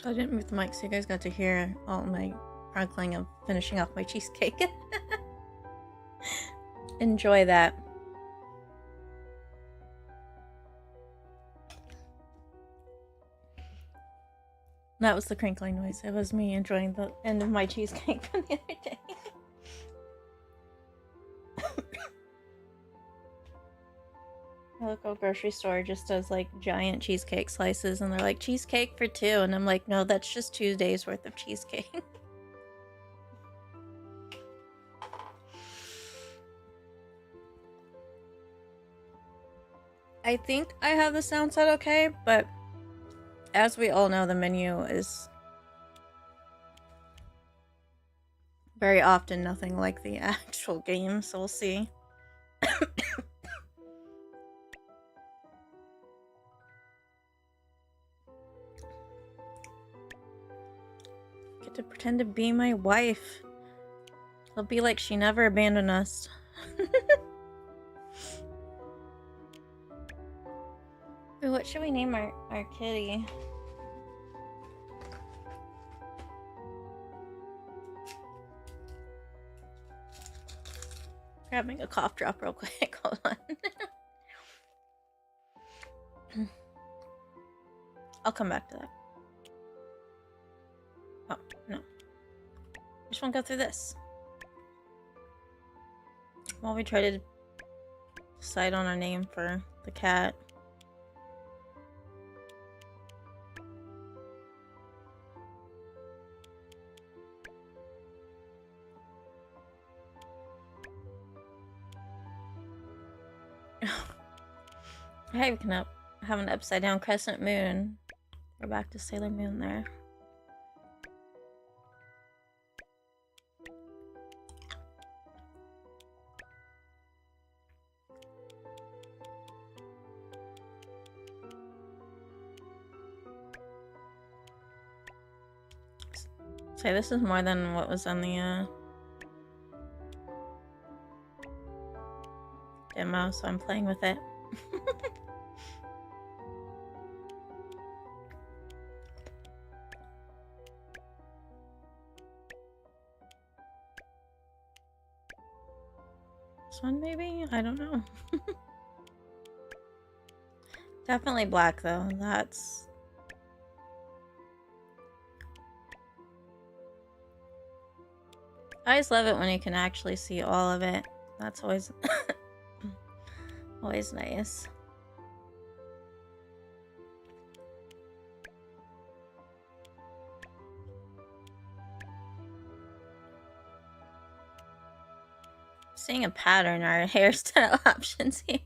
I didn't move the mic so you guys got to hear all my crunkling of finishing off my cheesecake. Enjoy that. That was the crinkling noise. It was me enjoying the end of my cheesecake from the other day. My local grocery store just does like giant cheesecake slices and they're like, cheesecake for 2. And I'm like, no, that's just 2 days worth of cheesecake. I think I have the sound set okay, but as we all know, the menu is very often nothing like the actual game, so we'll see. Get to pretend to be my wife. It'll be like she never abandoned us. Ooh, what should we name our kitty? Grabbing a cough drop real quick. Hold on. I'll come back to that. Oh, no. I just want to go through this. While we try to decide on a name for the cat. Hey, we can have an upside down crescent moon. We're back to Sailor Moon there. Say, this is more than what was on the demo, so I'm playing with it. This one, maybe? I don't know. Definitely black, though. That's... I just love it when you can actually see all of it. That's always... always nice. Seeing a pattern in our hairstyle options here.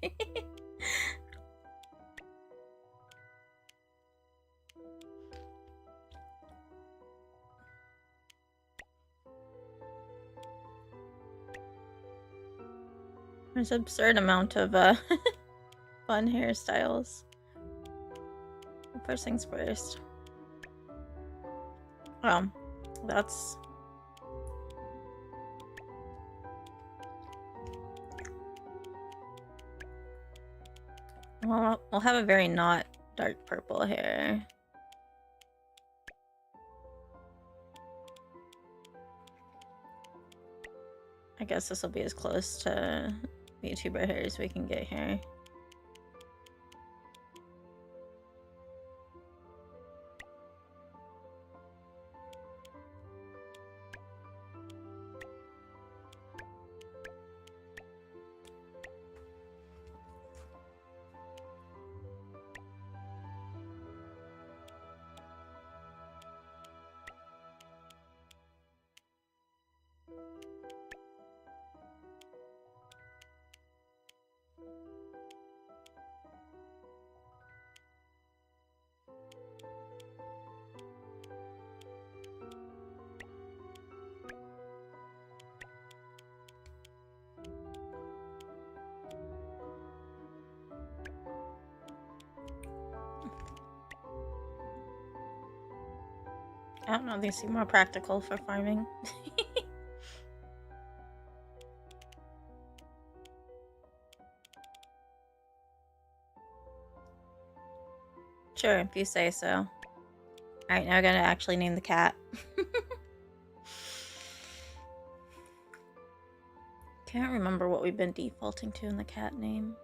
There's an absurd amount of fun hairstyles. First things first. Oh, that's... Well, we'll have a very not dark purple hair. I guess this will be as close to VTuber hair as we can get here. I don't know, these seem more practical for farming. Sure, if you say so. Alright, now I gotta actually name the cat. Can't remember what we've been defaulting to in the cat name.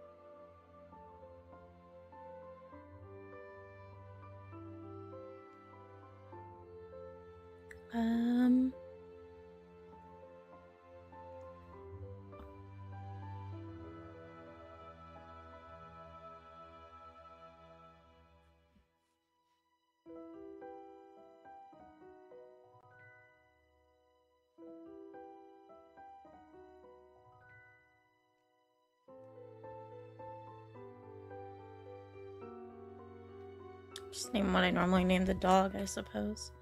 Just name what I normally name the dog, I suppose.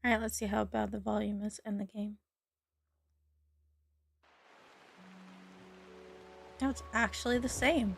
Alright, let's see how bad the volume is in the game. No, it's actually the same.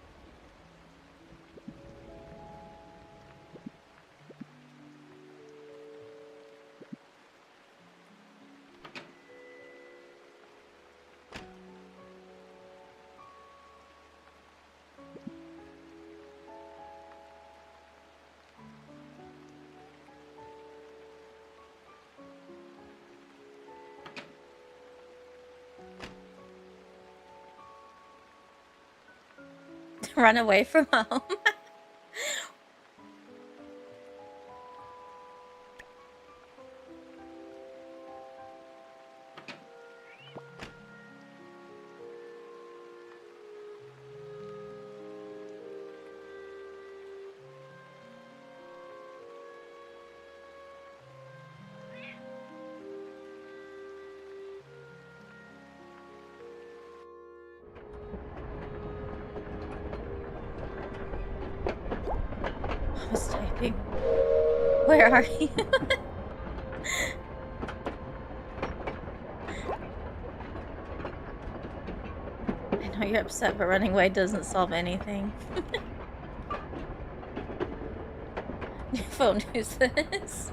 Run away from home. I was typing. Where are you? I know you're upset, but running away doesn't solve anything. Your phone, who's this?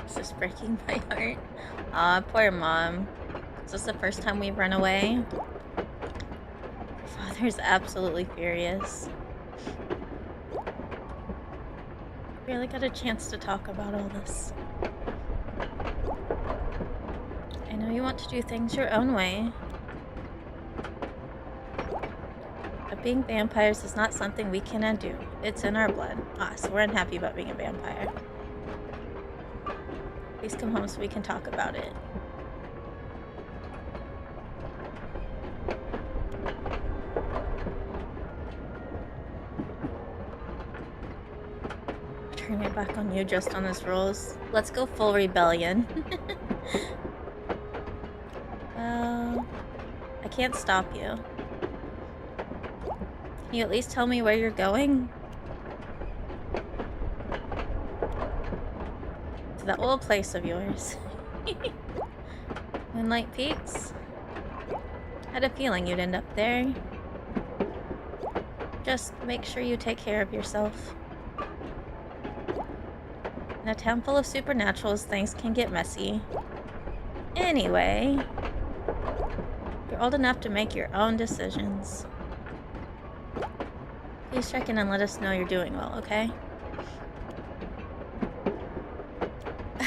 This is breaking my heart. Aw, poor mom. Is this the first time we've run away? Her father's absolutely furious. Barely got a chance to talk about all this. I know you want to do things your own way. But being vampires is not something we can undo. It's in our blood. Ah, so we're unhappy about being a vampire. Please come home so we can talk about it. Turn my back on you just on his rules. Let's go full rebellion. Well, I can't stop you. Can you at least tell me where you're going? To that old place of yours. Moonlight Peaks? Had a feeling you'd end up there. Just make sure you take care of yourself. In a town full of supernaturals, things can get messy. Anyway, you're old enough to make your own decisions. Please check in and let us know you're doing well, okay?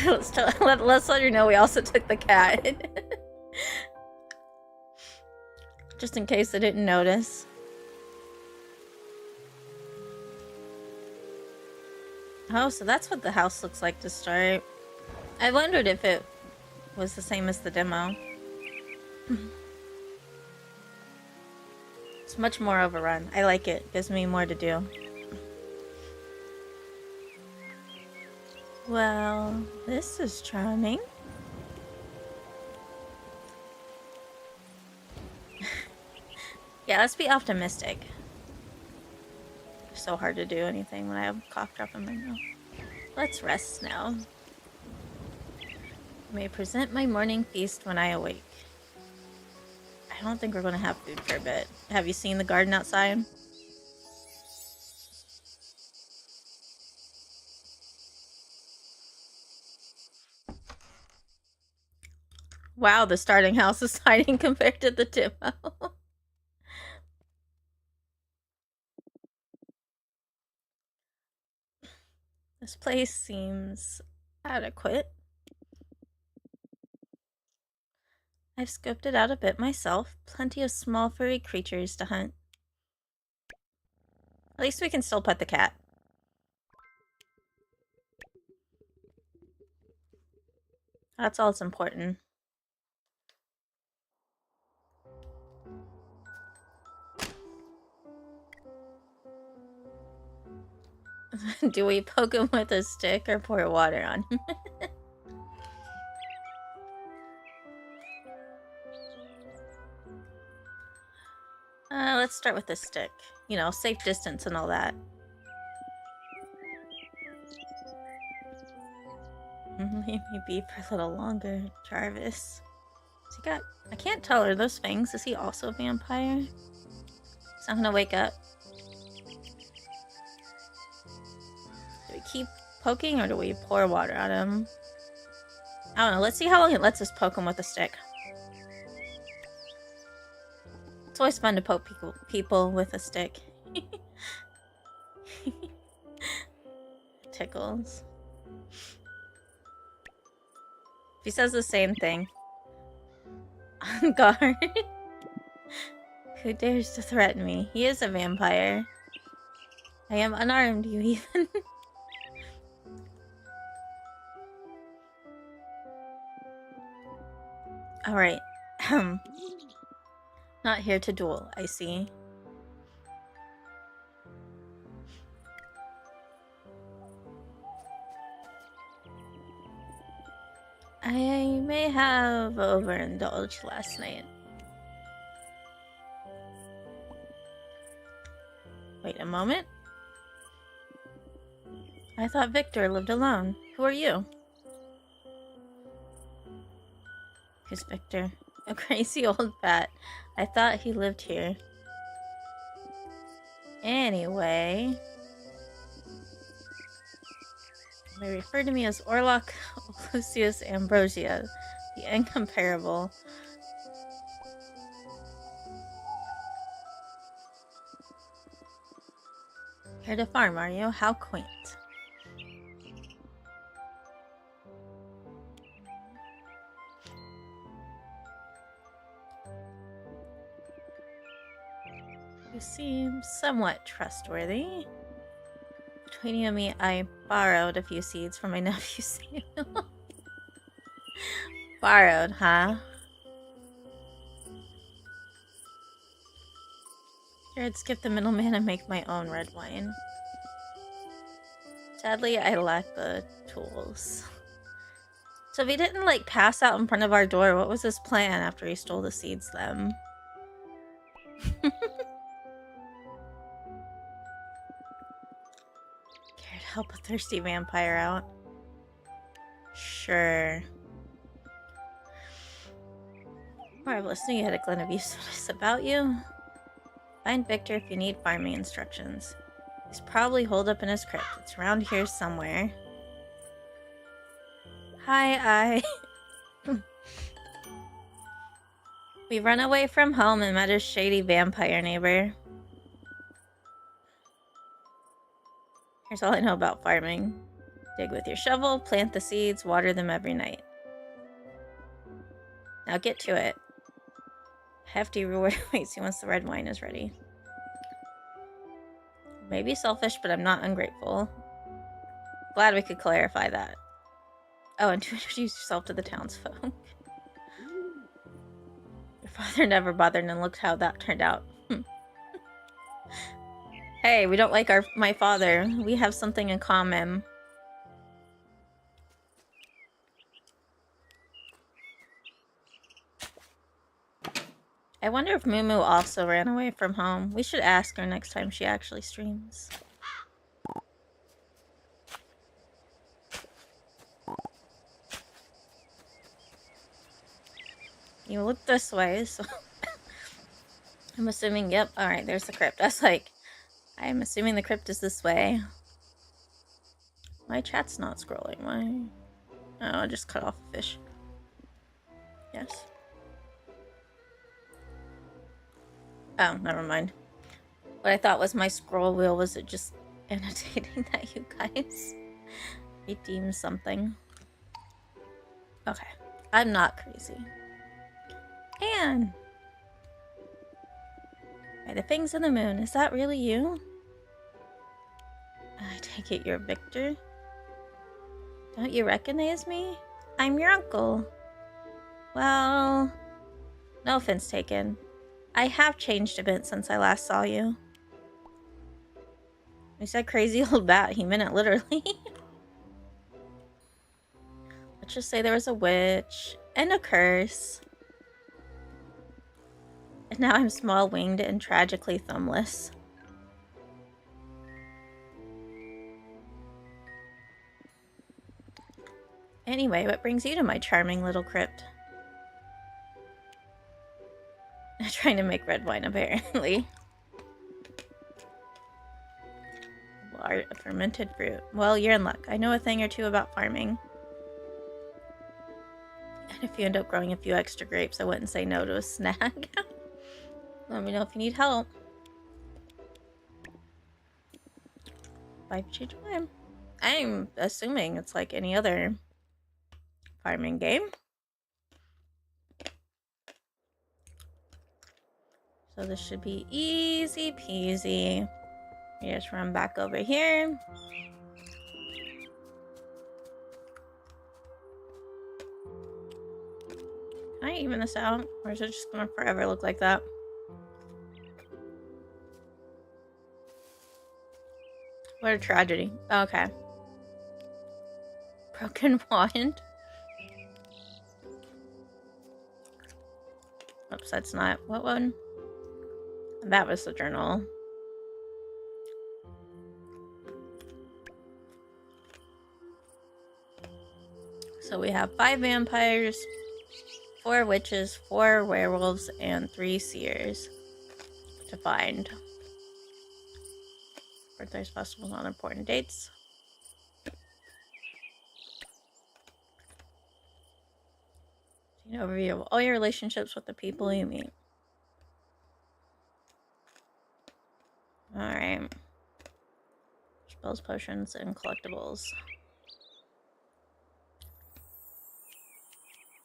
let's let her know we also took the cat. Just in case I didn't notice. Oh, so that's what the house looks like to start. I wondered if it was the same as the demo. It's much more overrun. I like it. Gives me more to do. Well, this is charming. Yeah, let's be optimistic. So hard to do anything when I have cough drop in my mouth. Let's rest now. I may present my morning feast when I awake. I don't think we're going to have food for a bit. Have you seen the garden outside? Wow, the starting house is tiny compared to the demo. This place seems adequate. I've scoped it out a bit myself. Plenty of small furry creatures to hunt. At least we can still pet the cat. That's all that's important. Do we poke him with a stick or pour water on him? Let's start with the stick. You know, safe distance and all that. Leave me be for a little longer, Jarvis. Has he got... I can't tell. Are those fangs? Is he also a vampire? So I'm gonna wake up. Do we keep poking or do we pour water on him? I don't know. Let's see how long it lets us poke him with a stick. It's always fun to poke people with a stick. Tickles. If he says the same thing. On guard. Who dares to threaten me? He is a vampire. I am unarmed, you heathen. Alright. Not here to duel, I see. I may have overindulged last night. Wait a moment. I thought Victor lived alone. Who are you? Who's Victor? A crazy old bat. I thought he lived here. Anyway... They refer to me as Orlok Lucius Ambrosia, the incomparable. Here to farm, are you? How quaint. You seem somewhat trustworthy. Between you and me, I borrowed a few seeds from my nephew Samuel. Borrowed, huh? Here, I'd skip the middleman and make my own red wine. Sadly, I lack the tools. So if he didn't, like, pass out in front of our door, what was his plan after he stole the seeds, then? Help a thirsty vampire out. Sure. Marvelous. Knew you had a glint of usefulness about you. Find Victor if you need farming instructions. He's probably holed up in his crypt. It's around here somewhere. Hi, We run away from home and met a shady vampire neighbor. Here's all I know about farming. Dig with your shovel, plant the seeds, water them every night. Now get to it. Hefty reward waits you once the red wine is ready. Maybe selfish, but I'm not ungrateful. Glad we could clarify that. Oh, and to introduce yourself to the townsfolk. Your father never bothered, and look how that turned out. Hey, we don't like my father. We have something in common. I wonder if Moo Moo also ran away from home. We should ask her next time she actually streams. You look this way, so... I'm assuming, yep. Alright, there's the crypt. That's like... I'm assuming the crypt is this way. My chat's not scrolling. Why? Oh, I just cut off a fish. Yes. Oh, never mind. What I thought was my scroll wheel was it just annotating that you guys redeemed something. Okay. I'm not crazy. Anne! By the things in the moon, is that really you? I take it you're Victor? Don't you recognize me? I'm your uncle. Well, no offense taken. I have changed a bit since I last saw you. He said crazy old bat. He meant it literally. Let's just say there was a witch and a curse. And now I'm small-winged and tragically thumbless. Anyway, what brings you to my charming little crypt? Trying to make red wine, apparently. A fermented fruit. Well, you're in luck. I know a thing or two about farming. And if you end up growing a few extra grapes, I wouldn't say no to a snack. Let me know if you need help. Bye, change your mind. I'm assuming it's like any other farming game. So this should be easy peasy. You just run back over here. Can I even this out? Or is it just gonna forever look like that? What a tragedy. Okay. Broken wand. Oops, that's not. What one? That was the journal. So we have 5 vampires, 4 witches, 4 werewolves, and 3 seers to find. Birthdays, festivals, on important dates. An overview of all your relationships with the people you meet. Alright. Spells, potions, and collectibles.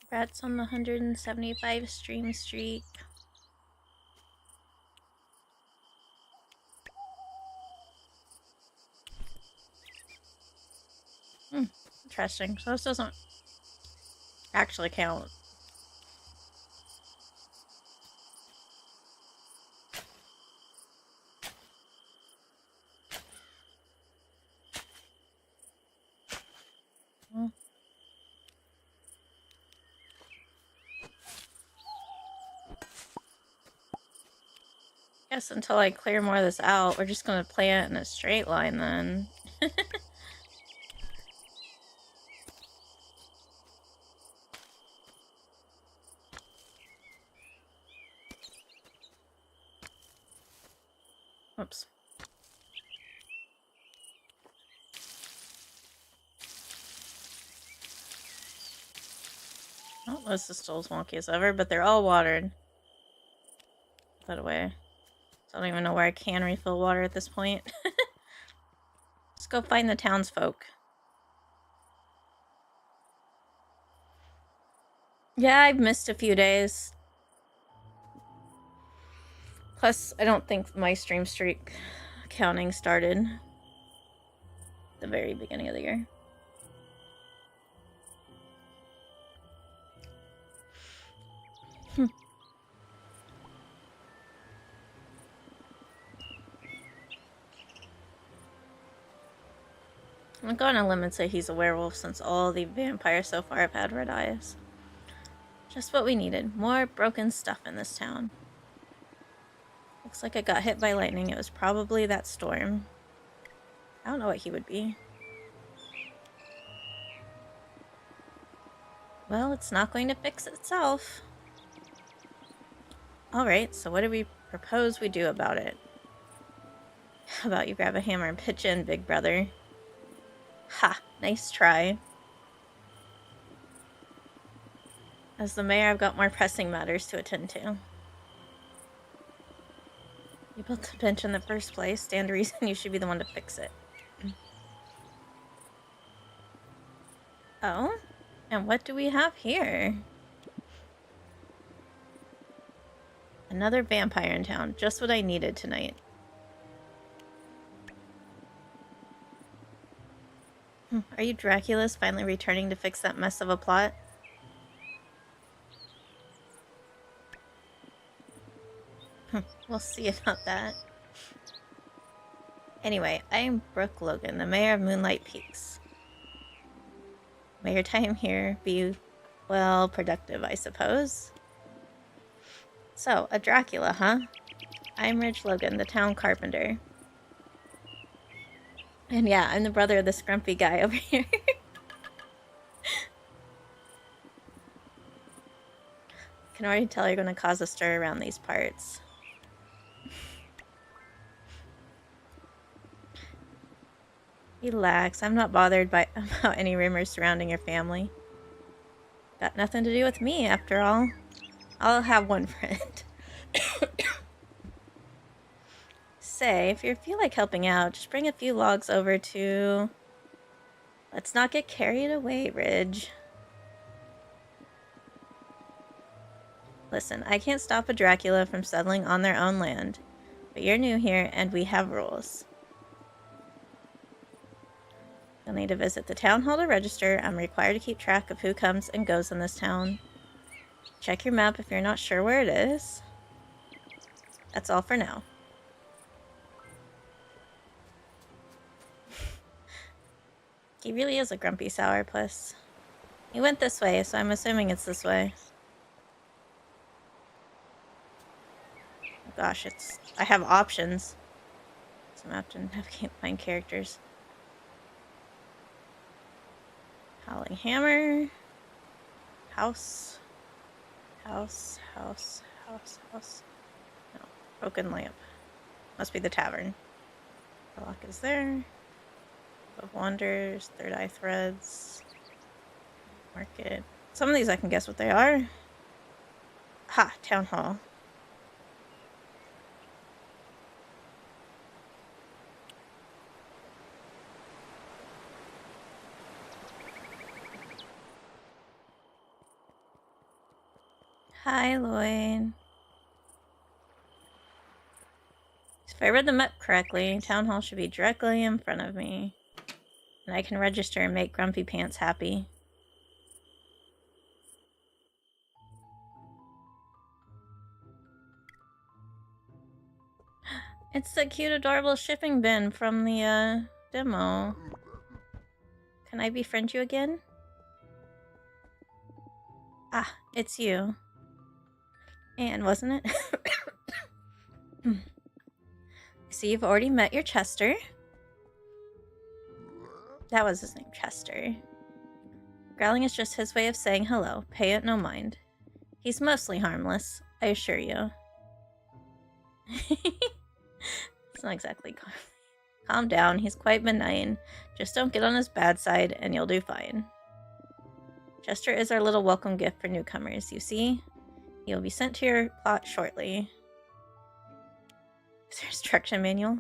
Congrats on the 175 stream streak. Interesting. So this doesn't actually count. Well, guess until I clear more of this out, we're just gonna play it in a straight line then. Whoops. Oh, this is still as wonky as ever, but they're all watered. Put that away. I don't even know where I can refill water at this point. Let's go find the townsfolk. Yeah, I've missed a few days. Plus, I don't think my stream streak counting started at the very beginning of the year. I'm going to limit and say he's a werewolf since all the vampires so far have had red eyes. Just what we needed. More broken stuff in this town. Looks like it got hit by lightning. It was probably that storm. I don't know what he would be. Well, it's not going to fix itself. Alright, so what do we propose we do about it? How about you grab a hammer and pitch in, big brother? Ha! Nice try. As the mayor, I've got more pressing matters to attend to. You built the bench in the first place. Stand to reason you should be the one to fix it. Oh? And what do we have here? Another vampire in town. Just what I needed tonight. Are you Dracula's finally returning to fix that mess of a plot? We'll see about that. Anyway, I'm Brooke Logan, the mayor of Moonlight Peaks. May your time here be, well, productive, I suppose. So, a Dracula, huh? I'm Ridge Logan, the town carpenter. And yeah, I'm the brother of this grumpy guy over here. Can already tell you're going to cause a stir around these parts. Relax, I'm not bothered about any rumors surrounding your family. Got nothing to do with me, after all. I'll have one friend. Say, if you feel like helping out, just bring a few logs over to... Let's not get carried away, Ridge. Listen, I can't stop a Dracula from settling on their own land. But you're new here, and we have rules. You'll need to visit the town hall to register. I'm required to keep track of who comes and goes in this town. Check your map if you're not sure where it is. That's all for now. He really is a grumpy sourpuss. He went this way, so I'm assuming it's this way. Oh gosh, I have options. So I'm have to navigate my characters. Howling Hammer. House. House. No. Broken lamp. Must be the tavern. The lock is there. Of Wonders. Third Eye Threads. Market. Some of these I can guess what they are. Ha! Town Hall. Hi, Lloyd. If I read the map correctly, Town Hall should be directly in front of me. And I can register and make Grumpy Pants happy. It's the cute, adorable shipping bin from the, demo. Can I befriend you again? Ah, it's you. And wasn't it? See, you've already met your Chester. That was his name, Chester. Growling is just his way of saying hello. Pay it no mind. He's mostly harmless, I assure you. It's not exactly calm. Calm down, he's quite benign. Just don't get on his bad side and you'll do fine. Chester is our little welcome gift for newcomers, you see? You'll be sent to your plot shortly. Is there a instruction manual?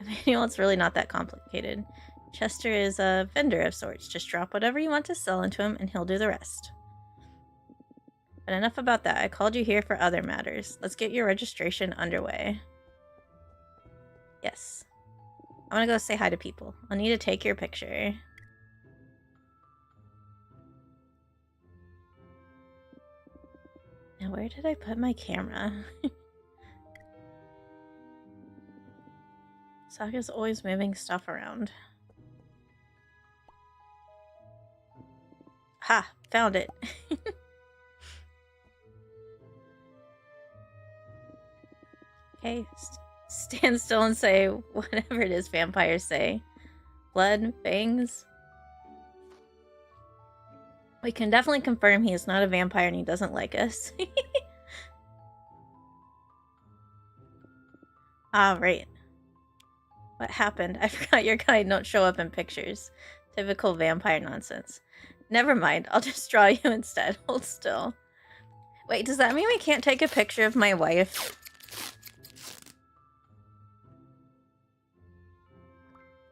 A manual, it's really not that complicated. Chester is a vendor of sorts. Just drop whatever you want to sell into him and he'll do the rest. But enough about that. I called you here for other matters. Let's get your registration underway. Yes. I want to go say hi to people. I'll need to take your picture. Now, where did I put my camera? Saga's always moving stuff around. Ha! Found it. Okay, stand still and say whatever it is vampires say. Blood, fangs. We can definitely confirm he is not a vampire and he doesn't like us. Ah, right. What happened? I forgot your guide don't show up in pictures. Typical vampire nonsense. Never mind. I'll just draw you instead. Hold still. Wait, does that mean we can't take a picture of my wife?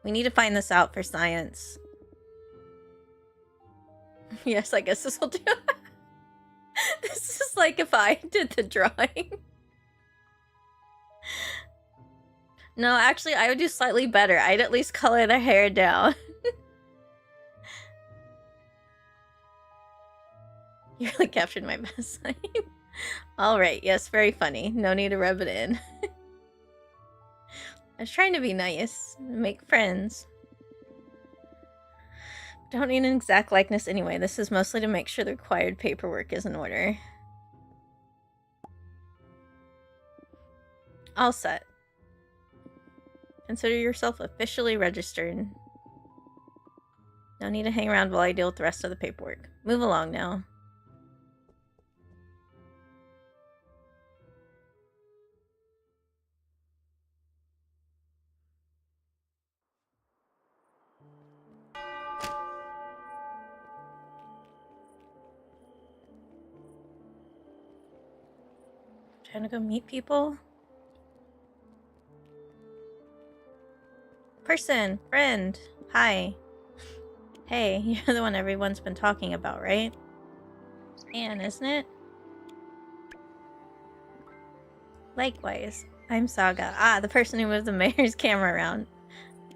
We need to find this out for science. Yes, I guess this will do. This is like if I did the drawing. No, actually, I would do slightly better. I'd at least color the hair down. You really captured my best side. Alright, yes, very funny. No need to rub it in. I was trying to be nice. Make friends. Don't need an exact likeness anyway. This is mostly to make sure the required paperwork is in order. All set. Consider yourself officially registered. No need to hang around while I deal with the rest of the paperwork. Move along now. Trying to go meet people? Person, friend, hi. Hey, you're the one everyone's been talking about, right? Anne, isn't it? Likewise. I'm Saga. Ah, the person who moved the mayor's camera around.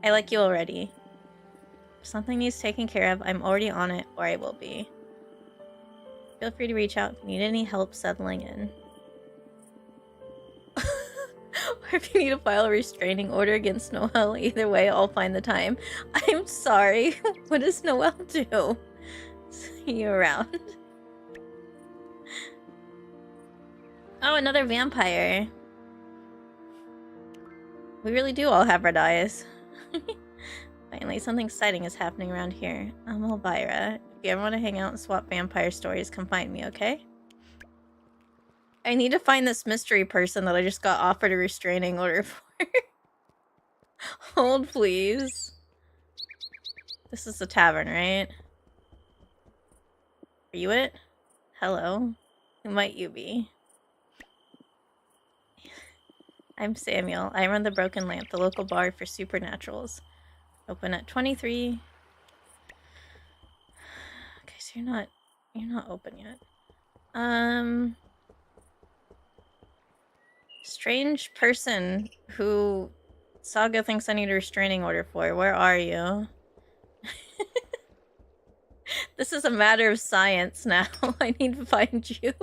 I like you already. If something needs taken care of, I'm already on it, or I will be. Feel free to reach out if you need any help settling in. Or if you need to file a restraining order against Noelle, either way, I'll find the time. I'm sorry. What does Noelle do? See you around. Oh, another vampire. We really do all have red eyes. Finally, something exciting is happening around here. I'm Elvira. If you ever want to hang out and swap vampire stories, come find me, okay? I need to find this mystery person that I just got offered a restraining order for. Hold, please. This is the tavern, right? Are you it? Hello. Who might you be? I'm Samuel. I run the Broken Lamp, the local bar for supernaturals. Open at 23. Okay, so you're not open yet. Strange person who Saga thinks I need a restraining order for. Where are you? This is a matter of science now. I need to find you.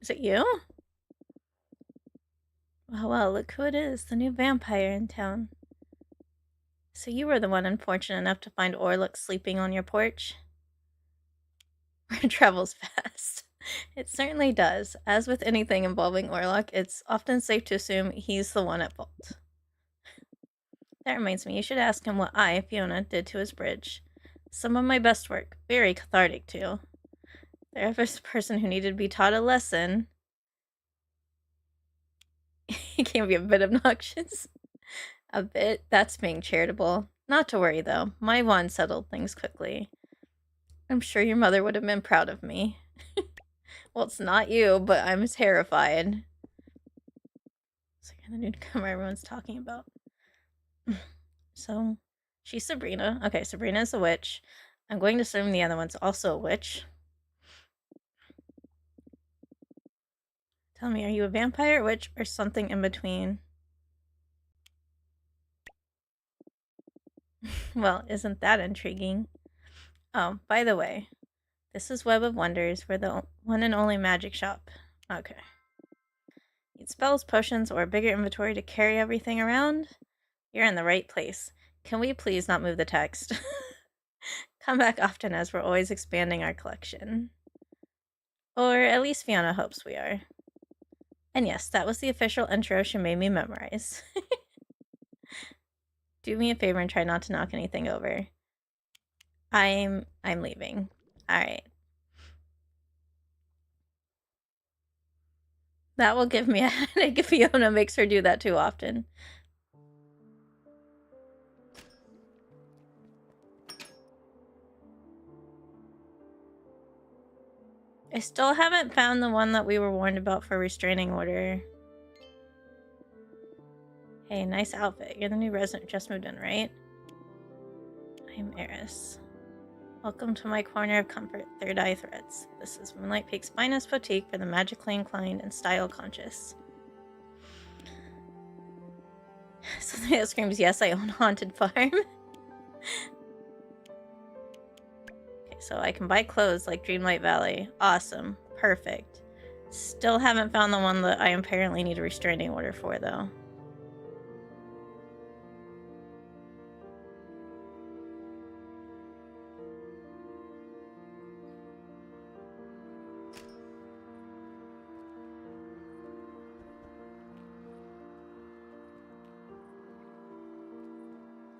Is it you? Well, look who it is. The new vampire in town. So you were the one unfortunate enough to find Orlok sleeping on your porch? Word travels fast. It certainly does. As with anything involving Orlok, it's often safe to assume he's the one at fault. That reminds me, you should ask him what I, Fiona, did to his bridge. Some of my best work. Very cathartic, too. There was a person who needed to be taught a lesson. He can be a bit obnoxious. A bit? That's being charitable. Not to worry, though. My wand settled things quickly. I'm sure your mother would have been proud of me. Well, it's not you, but I'm terrified. So you're the newcomer everyone's talking about. So, she's Sabrina. Okay, Sabrina is a witch. I'm going to assume the other one's also a witch. Tell me, are you a vampire, witch, or something in between? Well, isn't that intriguing? Oh, by the way, this is Web of Wonders. We're the one and only magic shop. Okay. Need spells, potions, or a bigger inventory to carry everything around? You're in the right place. Can we please not move the text? Come back often, as we're always expanding our collection. Or at least Fiona hopes we are. And yes, that was the official intro she made me memorize. Do me a favor and try not to knock anything over. I'm leaving. Alright. That will give me a headache if Fiona makes her do that too often. I still haven't found the one that we were warned about for restraining order. Hey, nice outfit. You're the new resident, just moved in, right? I'm Eris. Welcome to my corner of comfort, Third Eye Threads. This is Moonlight Peak's finest boutique for the magically inclined and style conscious. Something that screams, yes, I own a haunted farm. Okay, so I can buy clothes like Dreamlight Valley. Awesome. Perfect. Still haven't found the one that I apparently need a restraining order for, though.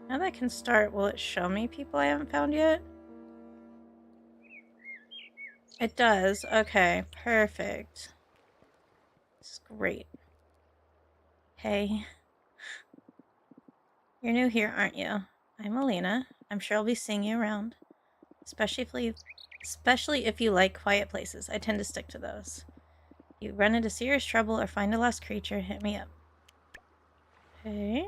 Now that I can start, will it show me people I haven't found yet? It does. Okay, perfect. This is great. Hey. You're new here, aren't you? I'm Alina. I'm sure I'll be seeing you around. Especially if you like quiet places. I tend to stick to those. If you run into serious trouble or find a lost creature, hit me up. Okay.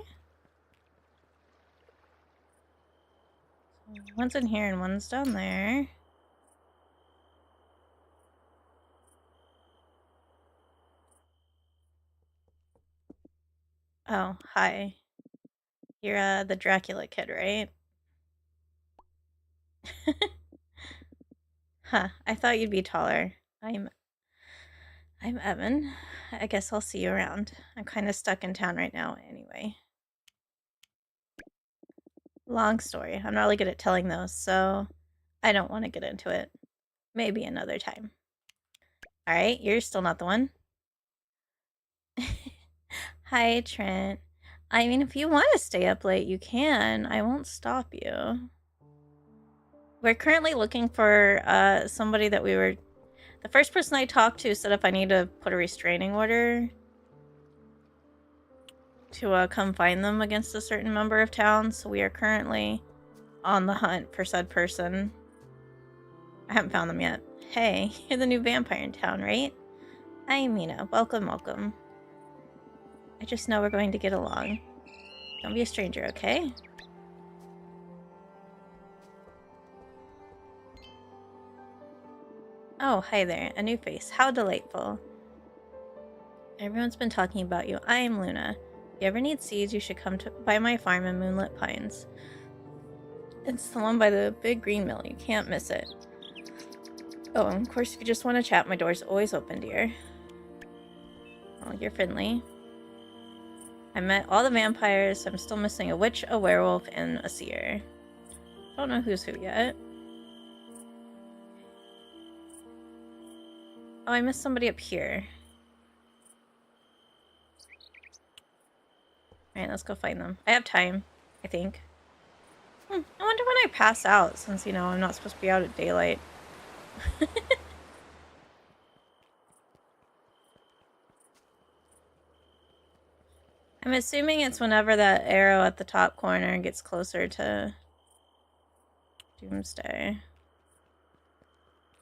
So one's in here and one's down there. Oh, hi. You're the Dracula kid, right? Huh, I thought you'd be taller. I'm Evan. I guess I'll see you around. I'm kind of stuck in town right now anyway. Long story. I'm not really good at telling those, so I don't want to get into it. Maybe another time. Alright, you're still not the one. Hi, Trent. I mean, if you want to stay up late, you can. I won't stop you. We're currently looking for somebody that we were... The first person I talked to said if I need to put a restraining order to come find them against a certain member of town, so we are currently on the hunt for said person. I haven't found them yet. Hey, you're the new vampire in town, right? I'm Mina. Welcome, welcome. I just know we're going to get along. Don't be a stranger, okay? Oh, hi there. A new face. How delightful. Everyone's been talking about you. I am Luna. If you ever need seeds, you should come by my farm in Moonlit Pines. It's the one by the big green mill. You can't miss it. Oh, and of course, if you just want to chat, my door's always open, dear. Oh, you're friendly. I met all the vampires. I'm still missing a witch, a werewolf, and a seer. Don't know who's who yet. Oh, I missed somebody up here. Alright, let's go find them. I have time, I think. I wonder when I pass out, since, you know, I'm not supposed to be out at daylight. I'm assuming it's whenever that arrow at the top corner gets closer to Doomsday.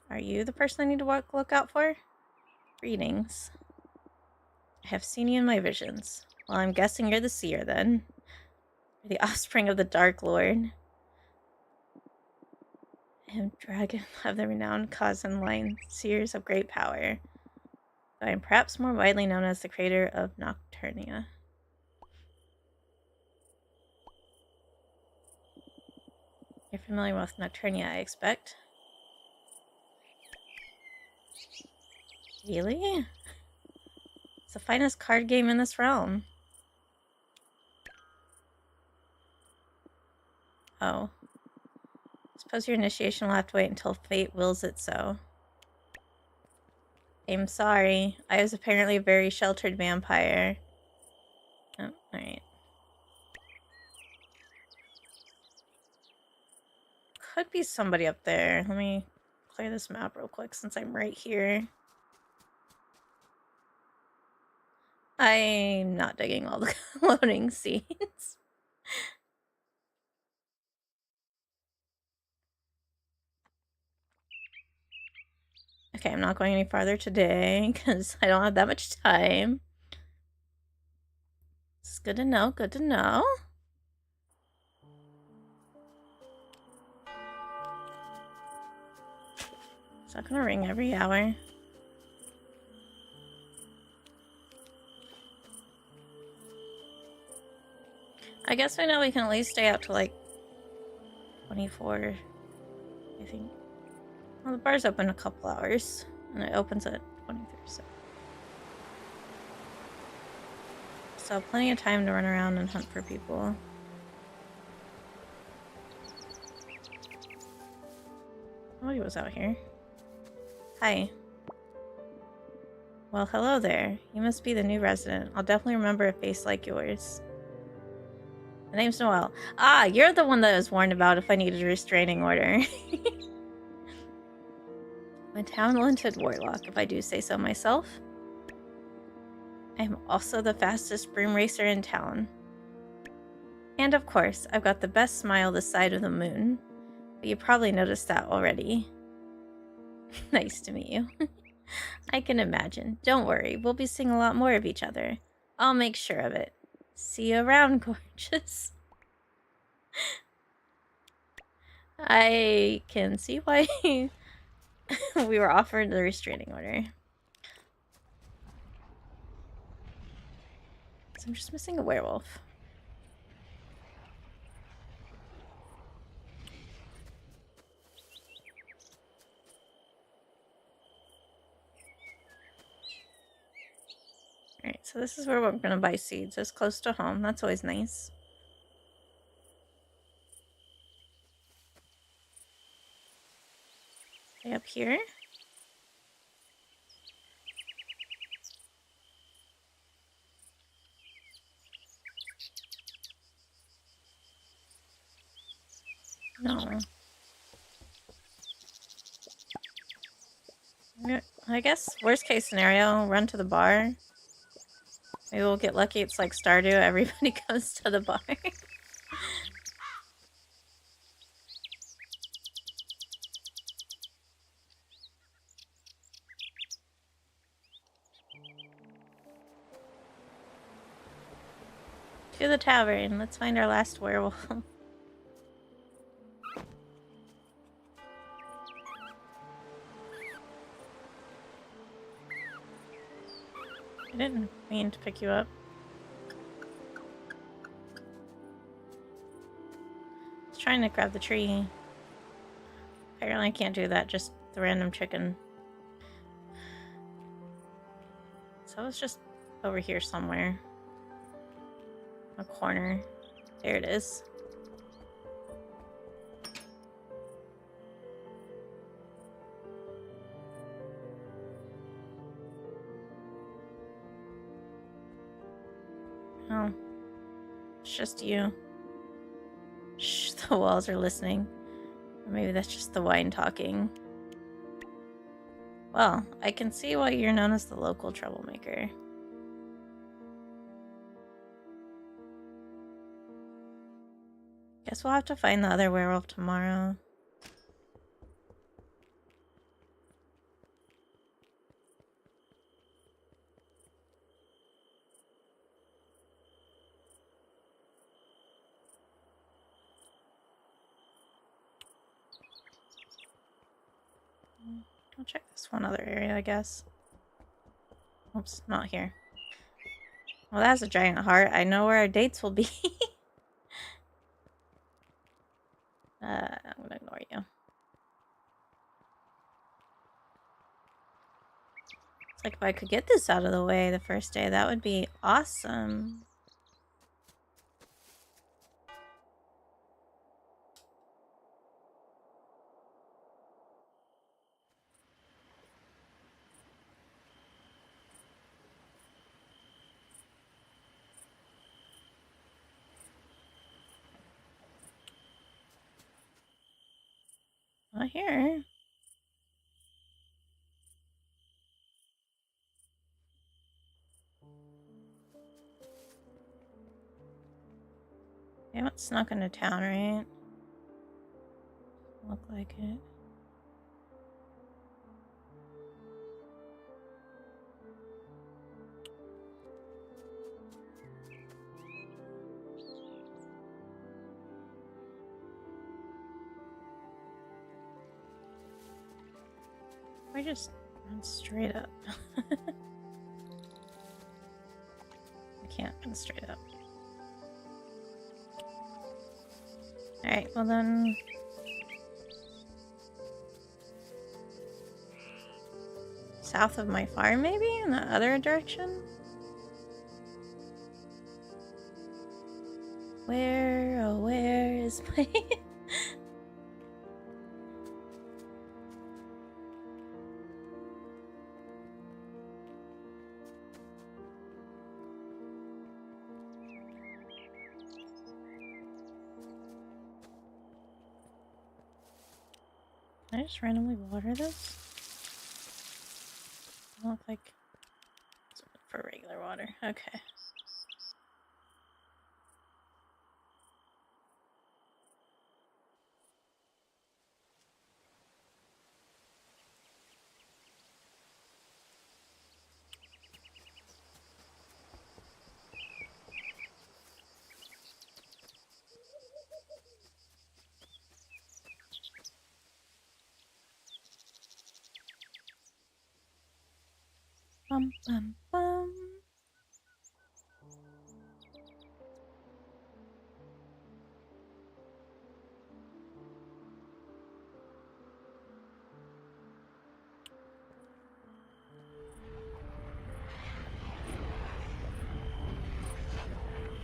Are you the person I need to look out for? Greetings. I have seen you in my visions. Well, I'm guessing you're the seer, then. You're the offspring of the Dark Lord. I am Dragon of the renowned Kazan line, seers of great power. I am perhaps more widely known as the creator of Nocturnia. You're familiar with Nocturnia, I expect. Really? It's the finest card game in this realm. Oh. Suppose your initiation will have to wait until fate wills it so. I'm sorry. I was apparently a very sheltered vampire. Oh, alright. Could be somebody up there. Let me clear this map real quick since I'm right here. I'm not digging all the loading scenes. Okay, I'm not going any farther today because I don't have that much time. It's good to know, good to know. It's not gonna ring every hour. I guess we know we can at least stay out to like 24, I think. Well, the bar's open a couple hours, and it opens at 23, so plenty of time to run around and hunt for people. Oh, he was out here. Hi. Well, hello there. You must be the new resident. I'll definitely remember a face like yours. The name's Noelle. Ah, you're the one that was warned about if I needed a restraining order. I'm a talented warlock, if I do say so myself. I'm also the fastest broom racer in town. And of course, I've got the best smile this side of the moon. But you probably noticed that already. Nice to meet you. I can imagine. Don't worry, we'll be seeing a lot more of each other. I'll make sure of it. See you around, gorgeous. I can see why we were offered the restraining order. So I'm just missing a werewolf. Alright, so this is where we're gonna buy seeds. It's close to home. That's always nice. Okay, up here. No. I guess worst case scenario, run to the bar. Maybe we'll get lucky. It's like Stardew. Everybody goes to the bar. To the tavern. Let's find our last werewolf. I didn't mean to pick you up. I was trying to grab the tree. Apparently I can't do that, just the random chicken. So it's just over here somewhere. A corner. There it is. Oh. It's just you. Shh, the walls are listening. Or maybe that's just the wine talking. Well, I can see why you're known as the local troublemaker. Guess we'll have to find the other werewolf tomorrow. I'll check this one other area, I guess. Oops, not here. Well, that's a giant heart. I know where our dates will be. I'm gonna ignore you. It's like if I could get this out of the way the first day, that would be awesome. Not here. They haven't snuck into town, right? Look like it. I just run straight up. I can't run straight up. Alright, well then... south of my farm, maybe? In the other direction? Where, oh where is my... Can I just randomly water this? I look like it's for regular water. Okay. Bum bum bum.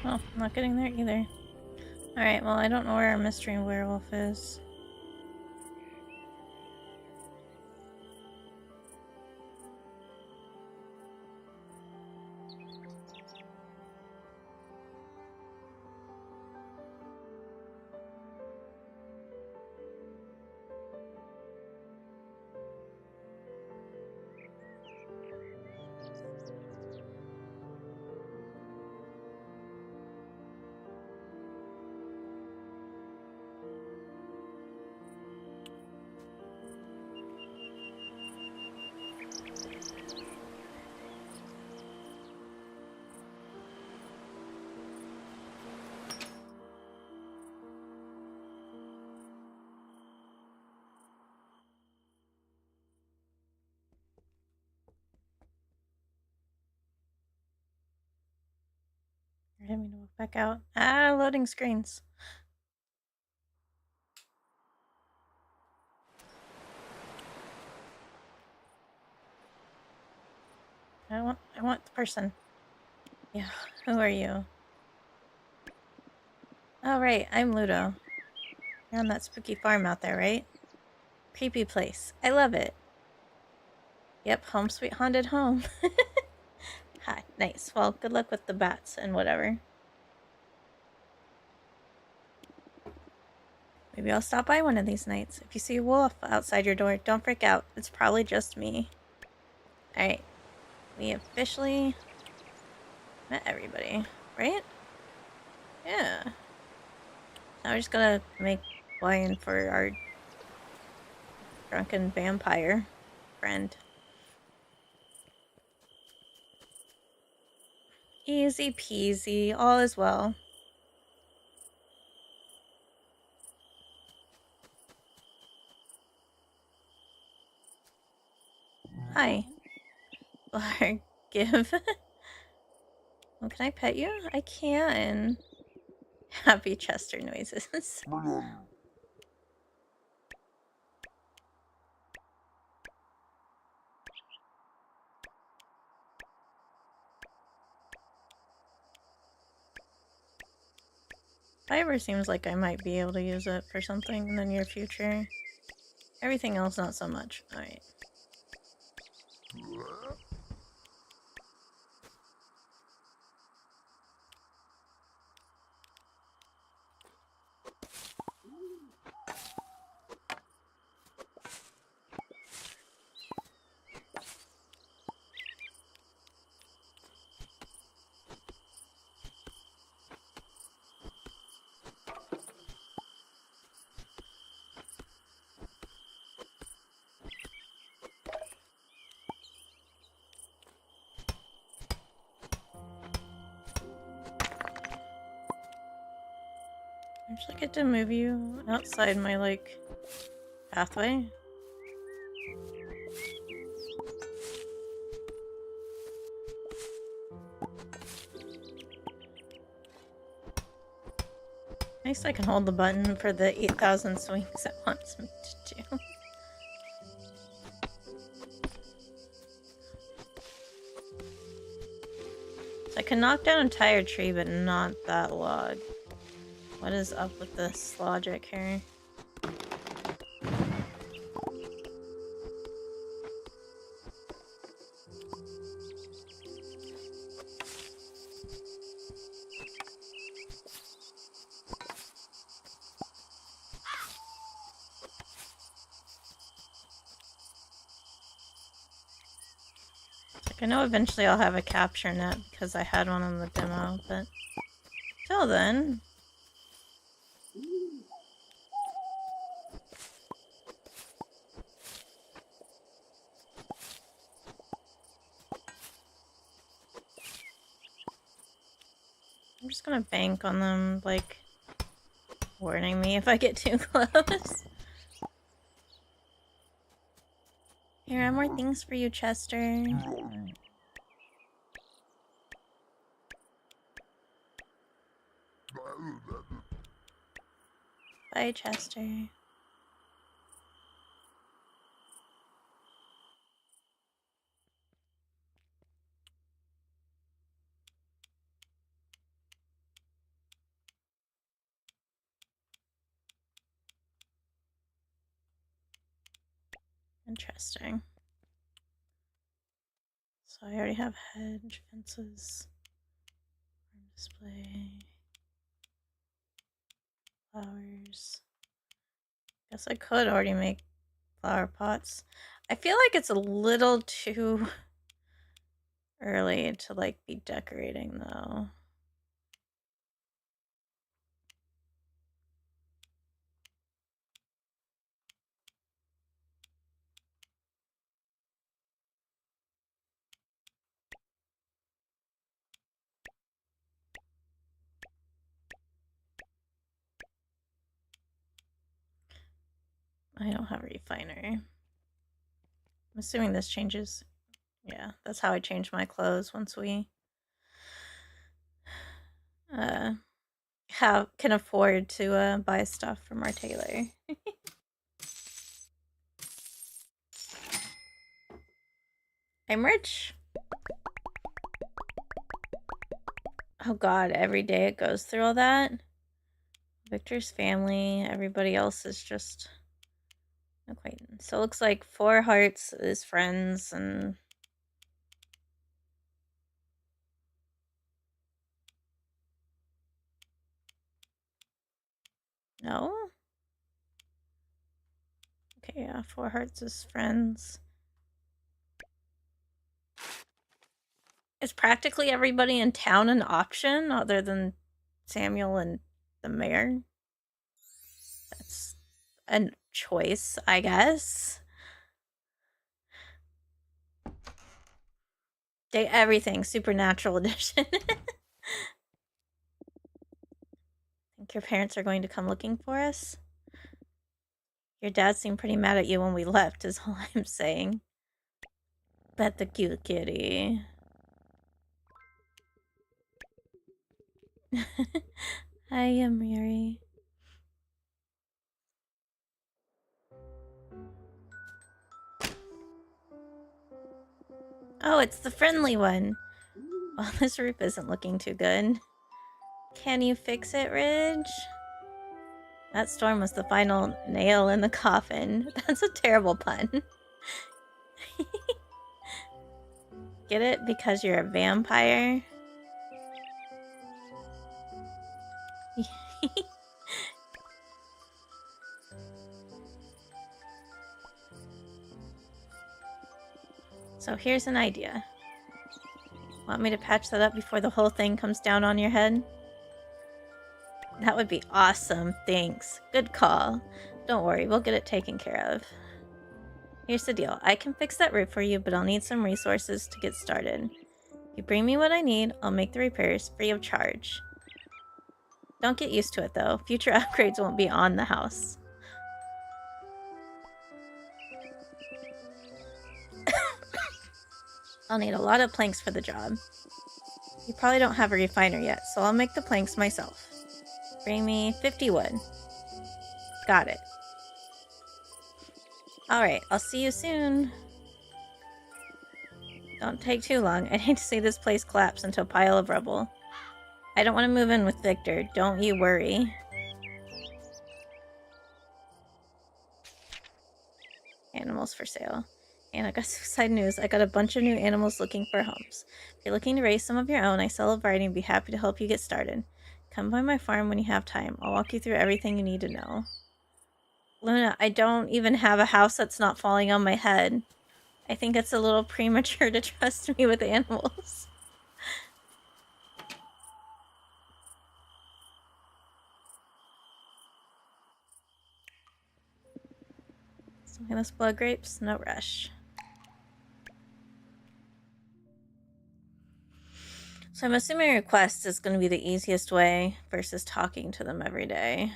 Oh, I'm not getting there either. Alright, well I don't know where our mystery werewolf is. I didn't mean to walk back out. Ah, loading screens. I want the person. Yeah, who are you? Oh right, I'm Ludo. You're on that spooky farm out there, right? Creepy place. I love it. Yep, home sweet haunted home. Hi, nice. Well, good luck with the bats and whatever. Maybe I'll stop by one of these nights. If you see a wolf outside your door, don't freak out. It's probably just me. Alright. We officially met everybody, right? Yeah. Now we're just gonna make wine for our drunken vampire friend. Easy peasy, all is well. Hi. Give. Well, can I pet you? I can. Happy Chester noises. Fiber seems like I might be able to use it for something in the near future. Everything else, not so much. Alright. I actually get to move you outside my, like, pathway. least I can hold the button for the 8,000 swings it wants me to do. So I can knock down an entire tree, but not that log. What is up with this logic here? I know eventually I'll have a capture net because I had one in the demo, but till then... I'm just gonna bank on them, like, warning me if I get too close. Here are more things for you, Chester. Bye, Chester. Interesting. So I already have hedge, fences, display, flowers. Guess I could already make flower pots. I feel like it's a little too early to like be decorating though. I don't have a refiner. I'm assuming this changes. Yeah, that's how I change my clothes once we can afford to buy stuff from our tailor. I'm rich. Oh god, every day it goes through all that. Victor's family, everybody else is just acquaintance. So it looks like 4 hearts is friends and... No? Okay, yeah, 4 hearts is friends. Is practically everybody in town an option other than Samuel and the mayor? That's a choice, I guess. Date everything, Supernatural Edition. Think your parents are going to come looking for us? Your dad seemed pretty mad at you when we left, is all I'm saying. Bet the cute kitty. I am Mary. Oh, it's the friendly one. Well, this roof isn't looking too good. Can you fix it, Ridge? That storm was the final nail in the coffin. That's a terrible pun. Get it? Because you're a vampire? So here's an idea. Want me to patch that up before the whole thing comes down on your head? That would be awesome, thanks. Good call. Don't worry, we'll get it taken care of. Here's the deal. I can fix that roof for you, but I'll need some resources to get started. If you bring me what I need, I'll make the repairs free of charge. Don't get used to it, though. Future upgrades won't be on the house. I'll need a lot of planks for the job. You probably don't have a refiner yet, so I'll make the planks myself. Bring me 50 wood. Got it. Alright, I'll see you soon. Don't take too long. I'd hate to see this place collapse into a pile of rubble. I don't want to move in with Victor. Don't you worry. Animals for sale. And I got suicide news. I got a bunch of new animals looking for homes. If you're looking to raise some of your own, I sell a variety and be happy to help you get started. Come by my farm when you have time. I'll walk you through everything you need to know. Luna, I don't even have a house that's not falling on my head. I think it's a little premature to trust me with animals. Smokeless blood grapes, no rush. So I'm assuming request is going to be the easiest way versus talking to them every day.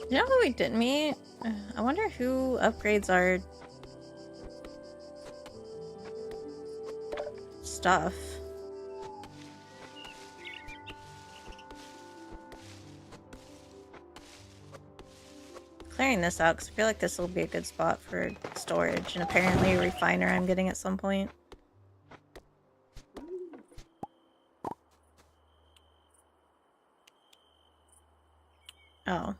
You know who we didn't meet? I wonder who upgrades our stuff. Clearing this out because I feel like this will be a good spot for storage and apparently a refiner I'm getting at some point. Oh.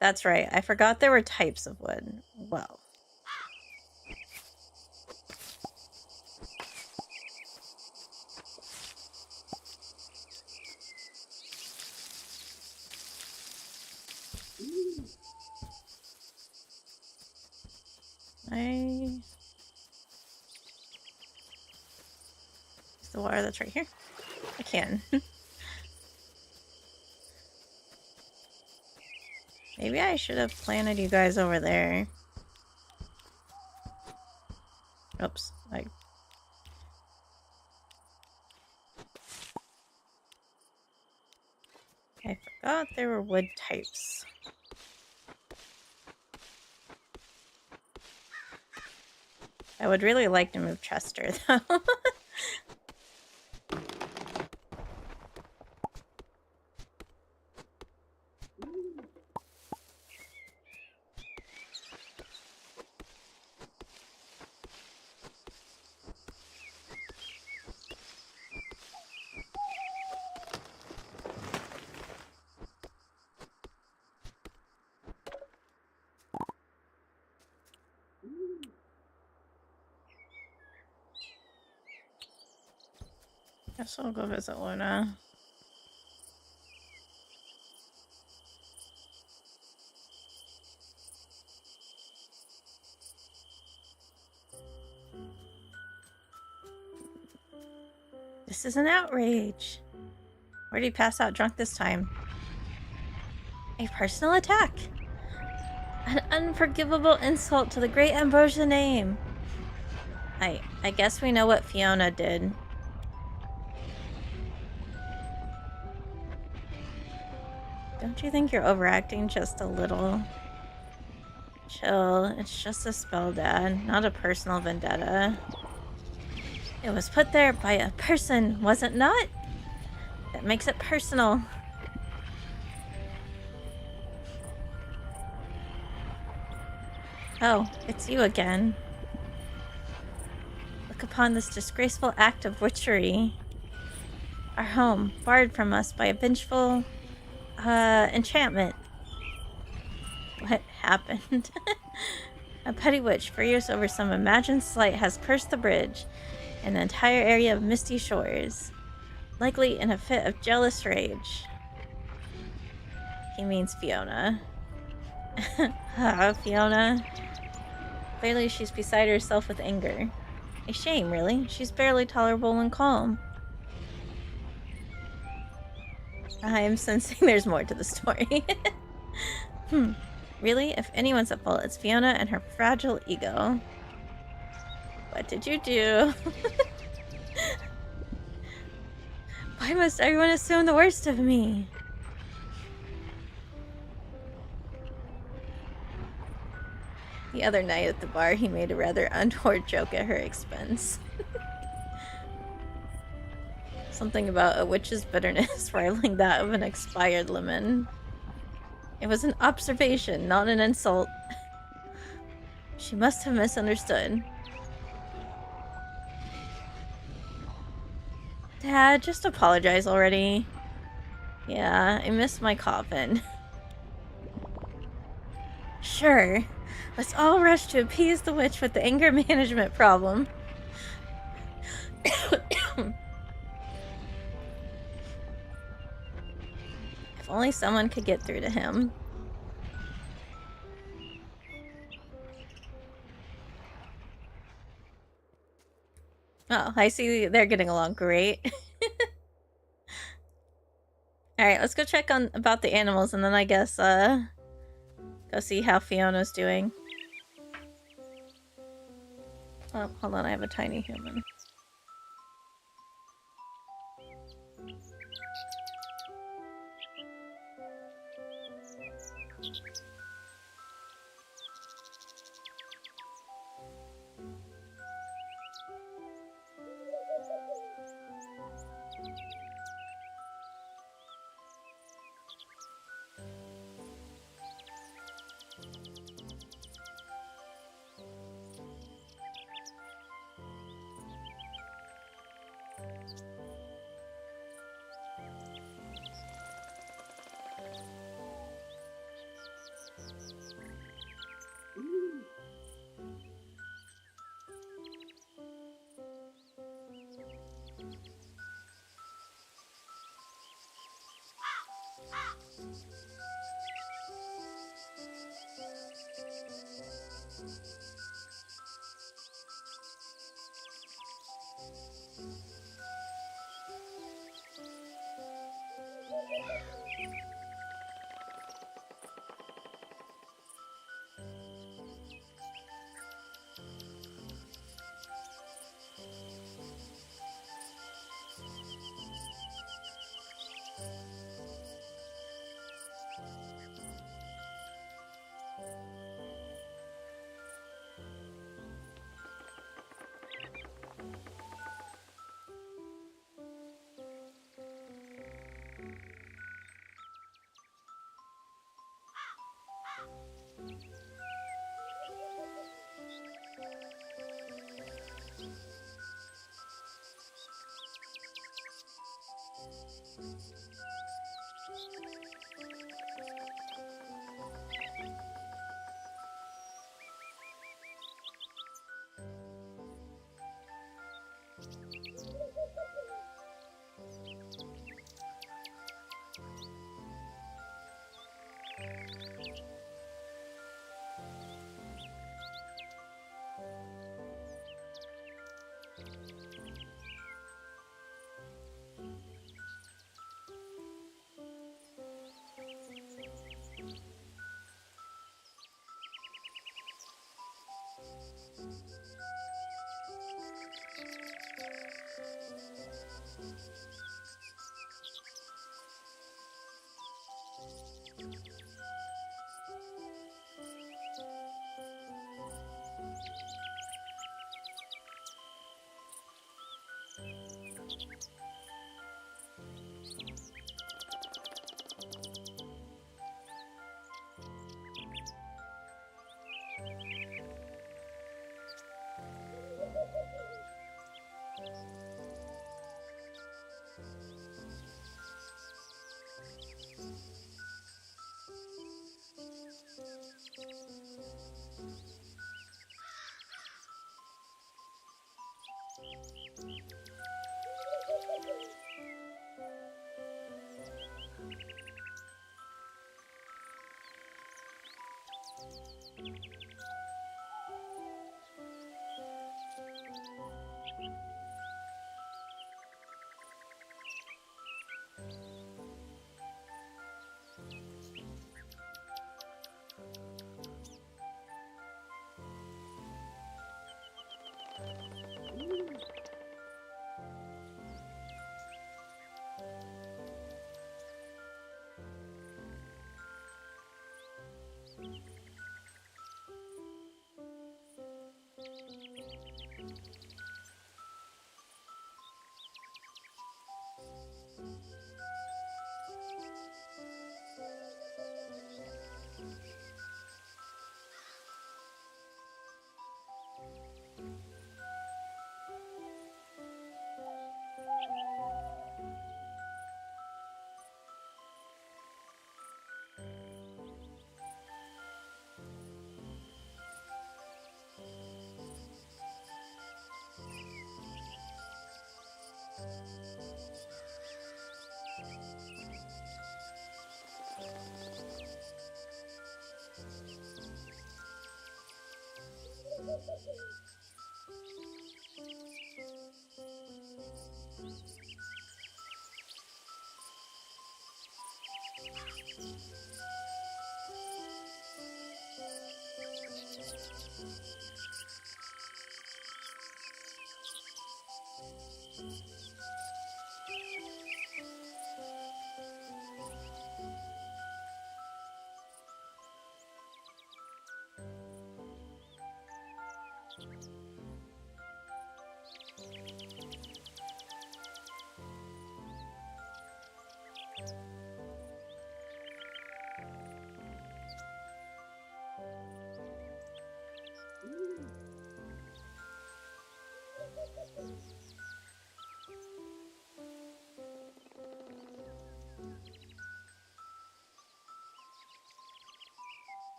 That's right. I forgot there were types of wood. Well. Is the water that's right here? I can. Maybe I should have planted you guys over there. Oops. I forgot there were wood types. I would really like to move Chester, though. Guess I'll go visit Luna. This is an outrage. Where did he pass out drunk this time? A personal attack. An unforgivable insult to the great Ambrosia name. I guess we know what Fiona did. Don't you think you're overacting just a little? Chill, it's just a spell, Dad, not a personal vendetta. It was put there by a person, was it not? That makes it personal. Oh, it's you again. Look upon this disgraceful act of witchery. Our home, barred from us by a vengeful, enchantment. What happened? A petty witch, furious over some imagined slight, has cursed the bridge and the entire area of Misty Shores, likely in a fit of jealous rage. He means Fiona. Fiona. Clearly she's beside herself with anger. A shame, really. She's barely tolerable when calm. I am sensing there's more to the story. Really? If anyone's at fault, it's Fiona and her fragile ego. What did you do? Why must everyone assume the worst of me? The other night at the bar, he made a rather untoward joke at her expense. Something about a witch's bitterness rivaling that of an expired lemon. It was an observation, not an insult. She must have misunderstood. Dad, just apologize already. Yeah, I missed my coffin. Sure. Let's all rush to appease the witch with the anger management problem. If only someone could get through to him. Oh, I see they're getting along great. Alright, let's go check on about the animals and then I guess, go see how Fiona's doing. Oh, hold on, I have a tiny human.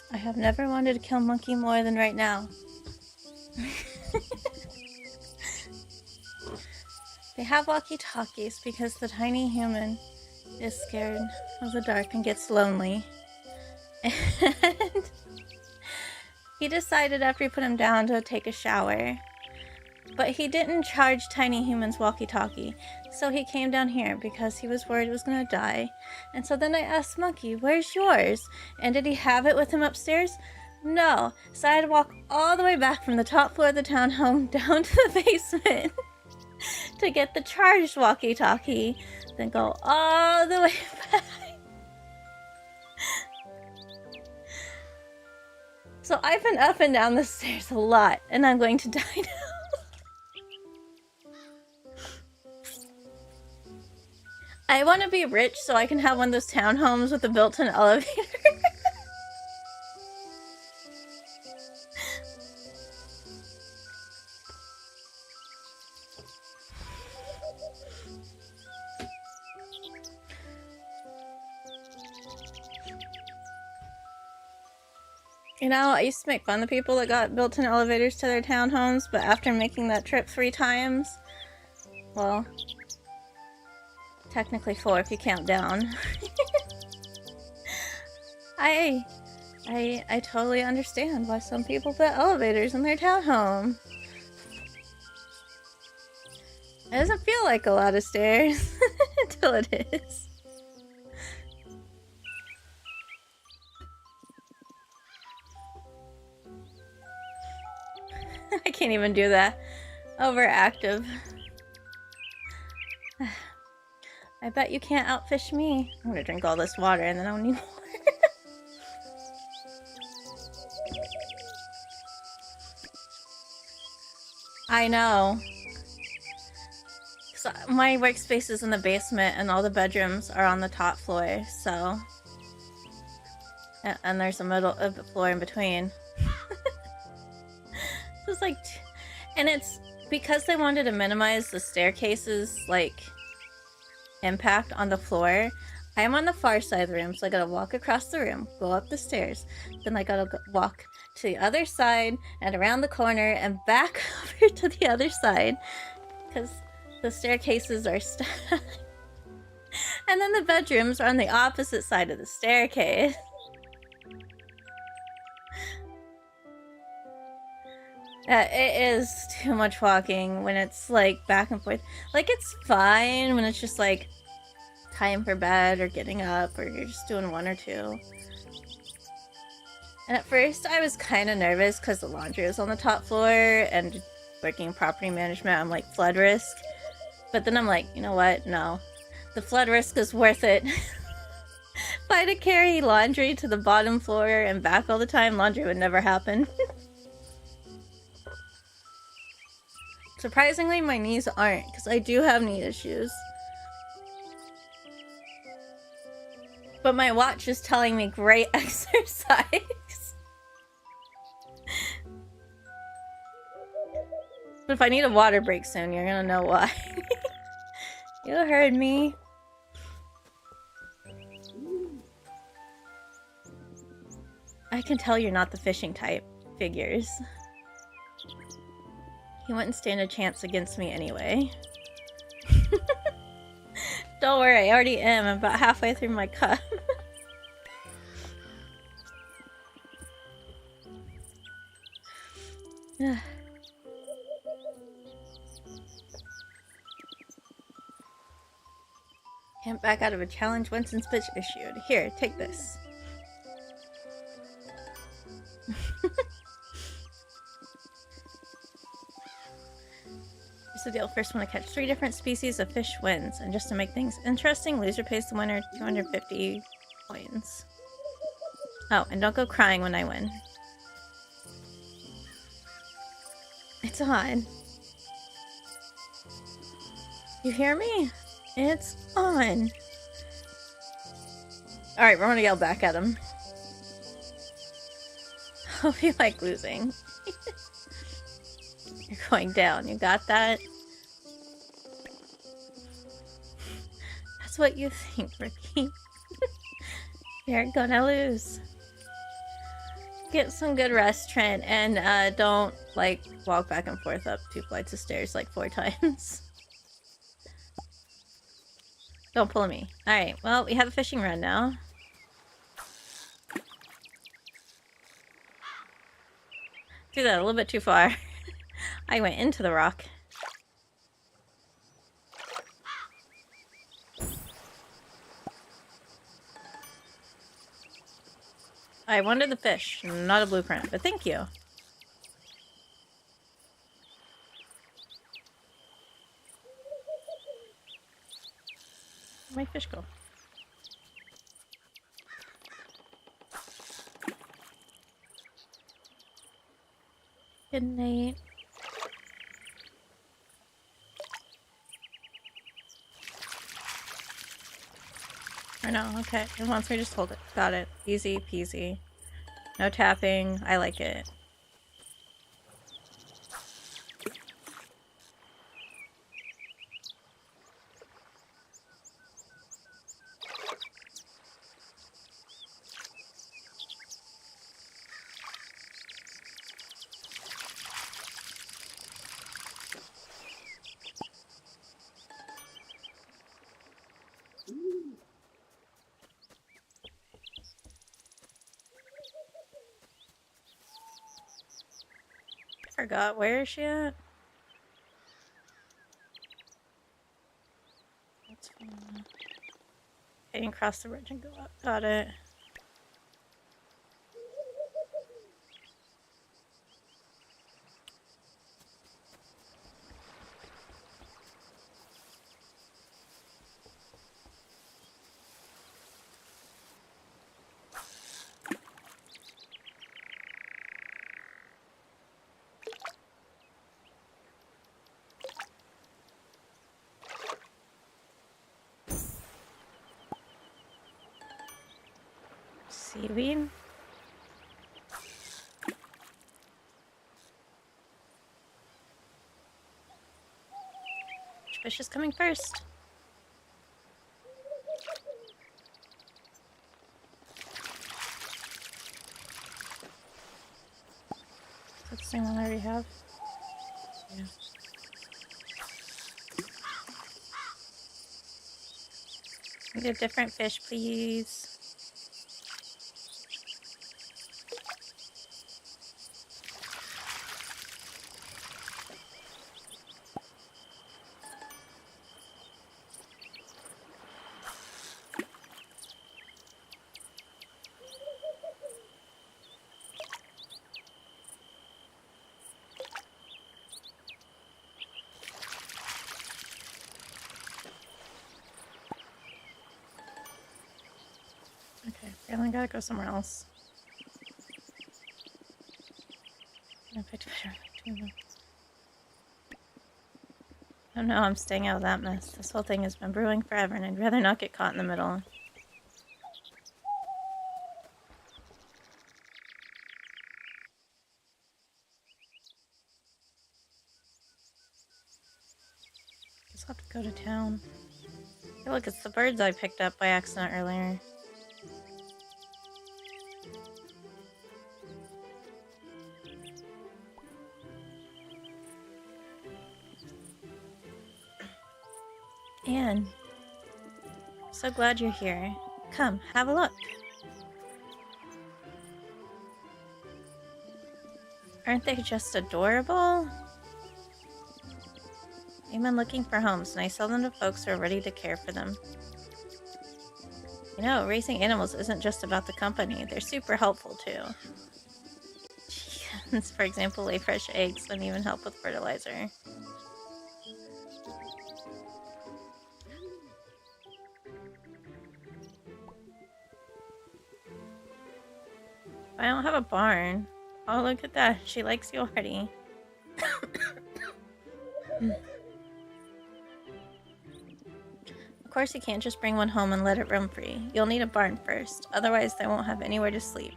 I have never wanted to kill Monkey more than right now. They have walkie-talkies because the tiny human is scared of the dark and gets lonely. And He decided after we put him down to take a shower. But he didn't charge Tiny Human's walkie-talkie, so he came down here because he was worried it was gonna die. And so then I asked Monkey, where's yours? And did he have it with him upstairs? No. So I had to walk all the way back from the top floor of the townhome down to the basement to get the charged walkie-talkie, then go all the way back. So I've been up and down the stairs a lot, and I'm going to die now. I want to be rich so I can have one of those townhomes with a built-in elevator. You know, I used to make fun of people that got built-in elevators to their townhomes, but after making that trip 3 times, well, technically 4 if you count down. I totally understand why some people put elevators in their townhome. It doesn't feel like a lot of stairs until it is. I can't even do that. Overactive. I bet you can't outfish me. I'm gonna drink all this water and then I don't need more. I know. So my workspace is in the basement and all the bedrooms are on the top floor, so... And there's a middle of the floor in between. So it's like... And it's because they wanted to minimize the staircases, like, impact on the floor. I am on the far side of the room, so I gotta walk across the room, go up the stairs, then I gotta walk to the other side and around the corner and back over to the other side because the staircases are stuck. And then the bedrooms are on the opposite side of the staircase. It is too much walking when it's like back and forth. Like, it's fine when it's just like time for bed or getting up or you're just doing 1 or 2. And at first I was kind of nervous because the laundry was on the top floor and working property management, I'm like, flood risk. But then I'm like, you know what? No. The flood risk is worth it. If I had to carry laundry to the bottom floor and back all the time, laundry would never happen. Surprisingly, my knees aren't, because I do have knee issues. But my watch is telling me great exercise. But if I need a water break soon, you're gonna know why. You heard me. I can tell you're not the fishing type. Figures. He wouldn't stand a chance against me anyway. Don't worry, I already am. I'm about halfway through my cup. Can't back out of a challenge once and pitch issued. Here, take this. Here's the deal. First one to catch 3 different species of fish wins. And just to make things interesting, loser pays the winner 250 coins. Oh, and don't go crying when I win. It's on. You hear me? It's on. Alright, we're gonna yell back at him. Hope you like losing. You're going down. You got that? That's what you think, Ricky. You're gonna lose. Get some good rest, Trent, and don't, like, walk back and forth up 2 flights of stairs like 4 times. Don't pull me. Alright, well, we have a fishing run now. Threw that a little bit too far. I went into the rock. I wanted the fish, not a blueprint, but thank you. Where'd my fish go? Good night. Or no, okay. It wants me to just hold it. Got it. Easy peasy. No tapping. I like it. I forgot. Where is she at? That's fine. I can cross the bridge and go up. Got it. Seaweed? Which fish is coming first? That's the same one I already have. Yeah. Need a different fish, please. Okay, apparently gotta go somewhere else. Oh no, I'm staying out of that mess. This whole thing has been brewing forever and I'd rather not get caught in the middle. Guess I'll have to go to town. Hey look, it's the birds I picked up by accident earlier. Anne, so glad you're here. Come, have a look. Aren't they just adorable? I've been looking for homes, and I sell them to folks who are ready to care for them. You know, raising animals isn't just about the company. They're super helpful, too. Chickens, for example, lay fresh eggs and even help with fertilizer. I don't have a barn. Oh, look at that. She likes you already. Of course, you can't just bring one home and let it roam free. You'll need a barn first. Otherwise, they won't have anywhere to sleep.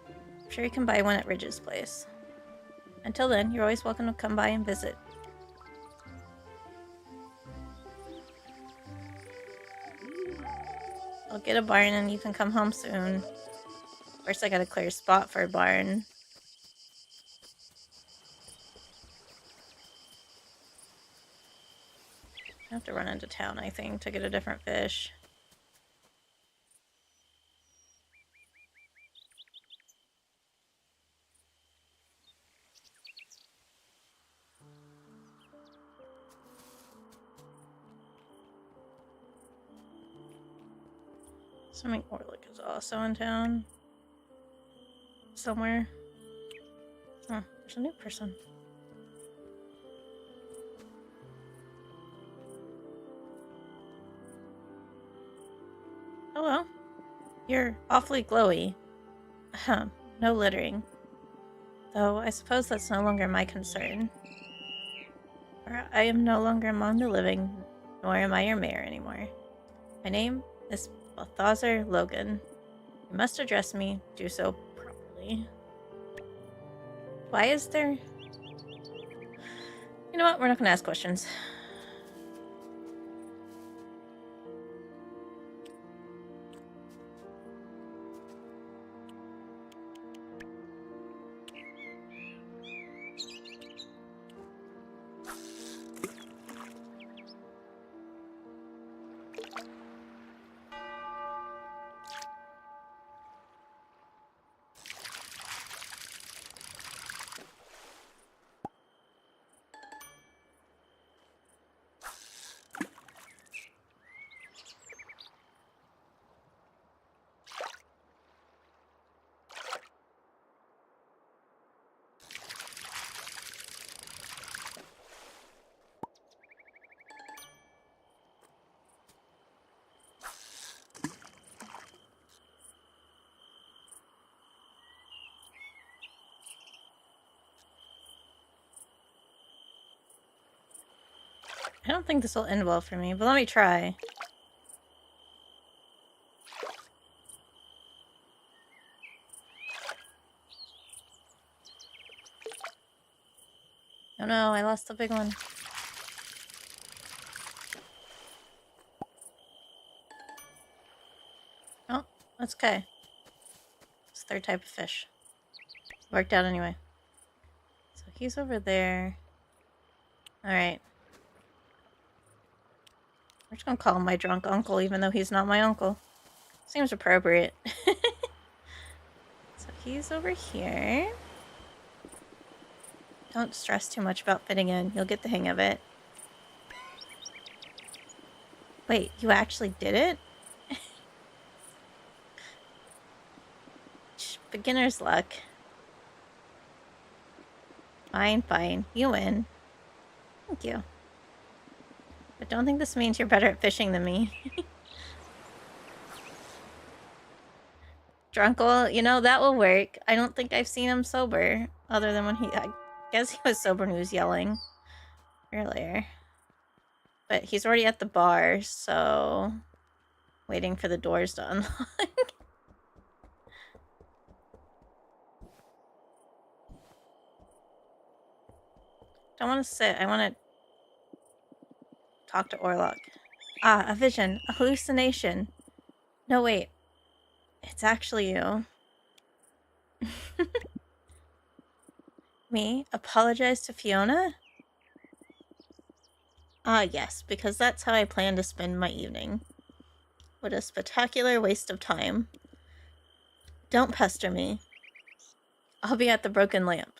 I'm sure you can buy one at Ridge's place. Until then, you're always welcome to come by and visit. I'll get a barn and you can come home soon. First, I gotta clear a spot for a barn. I have to run into town, I think, to get a different fish. Assuming Orlick is also in town. Somewhere. Oh, there's a new person. Hello. You're awfully glowy. No littering. Though I suppose that's no longer my concern. For I am no longer among the living, nor am I your mayor anymore. My name is Balthazar Logan. You must address me, do so properly. Why is there... You know what? We're not gonna ask questions. I don't think this will end well for me, but let me try. Oh no, I lost the big one. Oh, that's okay. It's the third type of fish. Worked out anyway. So he's over there. Alright. We're just gonna call him my drunk uncle, even though he's not my uncle. Seems appropriate. So he's over here. Don't stress too much about fitting in. You'll get the hang of it. Wait, you actually did it? Beginner's luck. Fine, fine. You win. Thank you. But don't think this means you're better at fishing than me. Drunkle, you know, that will work. I don't think I've seen him sober. Other than when I guess he was sober when he was yelling earlier. But he's already at the bar, so... Waiting for the doors to unlock. Don't want to sit. I want to talk to Orlock. Ah, a vision. A hallucination. No, wait. It's actually you. Me? Apologize to Fiona? Ah, yes, because that's how I plan to spend my evening. What a spectacular waste of time. Don't pester me. I'll be at the broken lamp.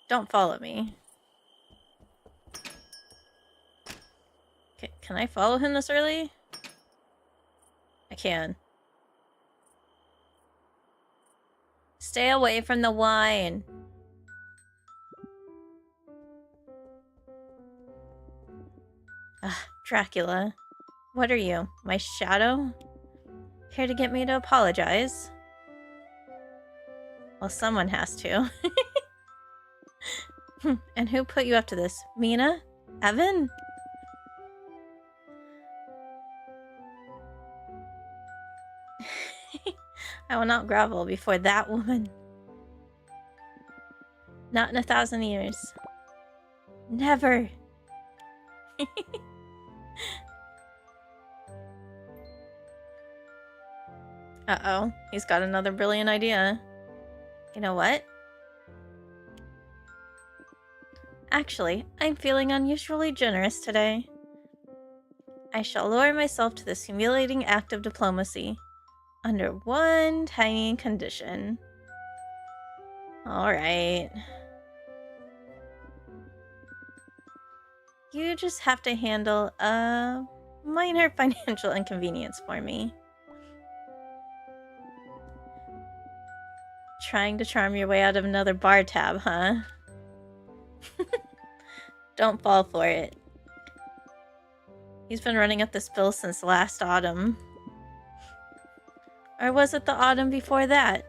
Don't follow me. Can I follow him this early? I can. Stay away from the wine. Ah, Dracula. What are you? My shadow? Here to get me to apologize? Well, someone has to. And who put you up to this? Mina? Evan? I will not grovel before that woman. Not in 1,000 years. Never. Uh-oh. He's got another brilliant idea. You know what? Actually, I'm feeling unusually generous today. I shall lower myself to this humiliating act of diplomacy. Under one tiny condition. Alright. You just have to handle a minor financial inconvenience for me. trying to charm your way out of another bar tab, huh? Don't fall for it. He's been running up this bill since last autumn. Or was it the autumn before that?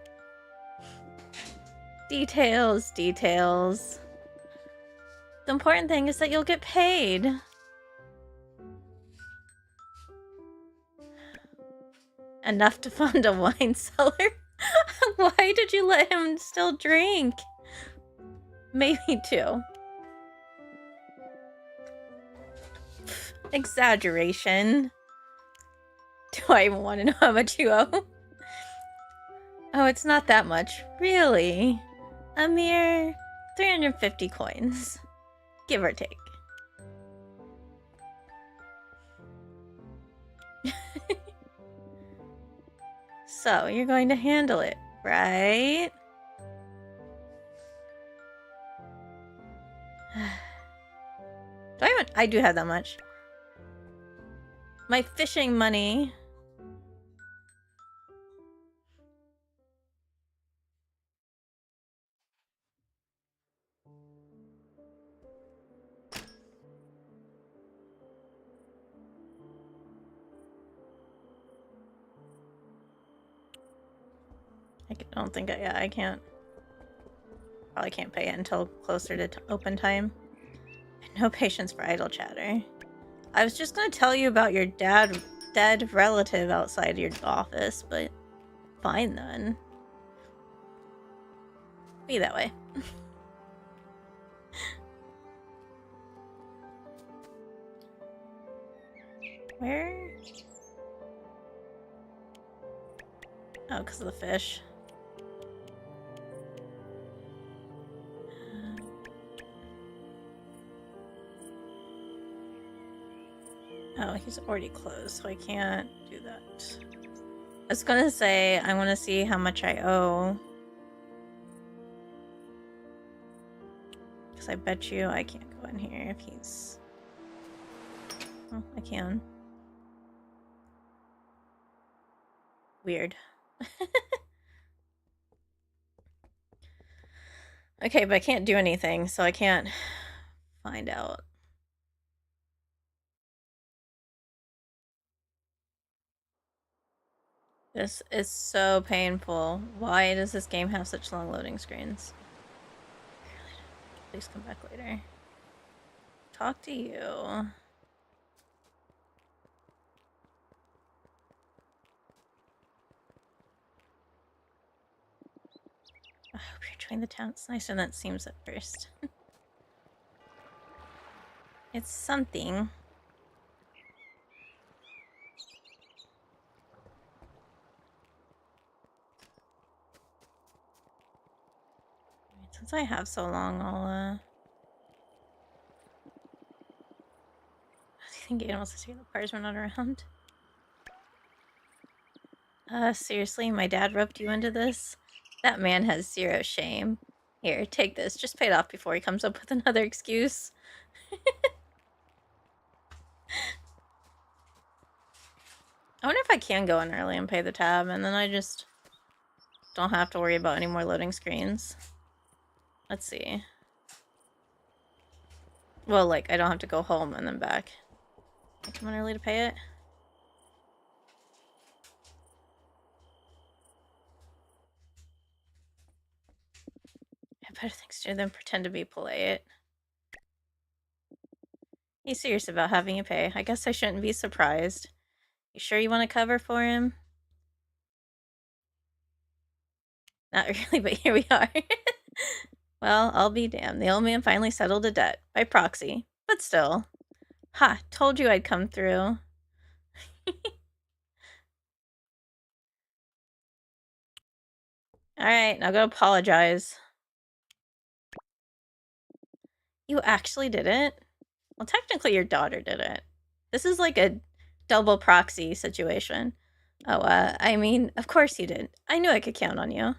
Details, details. The important thing is that you'll get paid. Enough to fund a wine cellar? Why did you let him still drink? Maybe 2. Exaggeration. Do I even want to know how much you owe? Oh, it's not that much. Really? A mere 350 coins. Give or take. So, you're going to handle it, right? I do have that much. My fishing money. I don't think I can't. Probably can't pay it until closer to open time. No patience for idle chatter. I was just gonna tell you about your dead relative outside your office, but fine then. Be that way. Where? Oh, because of the fish. Oh, he's already closed, so I can't do that. I was gonna say, I want to see how much I owe. Because I bet you I can't go in here if he's... Oh, I can. Weird. Okay, but I can't do anything, so I can't find out. This is so painful. Why does this game have such long loading screens? Please come back later. Talk to you. I hope you're enjoying the town. It's nicer than it seems at first. It's something. Since I have so long, I'll, I think Gaiden wants to see the cars were not around. Seriously, my dad roped you into this? That man has zero shame. Here, take this. Just pay it off before he comes up with another excuse. I wonder if I can go in early and pay the tab, and then I just don't have to worry about any more loading screens. Let's see. Well, like, I don't have to go home and then back. Can I come in early to pay it? I have better things to do than pretend to be polite. He's serious about having you pay. I guess I shouldn't be surprised. You sure you want to cover for him? Not really, but here we are. Well, I'll be damned. The old man finally settled a debt. By proxy. But still. Ha! Told you I'd come through. Alright, now go apologize. You actually did it? Well, technically your daughter did it. This is like a double proxy situation. Oh, I mean, of course you did. I knew I could count on you.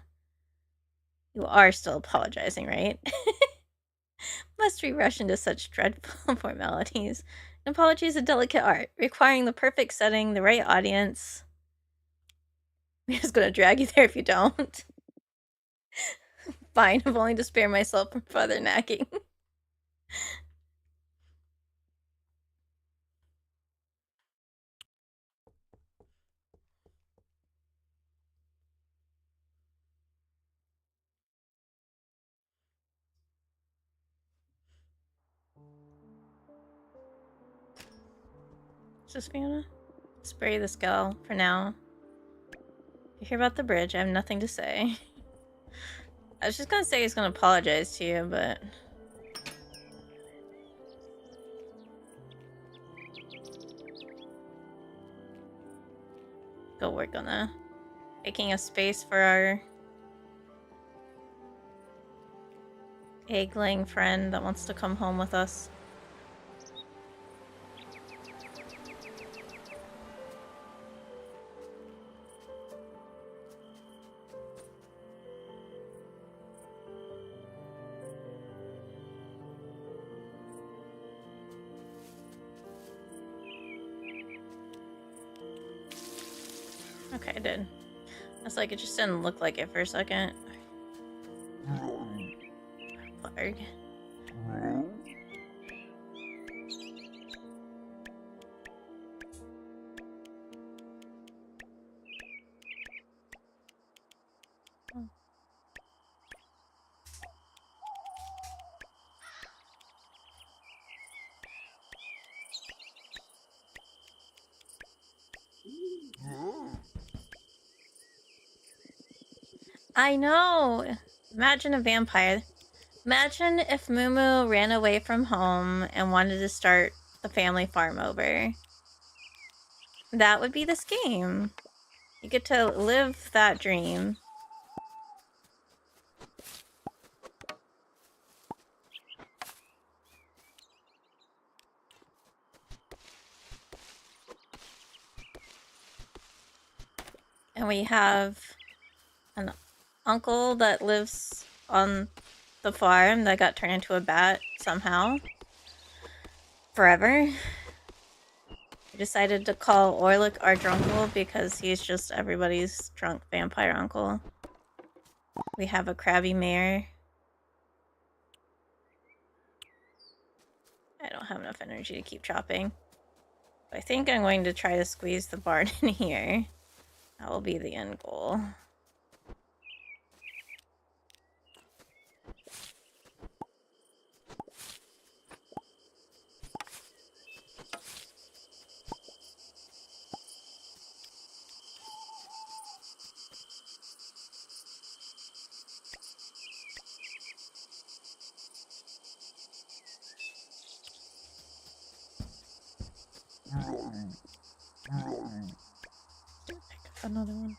You are still apologizing, right? Must we rush into such dreadful formalities? An apology is a delicate art, requiring the perfect setting, the right audience. I'm just gonna drag you there if you don't. Fine, if only to spare myself from further nagging. Just Fiona? Spray this gal for now. You hear about the bridge? I have nothing to say. I was just gonna say he's gonna apologize to you, but... Go work on that. Making a space for our... egg-laying friend that wants to come home with us. Okay, I did. I was like, it just didn't look like it for a second. Blarg. I know! Imagine a vampire. Imagine if Mumu ran away from home and wanted to start the family farm over. That would be this game. You get to live that dream. And we have an uncle that lives on the farm that got turned into a bat somehow. Forever. We decided to call Orlick our drunkle because he's just everybody's drunk vampire uncle. We have a crabby mare. I don't have enough energy to keep chopping. I think I'm going to try to squeeze the barn in here. That will be the end goal. Pick up another one.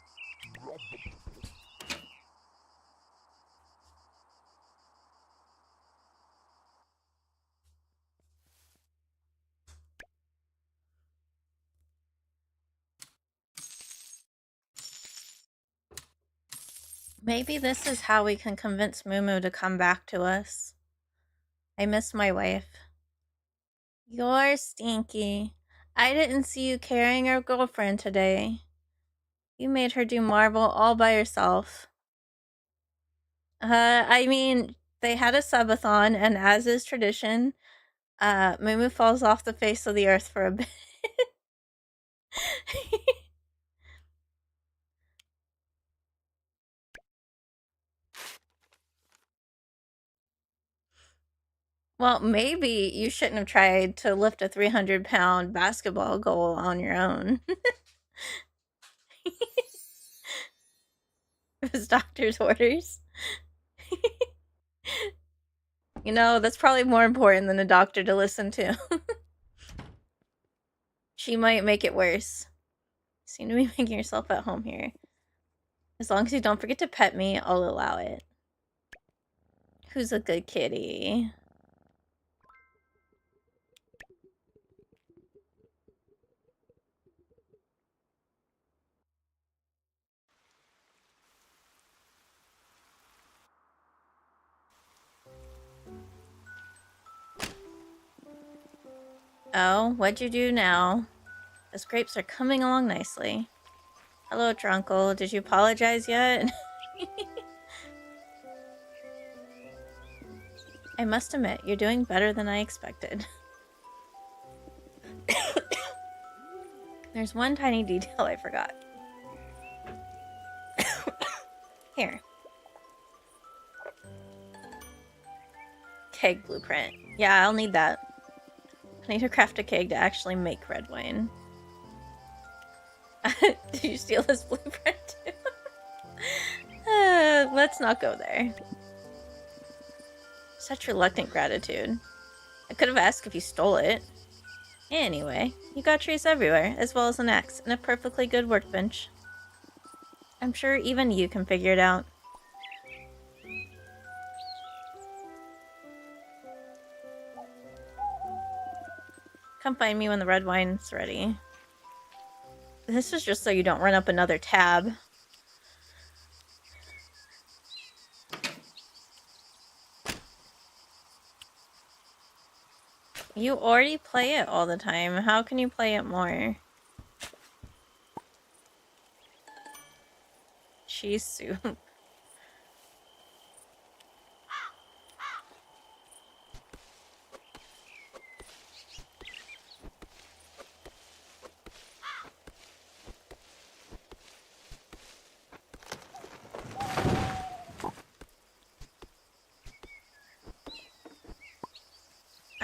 Maybe this is how we can convince Mumu to come back to us. I miss my wife. You're stinky. I didn't see you carrying our girlfriend today. You made her do Marvel all by herself. I mean, they had a subathon, and as is tradition, Mumu falls off the face of the earth for a bit. Well, maybe you shouldn't have tried to lift a 300-pound basketball goal on your own. It was doctor's orders. You know, that's probably more important than a doctor to listen to. She might make it worse. You seem to be making yourself at home here. As long as you don't forget to pet me, I'll allow it. Who's a good kitty? Oh, what'd you do now? The grapes are coming along nicely. Hello, Trunkle. Did you apologize yet? I must admit, you're doing better than I expected. There's one tiny detail I forgot. Here. Keg blueprint. Yeah, I'll need that. I need to craft a keg to actually make red wine. Did you steal this blueprint too? Let's not go there. Such reluctant gratitude. I could have asked if you stole it. Anyway, you got trees everywhere, as well as an axe, and a perfectly good workbench. I'm sure even you can figure it out. Come find me when the red wine's ready. This is just so you don't run up another tab. You already play it all the time. How can you play it more? Cheese soup.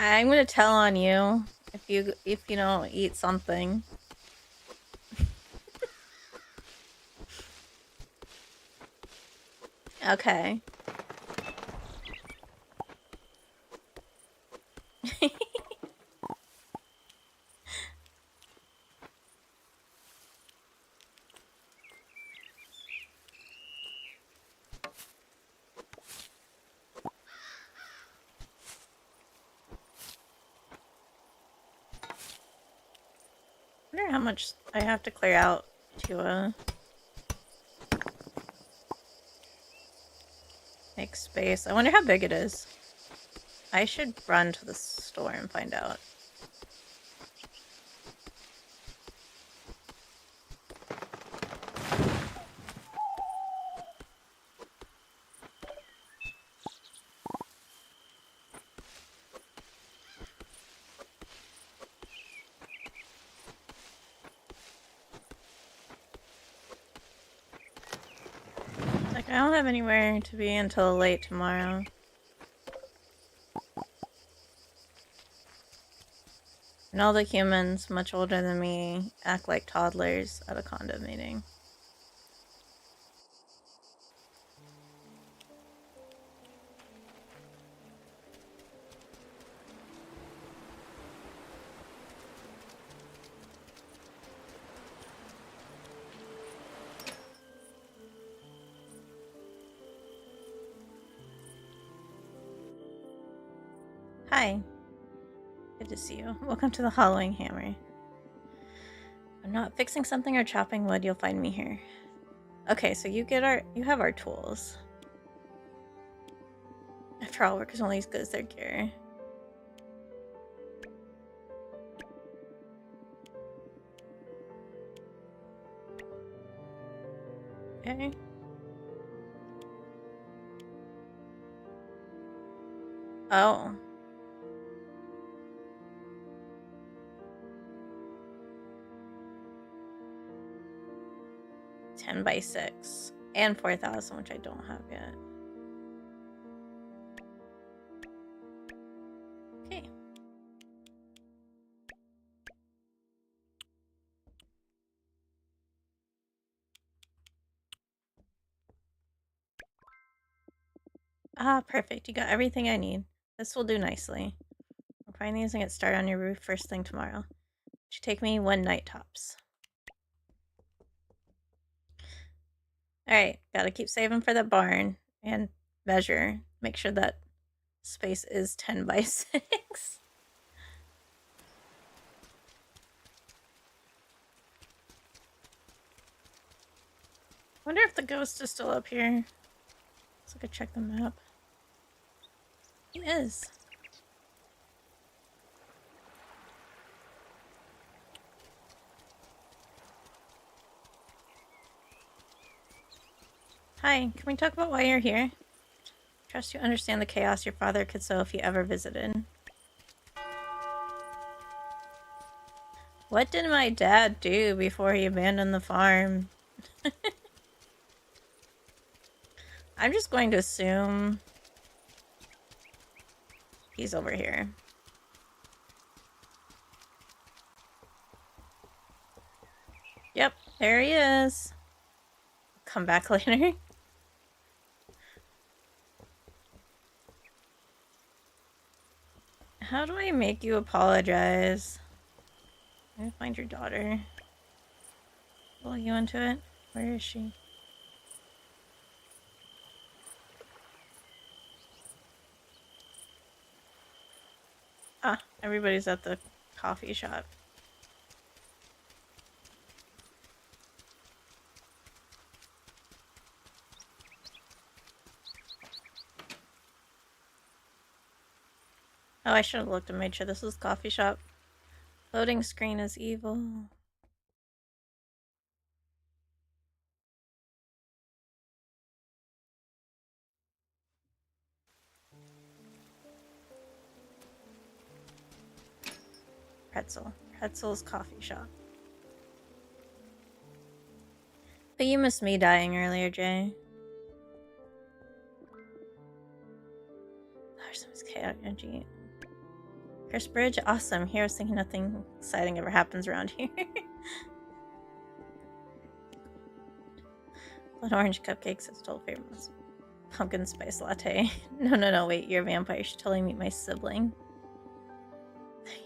I'm gonna tell on you if you don't eat something. Okay. I wonder how much I have to clear out to make space. I wonder how big it is. I should run to the store and find out. Like, I don't have anywhere to be until late tomorrow. And all the humans much older than me act like toddlers at a condo meeting. Hi. Good to see you. Welcome to the Hollowing Hammer. I'm not fixing something or chopping wood, you'll find me here. Okay, so you have our tools. After all, work is only as good as their gear. Okay. Oh. $10 by 6 and 4,000, which I don't have yet. Okay. Ah, perfect. You got everything I need. This will do nicely. I'll find these and get started on your roof first thing tomorrow. It should take me one night tops. Alright, gotta keep saving for the barn and measure. Make sure that space is 10 by 6. Wonder if the ghost is still up here. So I could check the map. He is. Hi, can we talk about why you're here? Trust you understand the chaos your father could sow if he ever visited. What did my dad do before he abandoned the farm? I'm just going to assume he's over here. Yep, there he is. Come back later. How do I make you apologize? Let me find your daughter. Pull you into it. Where is she? Ah, everybody's at the coffee shop. Oh, I should have looked and made sure this was coffee shop. Loading screen is evil. Pretzel. Pretzel's coffee shop. But you missed me dying earlier, Jay. Gosh, that was chaotic energy. Chris Bridge, awesome. Here I was thinking nothing exciting ever happens around here. Blood orange cupcakes is total favorite. Pumpkin spice latte. No, wait, you're a vampire. You should totally meet my sibling.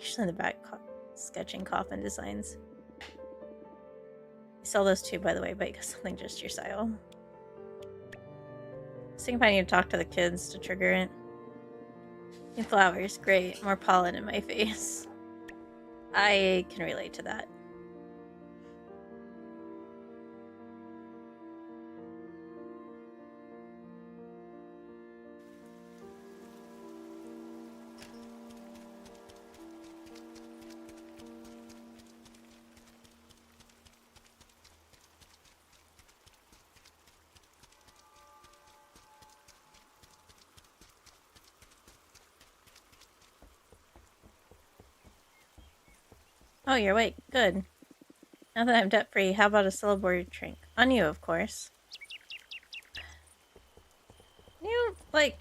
Usually in the back sketching coffin designs. I sell those too, by the way, but you got something just your style. I think if I need to talk to the kids to trigger it. New flowers, great. More pollen in my face. I can relate to that. Oh, you're awake. Good. Now that I'm debt-free, how about a celebratory drink? On you, of course. Can you, like,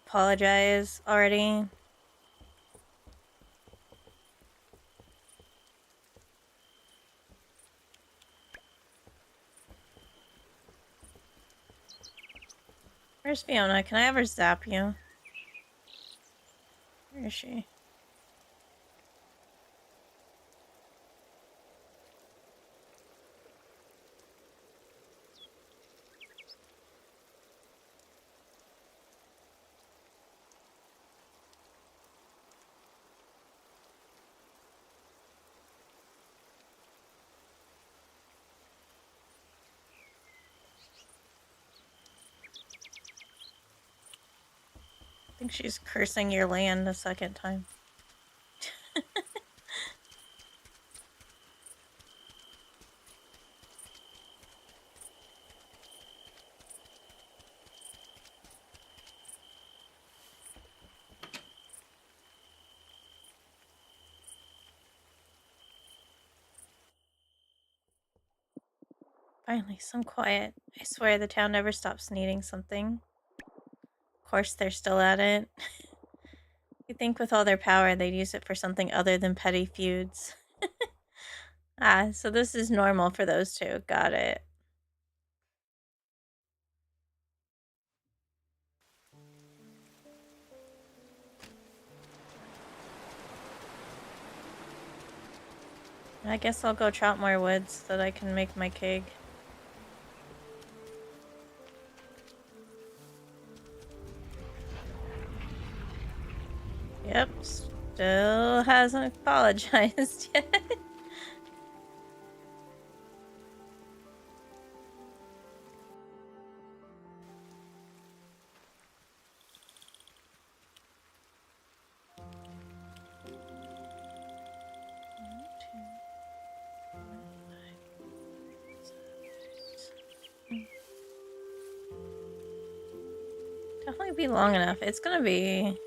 apologize already? Where's Fiona? Can I ever zap you? Where is she? I think she's cursing your land a second time. Finally, some quiet. I swear the town never stops needing something. Of course, they're still at it. You'd think with all their power, they'd use it for something other than petty feuds. Ah, so this is normal for those two. Got it. I guess I'll go chop more wood so that I can make my cake. Yep, still hasn't apologized yet. definitely be long enough. It's gonna be...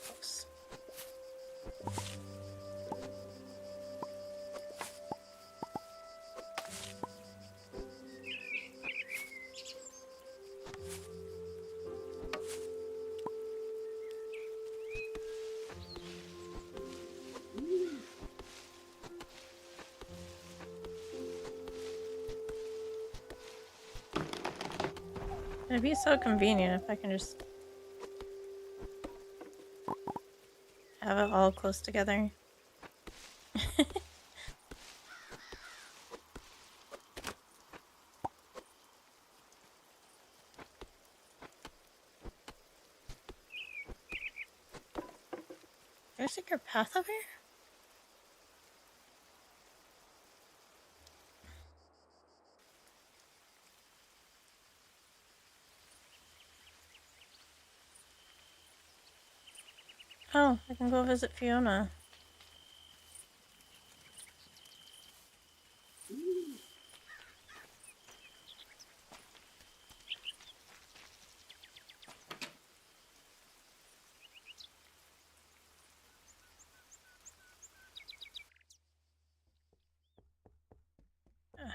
close. It'd be so convenient if I can just have it all close together. There's a secret path over here? Oh, I can go visit Fiona.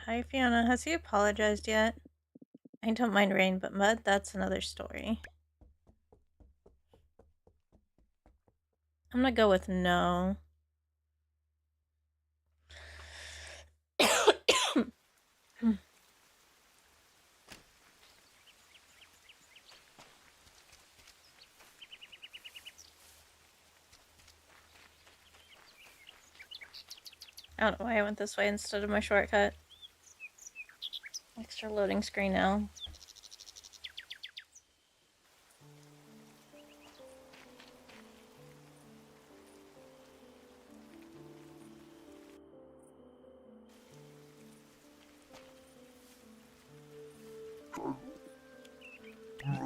Hi, Fiona. Has he apologized yet? I don't mind rain, but mud, that's another story. I'm gonna go with no. I don't know why I went this way instead of my shortcut. Extra loading screen now. I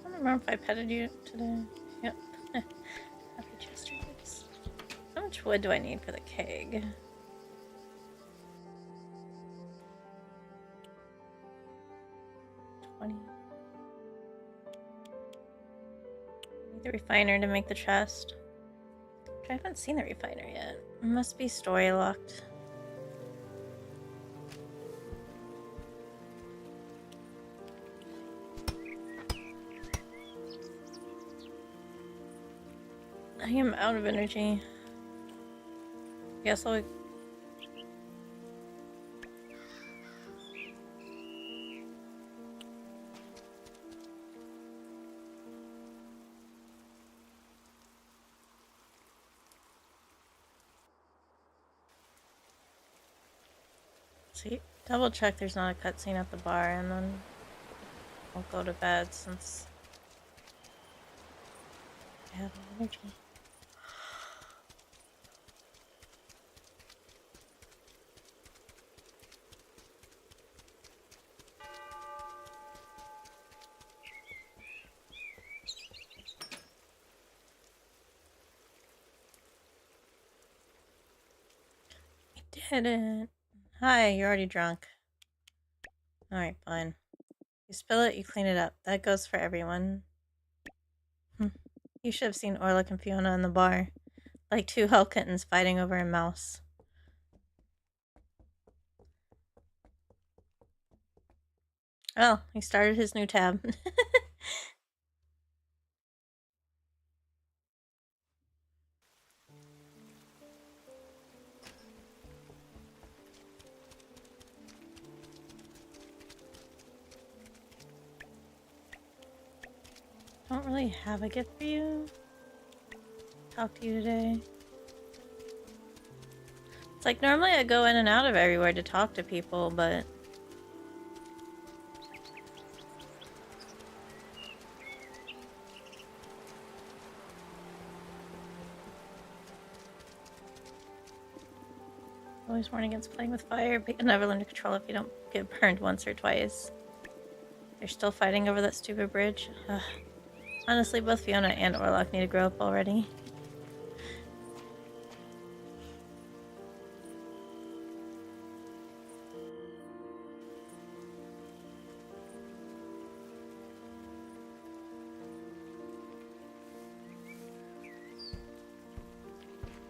don't remember if I petted you today. Yep. Happy Chester boots. How much wood do I need for the keg? 20. Need the refiner to make the chest. I haven't seen the refiner yet. It must be story locked. I am out of energy. Guess I'll... See, double check there's not a cutscene at the bar, and then I'll go to bed since I have energy. I didn't. Hi, you're already drunk. Alright, fine. You spill it, you clean it up. That goes for everyone. You should have seen Orlick and Fiona in the bar. Like two hell kittens fighting over a mouse. Oh, he started his new tab. Don't really have a gift for you. Talk to you today. It's like normally I go in and out of everywhere to talk to people, but always warn against playing with fire, but you'll never learn to control if you don't get burned once or twice. They're still fighting over that stupid bridge. Ugh. Honestly, both Fiona and Orlock need to grow up already.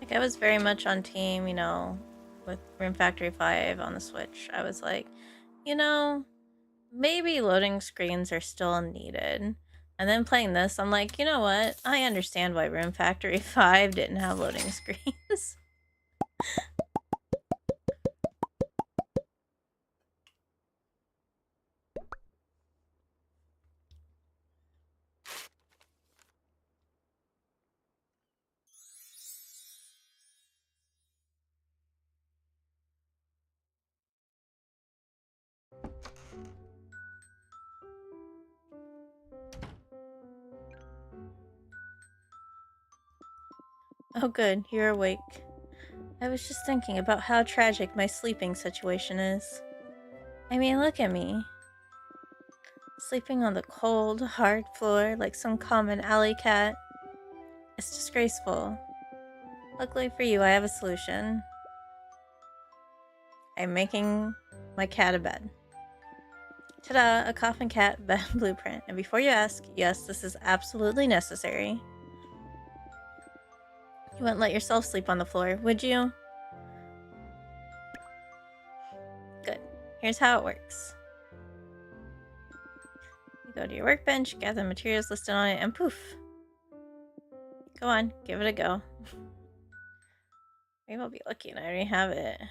Like, I was very much on team, you know, with Room Factory 5 on the Switch. I was like, you know, maybe loading screens are still needed. And then playing this, I'm like, you know what? I understand why Room Factory 5 didn't have loading screens. Oh good, you're awake. I was just thinking about how tragic my sleeping situation is. I mean, look at me. Sleeping on the cold, hard floor like some common alley cat. It's disgraceful. Luckily for you, I have a solution. I'm making my cat a bed. Ta-da! A coffin cat bed blueprint. And before you ask, yes, this is absolutely necessary. You wouldn't let yourself sleep on the floor, would you? Good. Here's how it works. You go to your workbench, gather the materials listed on it, and poof! Go on, give it a go. Maybe I'll be lucky and I already have it.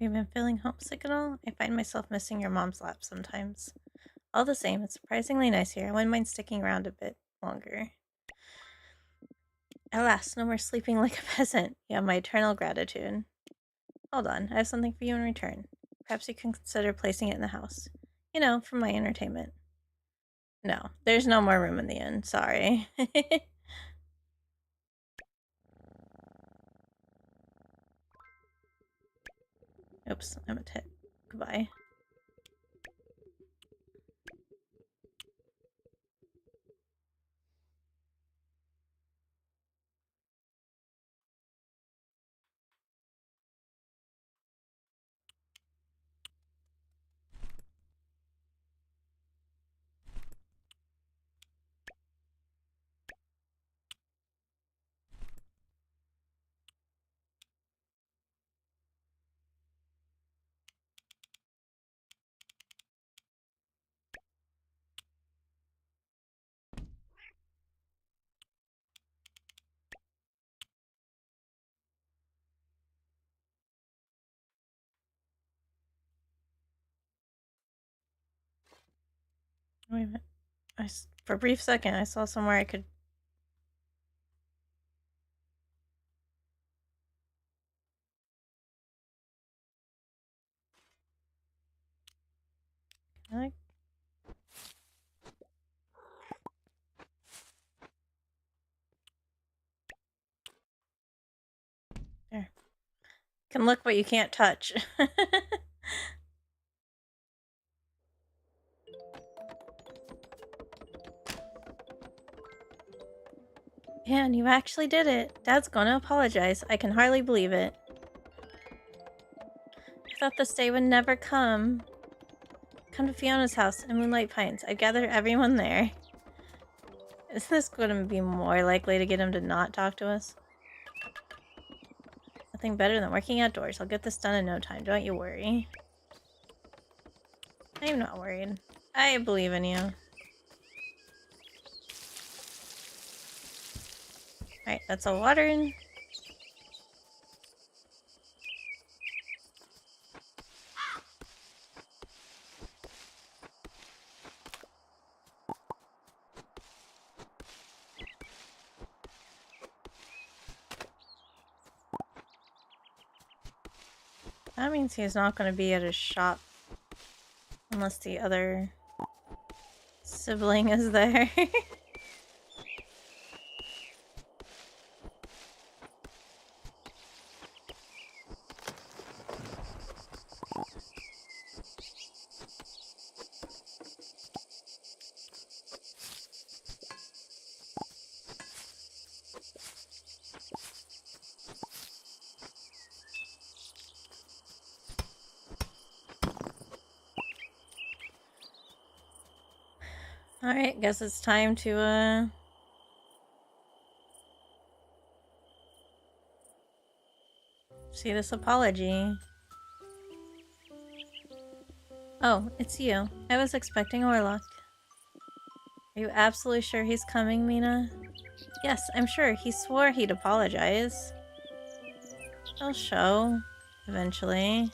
Have you been feeling homesick at all? I find myself missing your mom's lap sometimes. All the same, it's surprisingly nice here. I wouldn't mind sticking around a bit longer. Alas, no more sleeping like a peasant. You have my eternal gratitude. Hold on, I have something for you in return. Perhaps you can consider placing it in the house. You know, for my entertainment. No, there's no more room in the inn. Sorry. Oops, I'm a tit. Goodbye. Wait a minute. For a brief second, I saw somewhere I could... Can I... There. Can look, but you can't touch. Man, you actually did it. Dad's gonna apologize. I can hardly believe it. thought this day would never come. Come to Fiona's house in Moonlight Pines. I gather everyone there. Is this going to be more likely to get him to not talk to us? Nothing better than working outdoors. I'll get this done in no time. Don't you worry. I'm not worried. I believe in you. Alright, that's all water. That means he's not going to be at his shop unless the other sibling is there. Alright, guess it's time to, see this apology. Oh, it's you. I was expecting Orlok. Are you absolutely sure he's coming, Mina? Yes, I'm sure. He swore he'd apologize. He'll show. Eventually.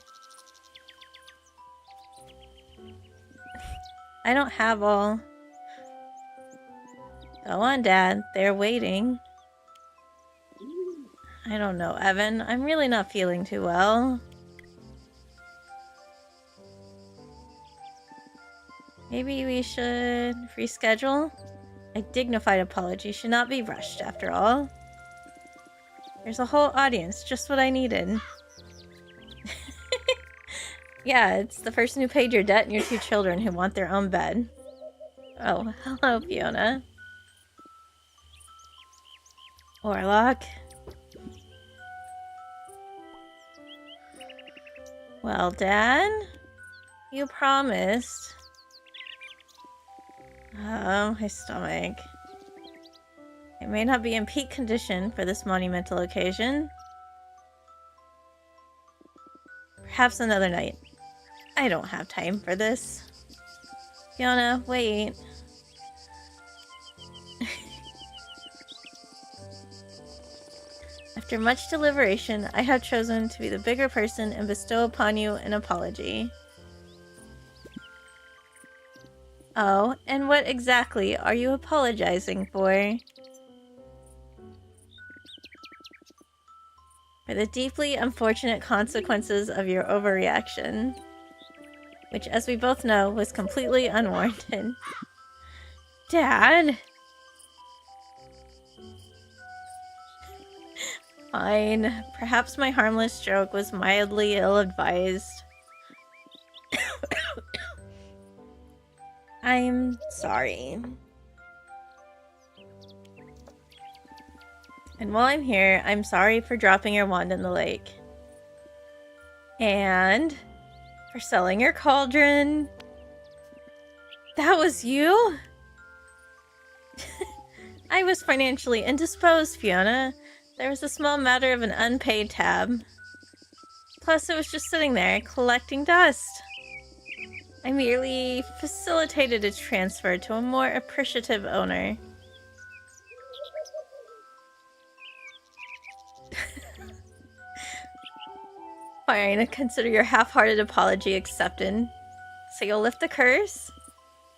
I don't have all. Go on, Dad. They're waiting. I don't know, Evan. I'm really not feeling too well. Maybe we should reschedule? A dignified apology should not be rushed, after all. There's a whole audience, just what I needed. Yeah, it's the person who paid your debt and your 2 children who want their own bed. Oh, hello, Fiona. Orlok. Well, Dad, you promised. Oh, my stomach. It may not be in peak condition for this monumental occasion. Perhaps another night. I don't have time for this. Fiona, wait. After much deliberation, I have chosen to be the bigger person and bestow upon you an apology. Oh, and what exactly are you apologizing for? For the deeply unfortunate consequences of your overreaction. Which, as we both know, was completely unwarranted. Dad! Fine. Perhaps my harmless joke was mildly ill-advised. I'm sorry. And while I'm here, I'm sorry for dropping your wand in the lake. And for selling your cauldron. That was you? I was financially indisposed, Fiona. There was a small matter of an unpaid tab. Plus, it was just sitting there, collecting dust. I merely facilitated its transfer to a more appreciative owner. Fine, I consider your half-hearted apology accepted. So you'll lift the curse?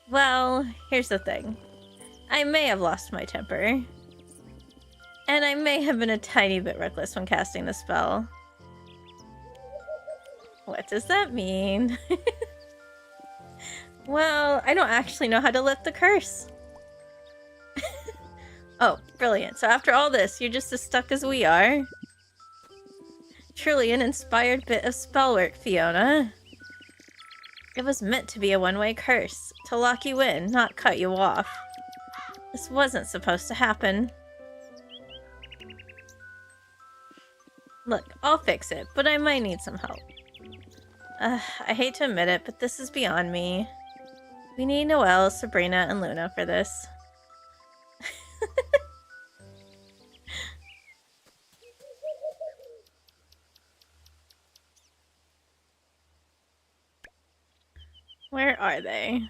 Well, here's the thing. I may have lost my temper. And I may have been a tiny bit reckless when casting the spell. What does that mean? Well, I don't actually know how to lift the curse. Oh, brilliant. So after all this, you're just as stuck as we are. Truly an inspired bit of spellwork, Fiona. It was meant to be a one-way curse, to lock you in, not cut you off. This wasn't supposed to happen. Look, I'll fix it, but I might need some help. I hate to admit it, but this is beyond me. We need Noelle, Sabrina, and Luna for this. Where are they?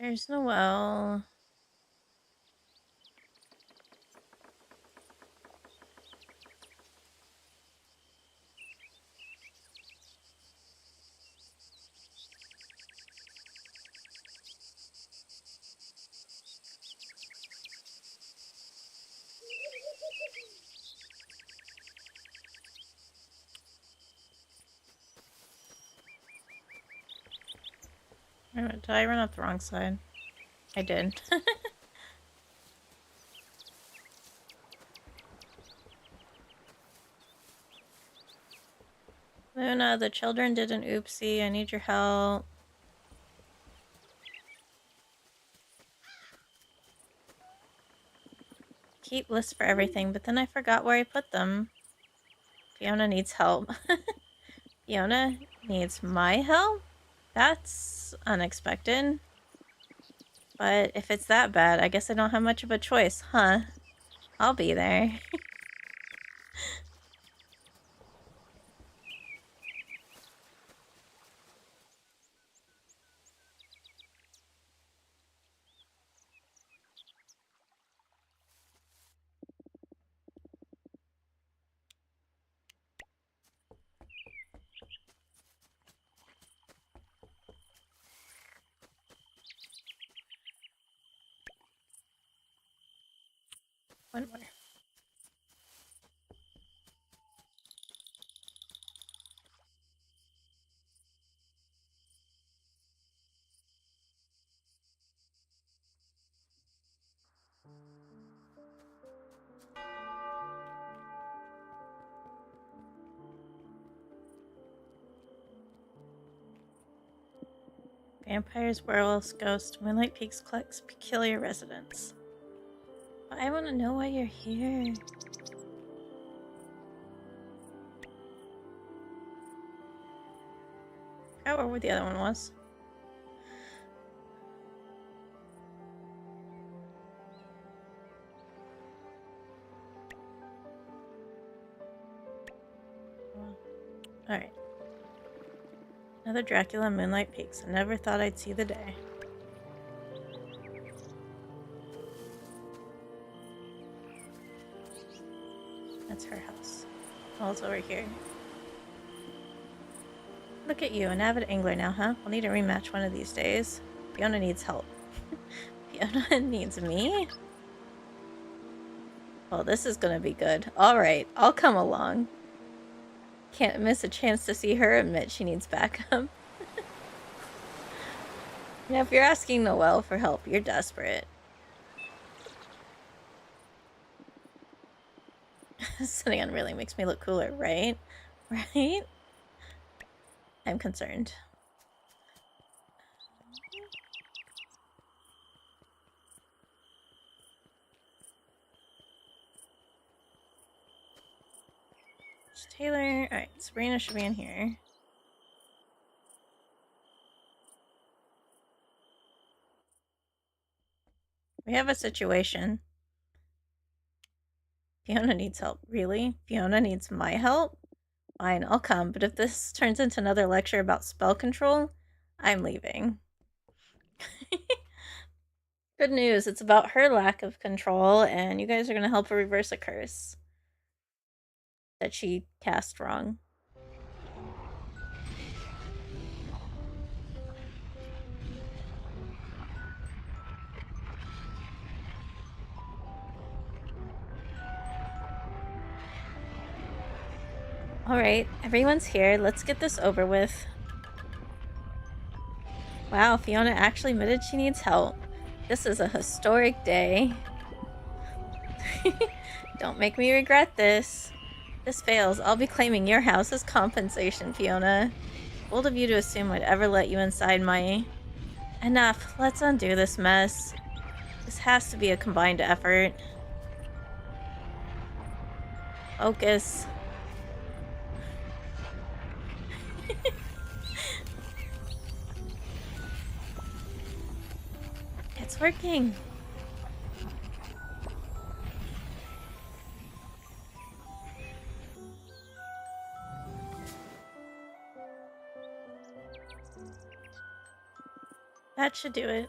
There's Noelle. Did I run up the wrong side? I did. Luna, the children did an oopsie. I need your help. Keep lists for everything, but then I forgot where I put them. Fiona needs help. Fiona needs my help? That's unexpected. But if it's that bad, I guess I don't have much of a choice, huh? I'll be there. One more. Vampires, werewolves, ghosts, Moonlight Peaks collects peculiar residents. But I want to know why you're here. I forgot where the other one was. Alright. Another Dracula Moonlight Peaks. I never thought I'd see the day. That's her house. Oh, it's over here. Look at you, an avid angler now, huh? We'll need a rematch one of these days. Fiona needs help. Fiona needs me? Well, this is gonna be good. Alright, I'll come along. Can't miss a chance to see her admit she needs backup. Yeah, if you're asking Noelle for help, you're desperate. Sitting on really makes me look cooler, right? Right? I'm concerned. It's Taylor. Alright, Sabrina should be in here. We have a situation. Fiona needs help. Really? Fiona needs my help? Fine, I'll come, but if this turns into another lecture about spell control, I'm leaving. Good news, it's about her lack of control, and you guys are gonna help her reverse a curse that she cast wrong. Alright, everyone's here. Let's get this over with. Wow, Fiona actually admitted she needs help. This is a historic day. Don't make me regret this. If this fails, I'll be claiming your house as compensation, Fiona. Bold of you to assume I'd ever let you inside my Enough. Let's undo this mess. This has to be a combined effort. Focus. It's working. That should do it.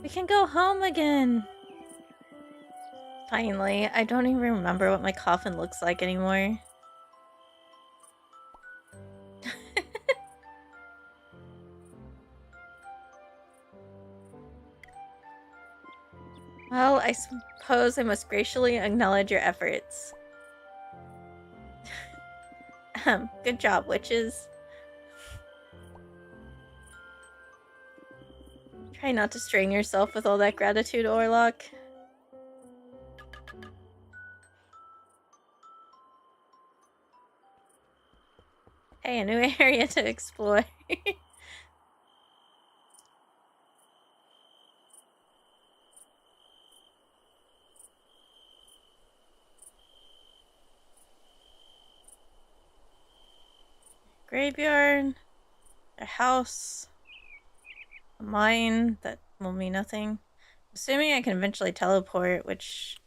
We can go home again. Finally, I don't even remember what my coffin looks like anymore. Well, I suppose I must graciously acknowledge your efforts. Good job, witches. Try not to strain yourself with all that gratitude, Orlok. Hey, a new area to explore. Graveyard. A house. A mine that will mean nothing. Assuming I can eventually teleport, which...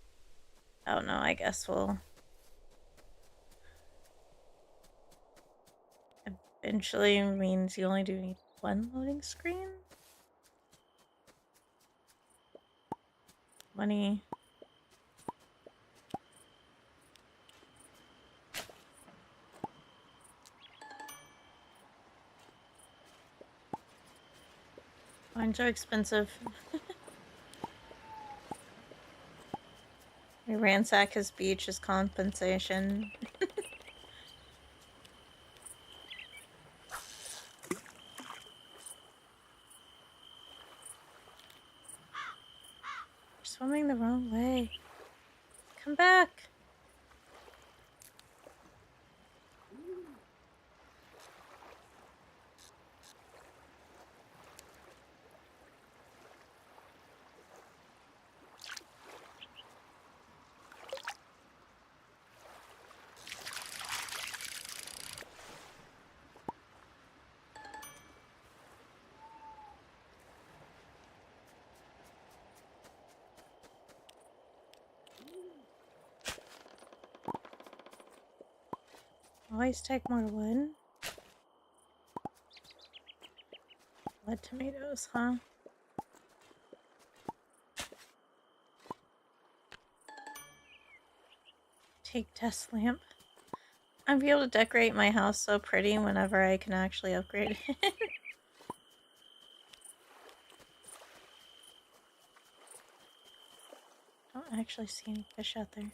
I don't know, I guess will... eventually means you only do need one loading screen? Money. Mines are expensive. We ransack his beach as compensation. You're swimming the wrong way. Come back. Always take more wood. Wood tomatoes, huh? Take desk lamp. I'd be able to decorate my house so pretty whenever I can actually upgrade it. I don't actually see any fish out there.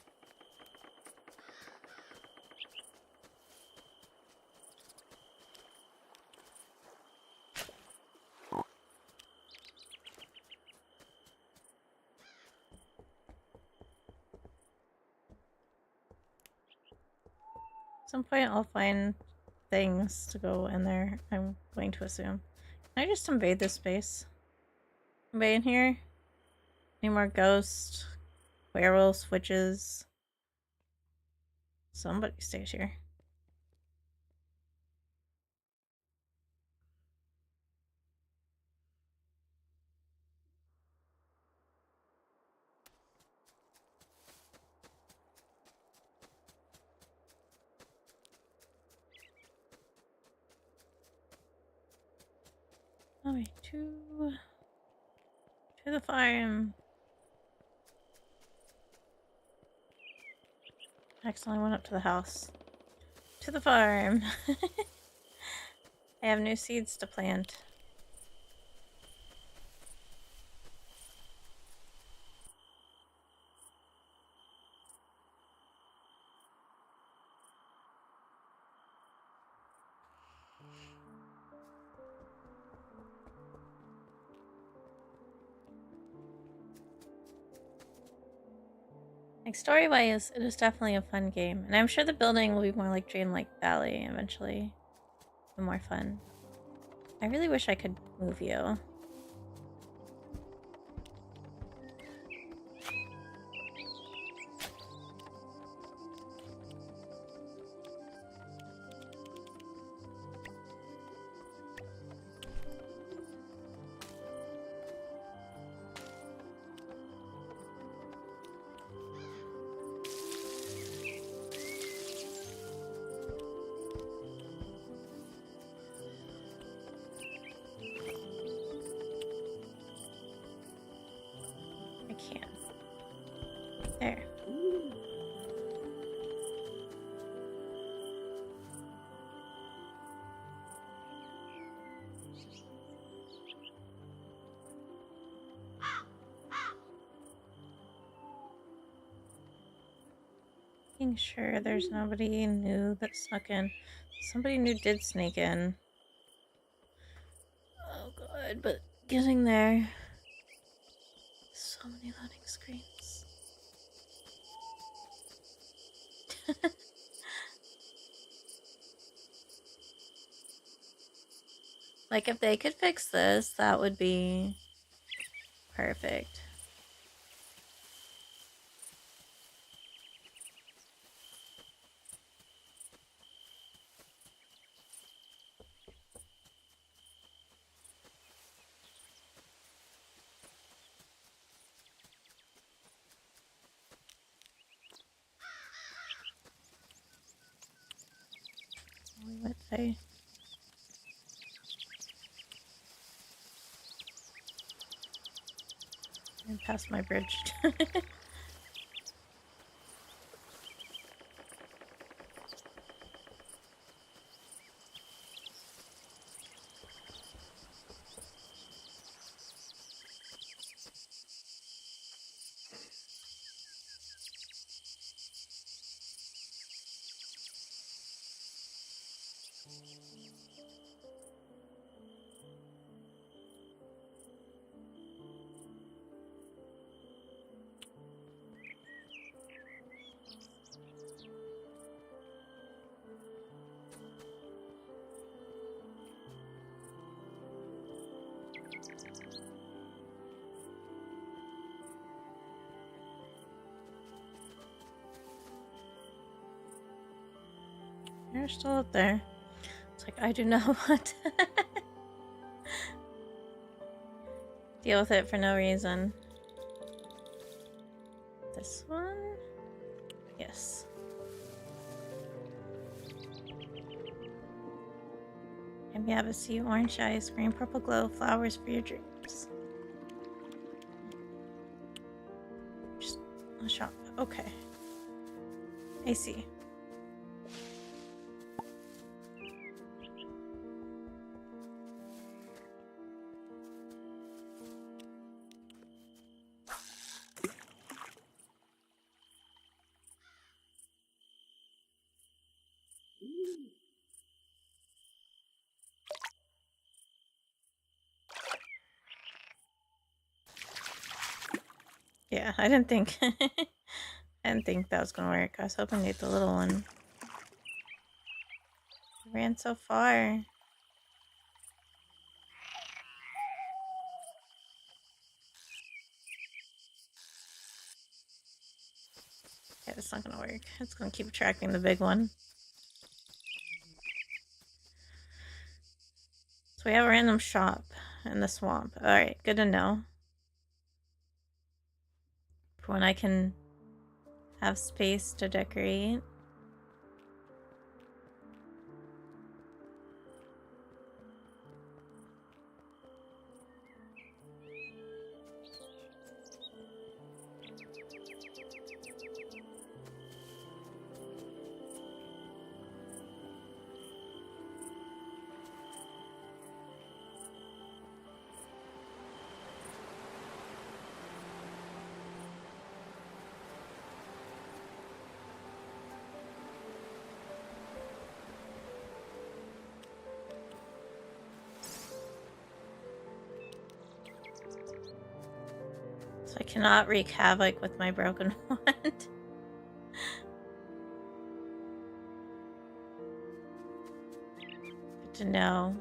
At some point I'll find things to go in there, I'm going to assume. Can I just invade this space? Anybody in here? Any more ghosts? Werewolves? Witches? Somebody stays here. Oh wait, to the farm. Accidentally went up to the house. To the farm. I have new seeds to plant. Like, story-wise, it is definitely a fun game. And I'm sure the building will be more like Dreamlike Valley eventually. Be more fun. I really wish I could move you. I can't. There. Making sure there's nobody new that snuck in. Somebody new did sneak in. Oh god, but getting there. So many loading screens. Like, if they could fix this, that would be perfect. What say? And past my bridge. You're still up there. It's like, I do not want to deal with it for no reason. This one? Yes. And we have a sea, orange eyes, green, purple glow, flowers for your dreams. Just a shop. Okay. I see. Yeah, I didn't think I didn't think that was gonna work. I was hoping to get the little one. It ran so far. Yeah, it's not gonna work. It's gonna keep attracting the big one. So we have a random shop in the swamp. Alright, good to know. For when I can have space to decorate. So I cannot wreak havoc with my broken wand. Good to know.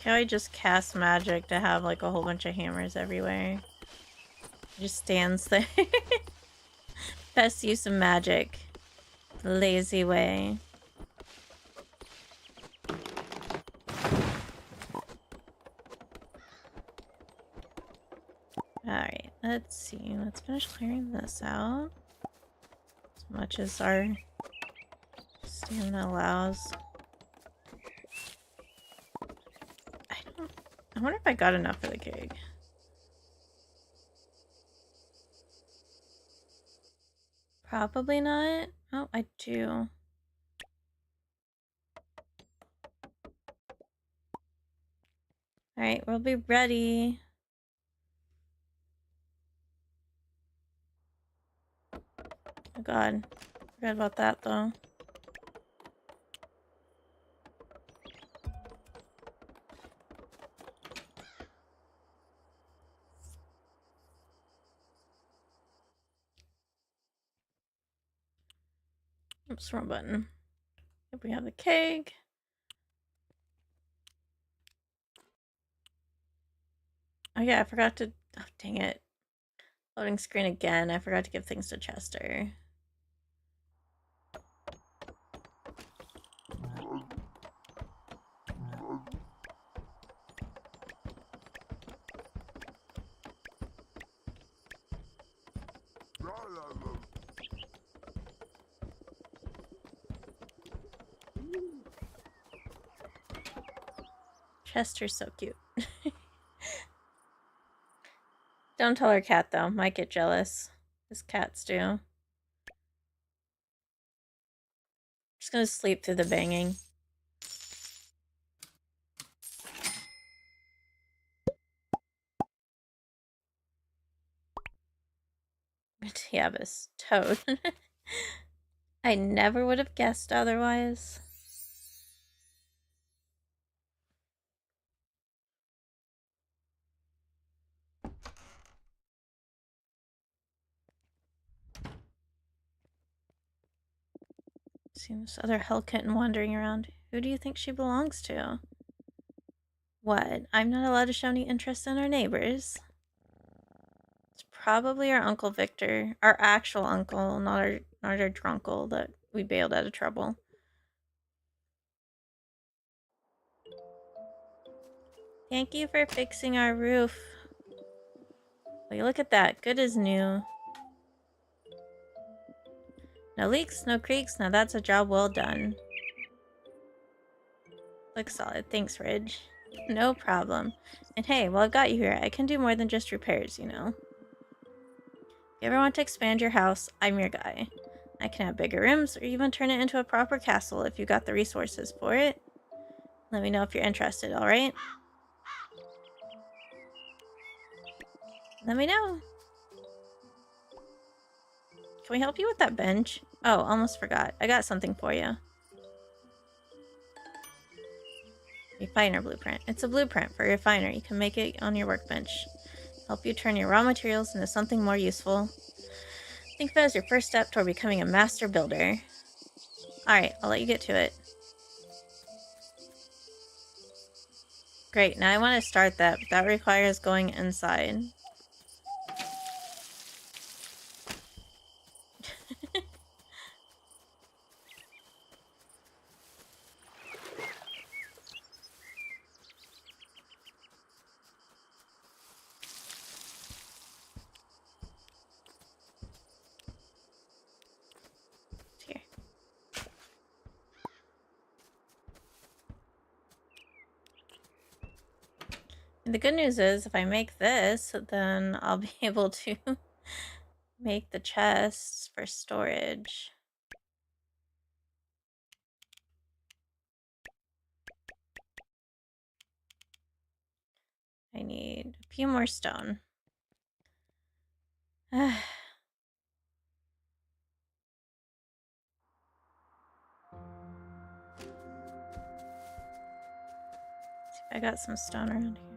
Can I just cast magic to have like a whole bunch of hammers everywhere? Just stands there. Best use of magic. Lazy way. Alright, let's see. Let's finish clearing this out. As much as our stamina allows. I wonder if I got enough for the cake. Probably not. Oh, I do. Alright, we'll be ready. Oh god. Forgot about that though. Oops, wrong button. If we have the cake. Oh yeah, I forgot to... Oh, dang it. Loading screen again. I forgot to give things to Chester. Chester's so cute. Don't tell her cat, though. Might get jealous. His cats do. Just gonna sleep through the banging. Tiabus Toad. I never would have guessed otherwise. Seen this other hell kitten wandering around. Who do you think she belongs to? What? I'm not allowed to show any interest in our neighbors. It's probably our Uncle Victor. Our actual uncle, not our drunkle that we bailed out of trouble. Thank you for fixing our roof. Wait, look at that. Good as new. No leaks, no creaks. Now that's a job well done. Looks solid. Thanks, Ridge. No problem. And hey, while I've got you here, I can do more than just repairs, you know. If you ever want to expand your house, I'm your guy. I can have bigger rooms or even turn it into a proper castle if you got the resources for it. Let me know if you're interested, alright? Let me know. Can we help you with that bench? Oh, almost forgot. I got something for you. Refiner blueprint. It's a blueprint for a refiner. You can make it on your workbench. Help you turn your raw materials into something more useful. Think of it as your first step toward becoming a master builder. Alright, I'll let you get to it. Great, now I want to start that, but that requires going inside. Here. And the good news is, if I make this, then I'll be able to make the chests for storage. I need a few more stone. I got some stone around here.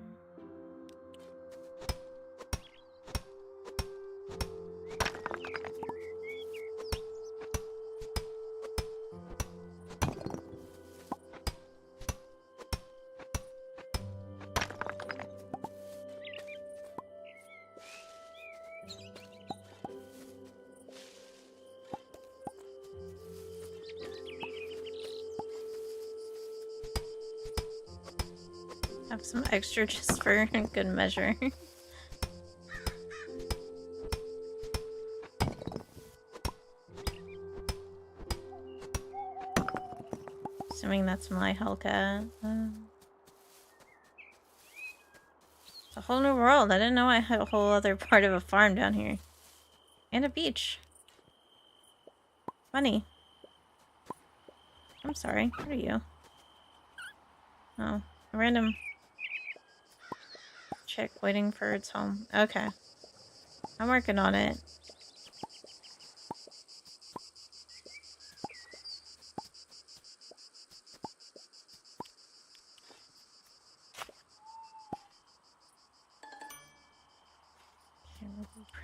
Have some extra just for good measure. Assuming that's my Hellcat. It's a whole new world. I didn't know I had a whole other part of a farm down here. And a beach. Funny. I'm sorry. What are you? Oh, a random chick waiting for its home. Okay. I'm working on it.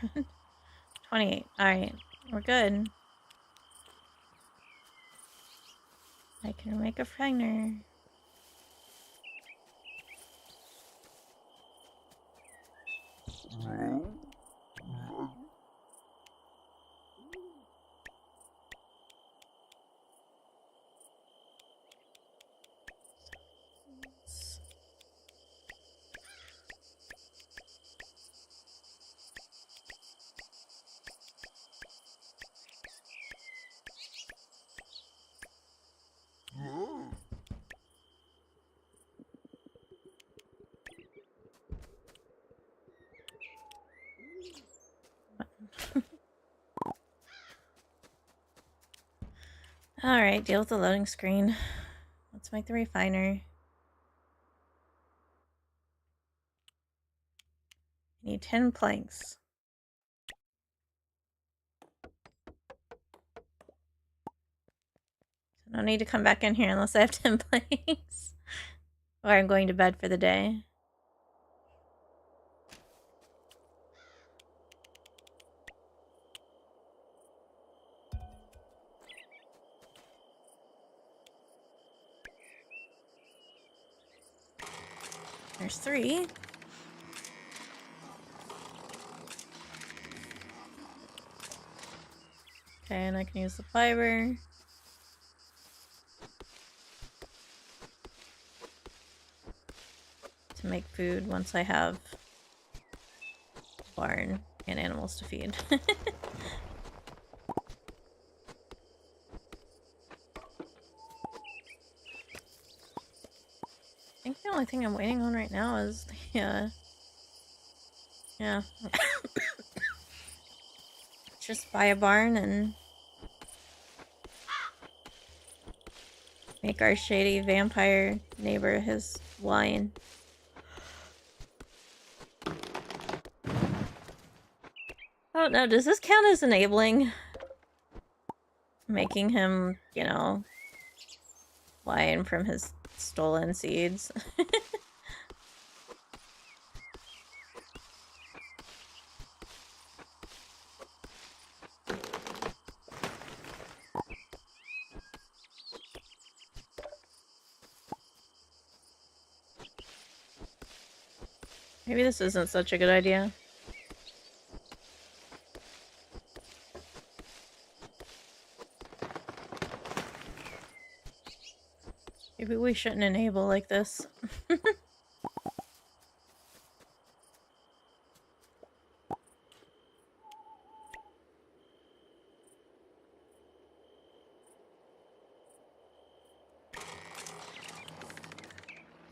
Okay, 28. Alright. We're good. I can make a Fragner. Alright, deal with the loading screen. Let's make the refiner. I need 10 planks. So no need to come back in here unless I have 10 planks. Or I'm going to bed for the day. There's 3. Okay, and I can use the fiber. To make food once I have a barn and animals to feed. I think the only thing I'm waiting on right now is the, yeah. Just buy a barn and make our shady vampire neighbor his wine. Oh no, does this count as enabling? Making him, you know, wine from his stolen seeds. Maybe this isn't such a good idea. Maybe we shouldn't enable like this.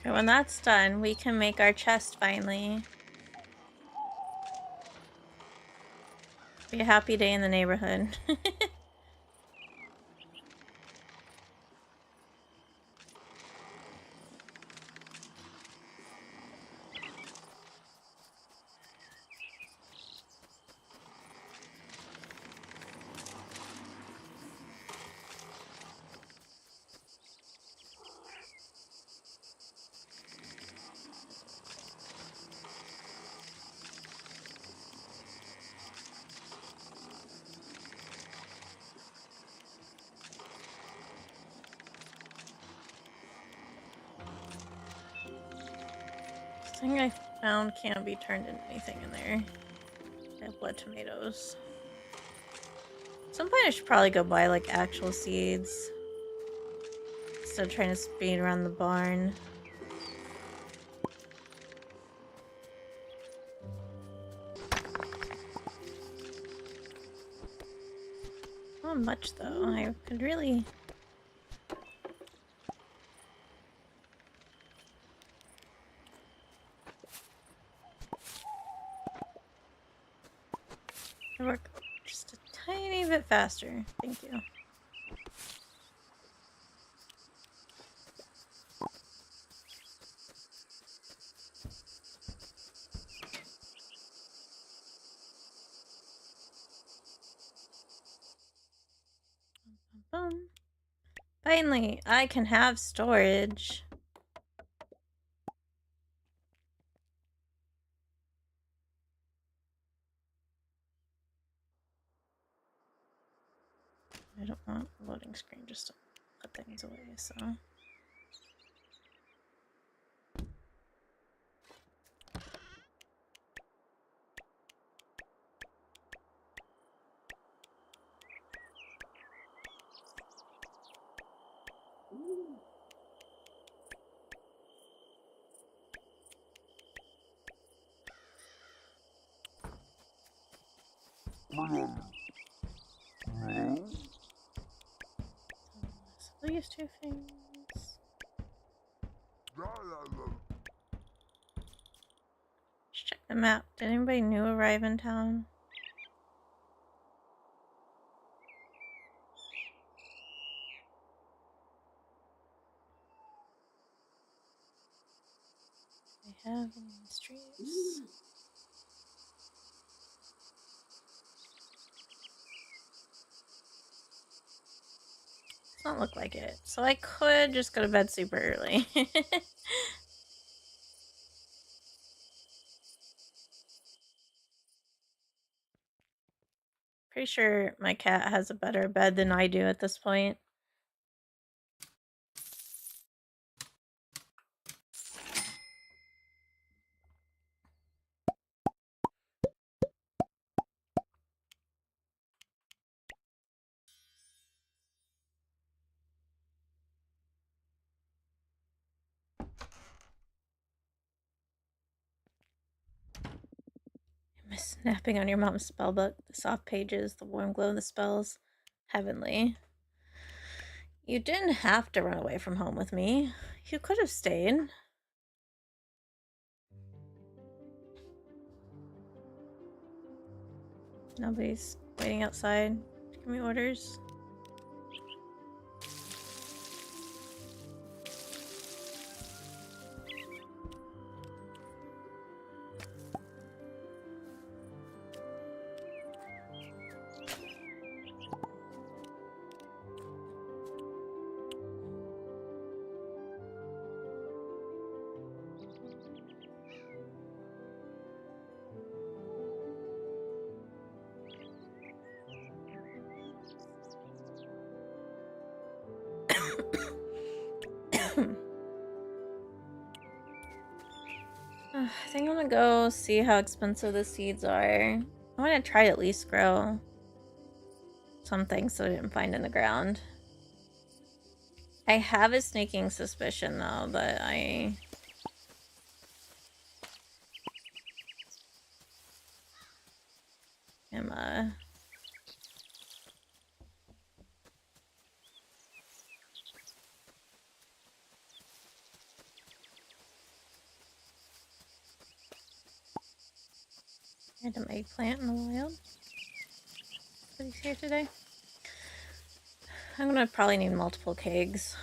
Okay, when that's done, we can make our chest finally. Be a happy day in the neighborhood. This thing I found can't be turned into anything in there. I have blood tomatoes. At some point I should probably go buy like actual seeds. Instead of trying to speed around the barn. Not much though. I could really. Work just a tiny bit faster. Thank you. Boom. Finally, I can have storage. I don't want a loading screen just to put things away, so. So these two things. Let's check the map. Did anybody new arrive in town? I have any streets. Does not look like it. So I could just go to bed super early. Pretty sure my cat has a better bed than I do at this point. I miss snapping on your mom's spell book. The soft pages, the warm glow of the spells. Heavenly. You didn't have to run away from home with me. You could have stayed. Nobody's waiting outside to give me orders. I think I'm gonna go see how expensive the seeds are. I want to try to at least grow some things that I didn't find in the ground. I have a sneaking suspicion though that I am random eggplant in the wild. But he's here today. I'm gonna probably need multiple kegs.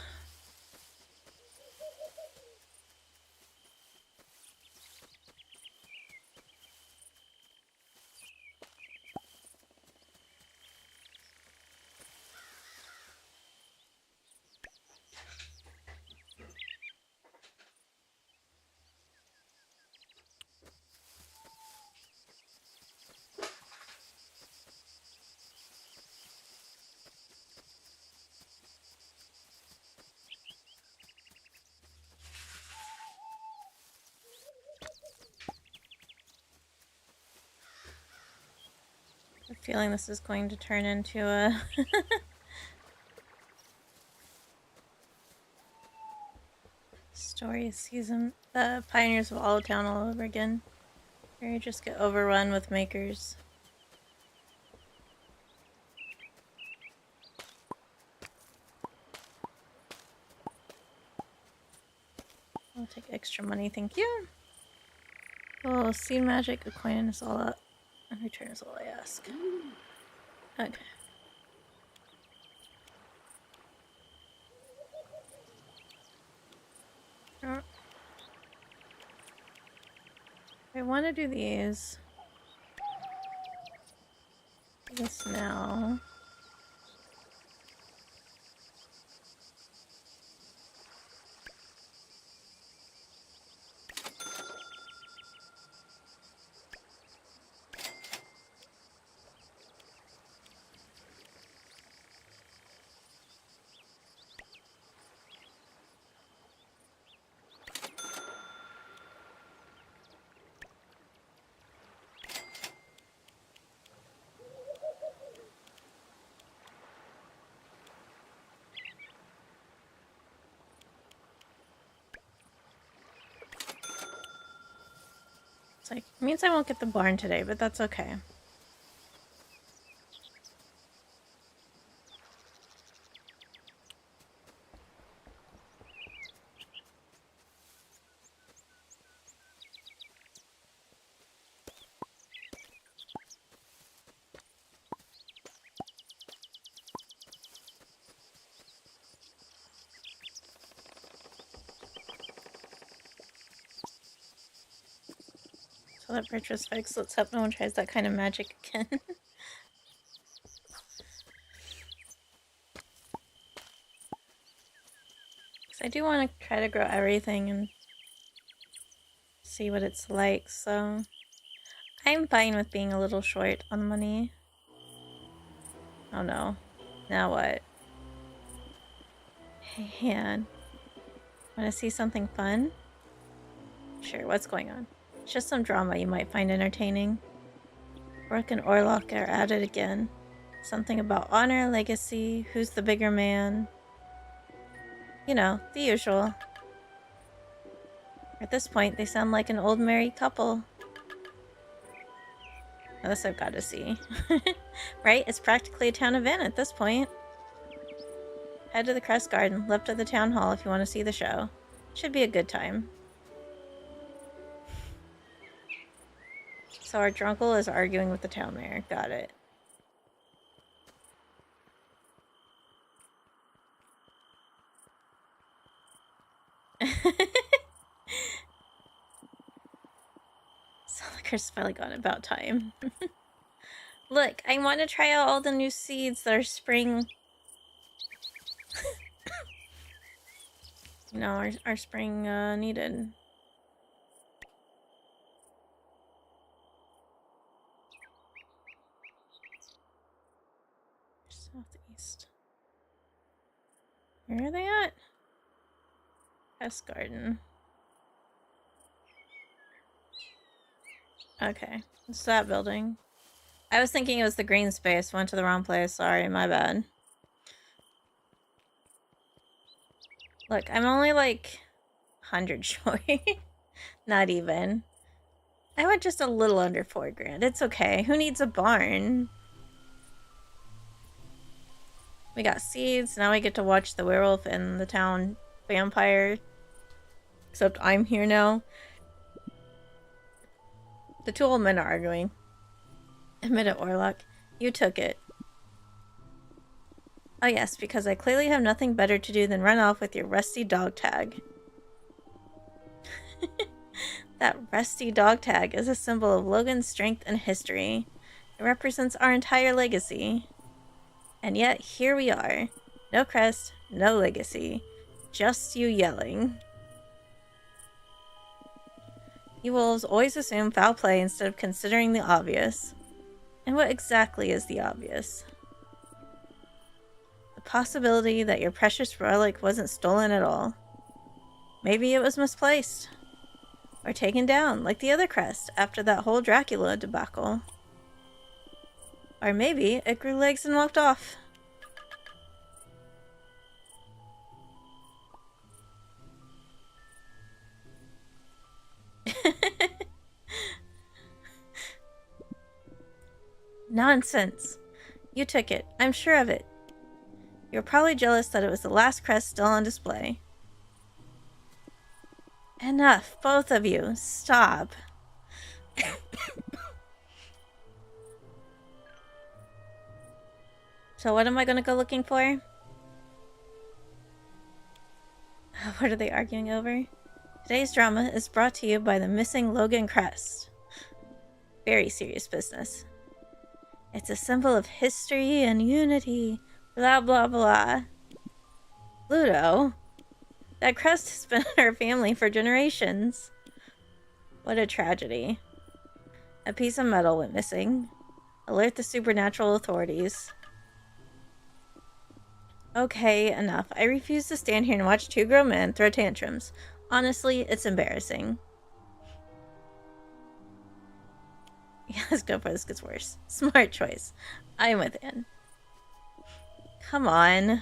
I have a feeling this is going to turn into a story season. The Pioneers of Alltown all over again. Or you just get overrun with makers. I'll take extra money, thank you. Oh, seed magic, a coin is all up. And return is all I ask. Okay. Oh. I want to do these. This now. It's like, it means I won't get the barn today, but that's okay. So that bridge was fixed. Let's hope no one tries that kind of magic again. I do want to try to grow everything and see what it's like, so I'm fine with being a little short on money. Oh no. Now what? Hey, Han. Want to see something fun? Sure, what's going on? It's just some drama you might find entertaining. Rourke and Orlok are at it again. Something about honor, legacy, who's the bigger man. You know, the usual. At this point, they sound like an old married couple. Well, this I've got to see. Right? It's practically a town event at this point. Head to the Crest Garden, left of the town hall if you want to see the show. Should be a good time. So our drunkle is arguing with the town mayor. Got it. Soliker's finally gone about time. Look, I want to try out all the new seeds that are spring. You know, our spring needed. Southeast. Where are they at? Crest Garden. Okay, it's that building. I was thinking it was the green space. Went to the wrong place. Sorry, my bad. Look, I'm only like 100 short. Not even. I went just a little under 4 grand. It's okay. Who needs a barn? We got seeds. Now we get to watch the werewolf and the town vampire. Except I'm here now. The two old men are arguing. Admit it, Orlok. You took it. Oh yes, because I clearly have nothing better to do than run off with your rusty dog tag. That rusty dog tag is a symbol of Logan's strength and history. It represents our entire legacy. And yet, here we are. No crest, no legacy. Just you yelling. You wolves always assume foul play instead of considering the obvious. And what exactly is the obvious? The possibility that your precious relic wasn't stolen at all. Maybe it was misplaced. Or taken down, like the other crest, after that whole Dracula debacle. Or maybe it grew legs and walked off. Nonsense. You took it. I'm sure of it. You're probably jealous that it was the last crest still on display. Enough, both of you. Stop. So what am I gonna go looking for? What are they arguing over? Today's drama is brought to you by the missing Logan crest. Very serious business. It's a symbol of history and unity. Blah, blah, blah. Ludo, that crest has been in our family for generations. What a tragedy. A piece of metal went missing. Alert the supernatural authorities. Okay, enough. I refuse to stand here and watch two grown men throw tantrums. Honestly, it's embarrassing. Yeah, let's go before this gets worse. Smart choice. I'm within. Come on.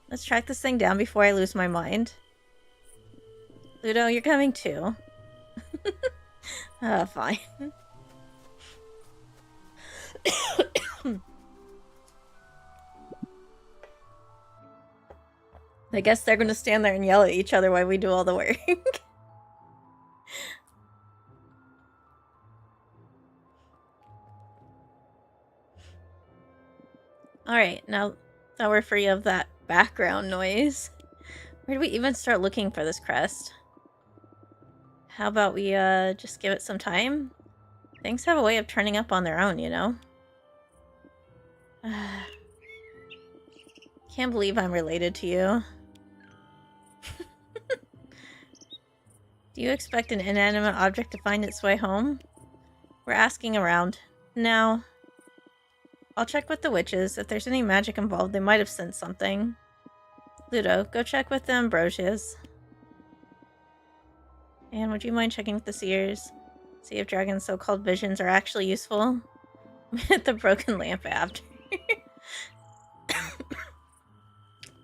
Let's track this thing down before I lose my mind. Ludo, you're coming too. Fine. I guess they're gonna stand there and yell at each other while we do all the work. Alright, now that we're free of that background noise, where do we even start looking for this crest? How about we just give it some time? Things have a way of turning up on their own, you know? Can't believe I'm related to you. Do you expect an inanimate object to find its way home? We're asking around. No. I'll check with the witches. If there's any magic involved, they might have sensed something. Ludo, go check with the Ambrosias. And would you mind checking with the seers? See if Dragon's so-called visions are actually useful? Hit the broken lamp after.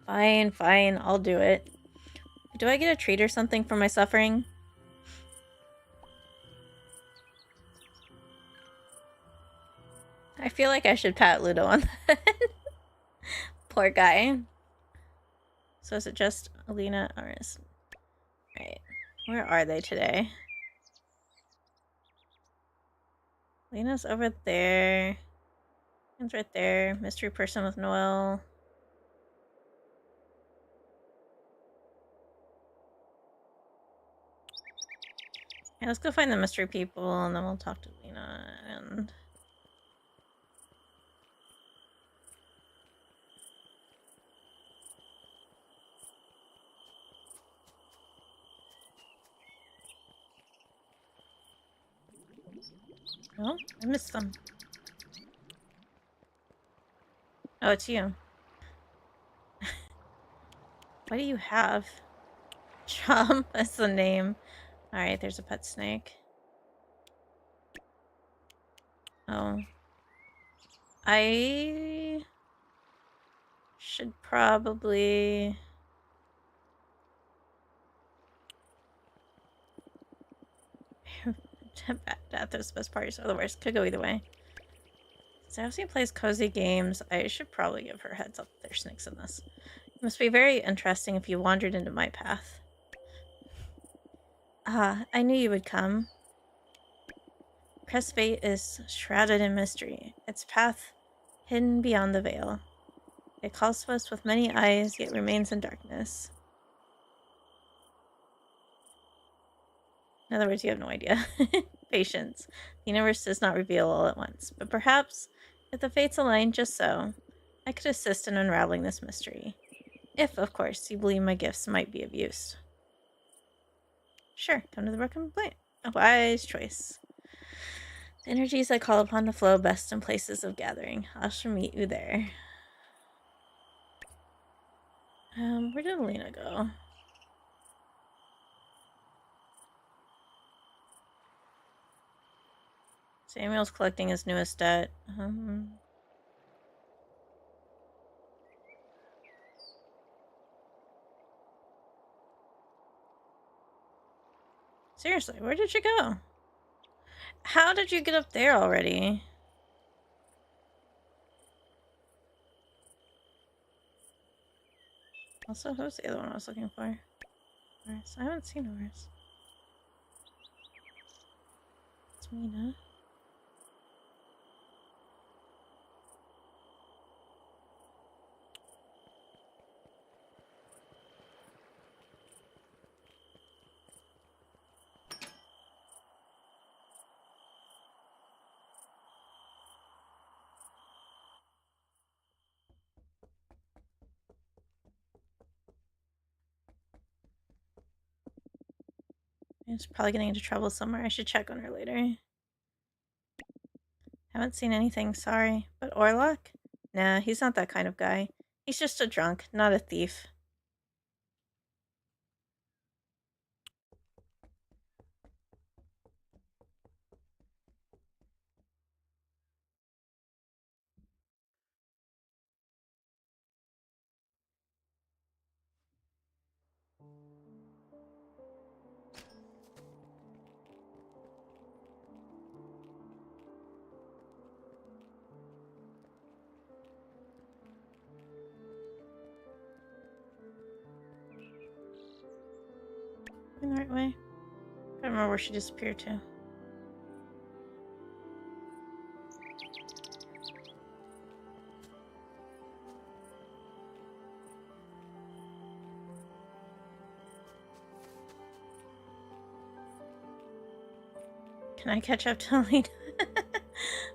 Fine, fine, I'll do it. Do I get a treat or something for my suffering? I feel like I should pat Ludo on the head. Poor guy. So is it just Alina or is... Right. Where are they today? Alina's over there. It's right there. Mystery person with Noel. Yeah, let's go find the mystery people and then we'll talk to Lena and... Oh, I missed them. Oh, it's you. What do you have? Chomp, that's the name. Alright, there's a pet snake. Oh. I... should probably... Those best parties are the worst. Could go either way. Sassy plays cozy games. I should probably give her a heads up. There's snakes in this. It must be very interesting if you wandered into my path. Ah, I knew you would come. Crest's fate is shrouded in mystery. Its path hidden beyond the veil. It calls to us with many eyes, yet remains in darkness. In other words, you have no idea. Patience. The universe does not reveal all at once, but perhaps, if the fates align just so, I could assist in unraveling this mystery. If, of course, you believe my gifts might be of use. Sure, come to the broken plant. A wise choice. The energies I call upon to flow best in places of gathering. I shall meet you there. Where did Lena go? Samuel's collecting his newest debt. Seriously, where did you go? How did you get up there already? Also, who's the other one I was looking for? Horace. I haven't seen Horace. Mina. She's probably getting into trouble somewhere. I should check on her later. Haven't seen anything, sorry. But Orlok? Nah, he's not that kind of guy. He's just a drunk, not a thief. In the right way. I don't remember where she disappeared to. Can I catch up to Alina?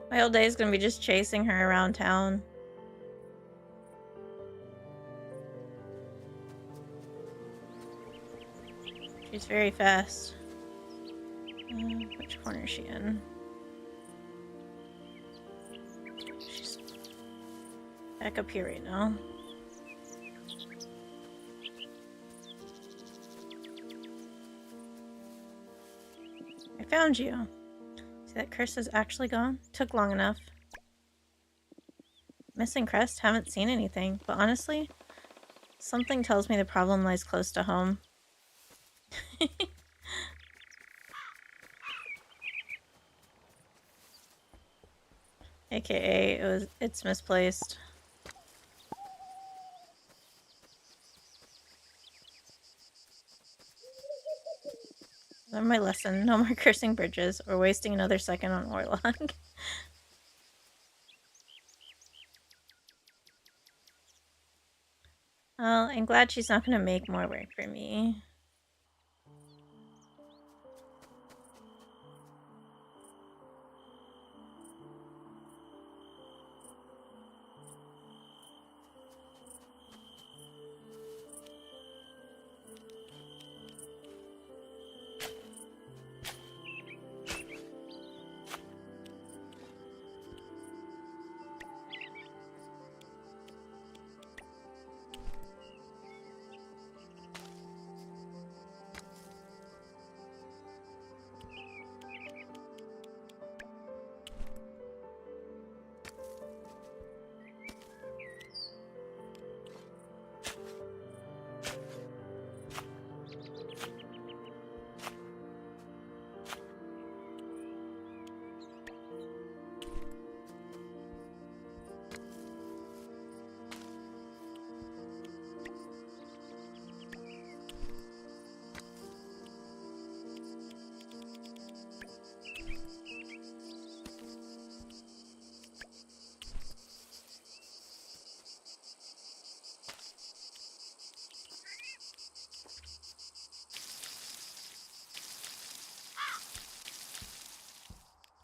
My whole day is gonna be just chasing her around town. She's very fast. Which corner is she in? She's back up here right now. I found you. See, that curse is actually gone? Took long enough. Missing crest? Haven't seen anything. But honestly, something tells me the problem lies close to home. AKA, it's misplaced. Learn my lesson. No more cursing bridges or wasting another second on Orlok. Well, I'm glad she's not going to make more work for me.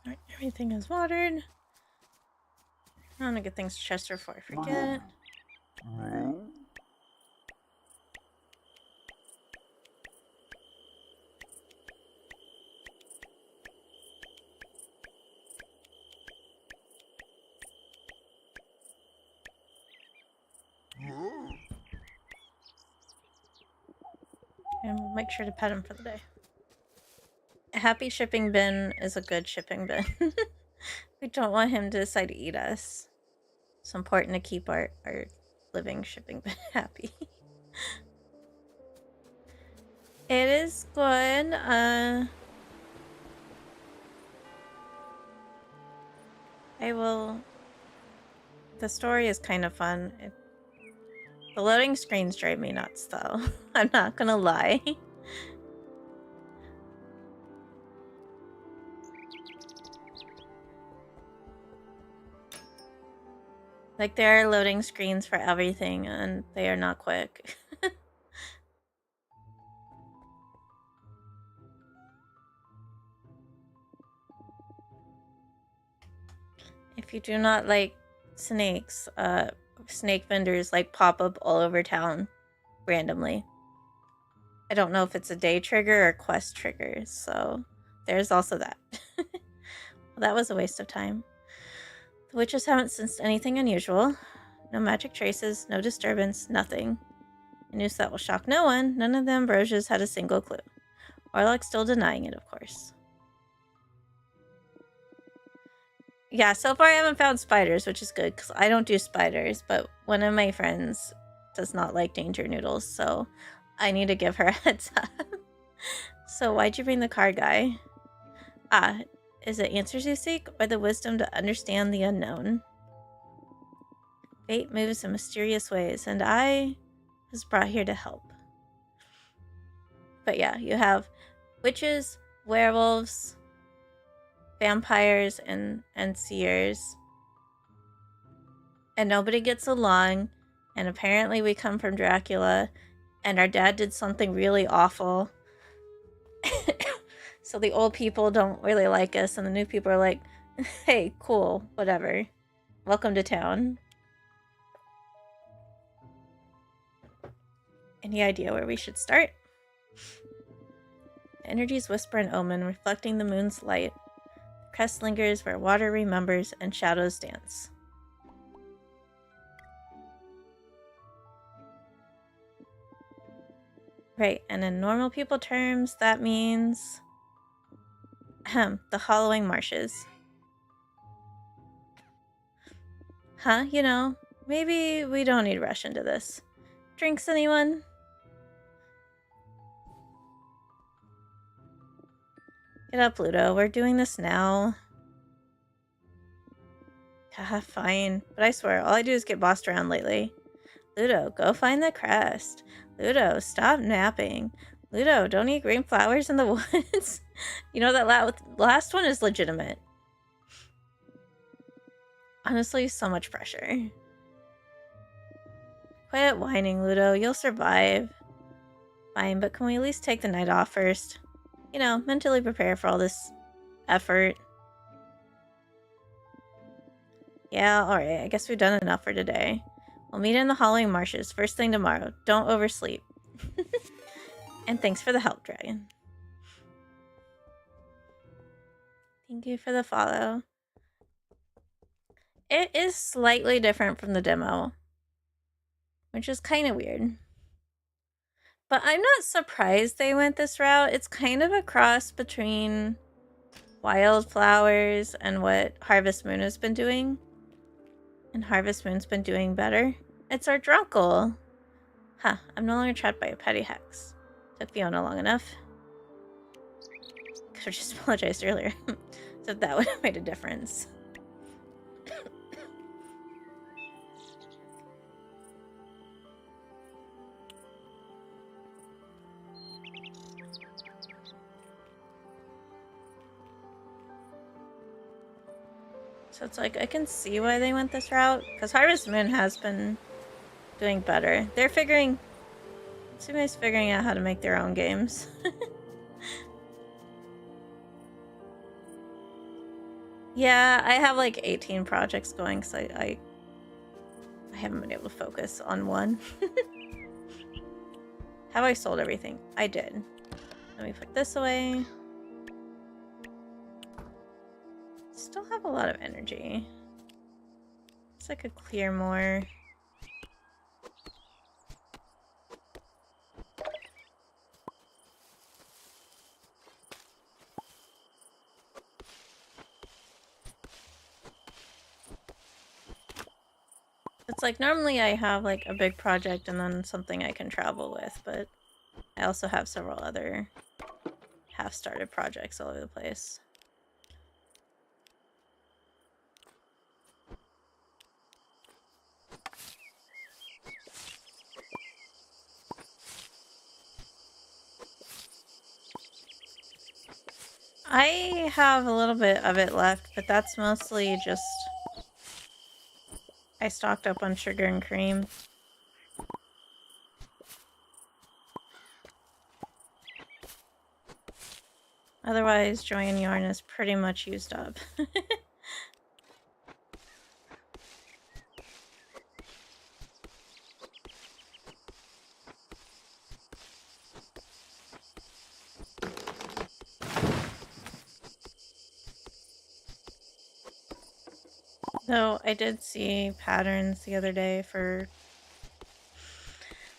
Alright, everything is watered. I want to get things to Chester before I forget. And we'll make sure to pet him for the day. A happy shipping bin is a good shipping bin. We don't want him to decide to eat us. It's important to keep our living shipping bin happy. It is good. I will... The story is kind of fun. The loading screens drive me nuts, though. I'm not gonna lie. Like, there are loading screens for everything, and they are not quick. If you do not like snakes, snake vendors like pop up all over town randomly. I don't know if it's a day trigger or quest trigger, so there's also that. Well, that was a waste of time. The witches haven't sensed anything unusual. No magic traces, no disturbance, nothing. A news that will shock no one. None of the Ambrosias had a single clue. Orlok's still denying it, of course. Yeah, so far I haven't found spiders, which is good, because I don't do spiders, but one of my friends does not like danger noodles, so I need to give her a heads up. So why'd you bring the card guy? Ah, is it answers you seek, or the wisdom to understand the unknown? Fate moves in mysterious ways, and I was brought here to help. But yeah, you have witches, werewolves, vampires, and seers. And nobody gets along, and apparently we come from Dracula, and our dad did something really awful. So the old people don't really like us, and the new people are like, hey, cool, whatever. Welcome to town. Any idea where we should start? The energies whisper an omen, reflecting the moon's light. The crest lingers where water remembers and shadows dance. Right, and in normal people terms, that means... the Hollowing Marshes. Huh, you know, maybe we don't need to rush into this. Drinks, anyone? Get up, Ludo. We're doing this now. Haha, fine. But I swear, all I do is get bossed around lately. Ludo, go find the crest. Ludo, stop napping. Ludo, don't eat green flowers in the woods. You know, that last one is legitimate. Honestly, so much pressure. Quit whining, Ludo. You'll survive. Fine, but can we at least take the night off first? You know, mentally prepare for all this effort. Yeah, alright. I guess we've done enough for today. We'll meet in the Hollowing Marshes first thing tomorrow. Don't oversleep. And thanks for the help, Dragon. Thank you for the follow. It is slightly different from the demo, which is kind of weird. But I'm not surprised they went this route. It's kind of a cross between Wildflowers and what Harvest Moon has been doing. And Harvest Moon's been doing better. It's our Drunkle. Huh, I'm no longer trapped by a petty hex. Took Fiona long enough. Could have just apologized earlier. So that would have made a difference. So it's like, I can see why they went this route. Because Harvest Moon has been doing better. They're figuring... Sume's figuring out how to make their own games. Yeah, I have like 18 projects going, so I haven't been able to focus on one. Have I sold everything? I did. Let me put this away. Still have a lot of energy. Guess I could clear more. It's like normally I have like a big project and then something I can travel with, but I also have several other half-started projects all over the place. I have a little bit of it left, but that's mostly just I stocked up on sugar and cream. Otherwise, joy and yarn is pretty much used up. Though I did see patterns the other day for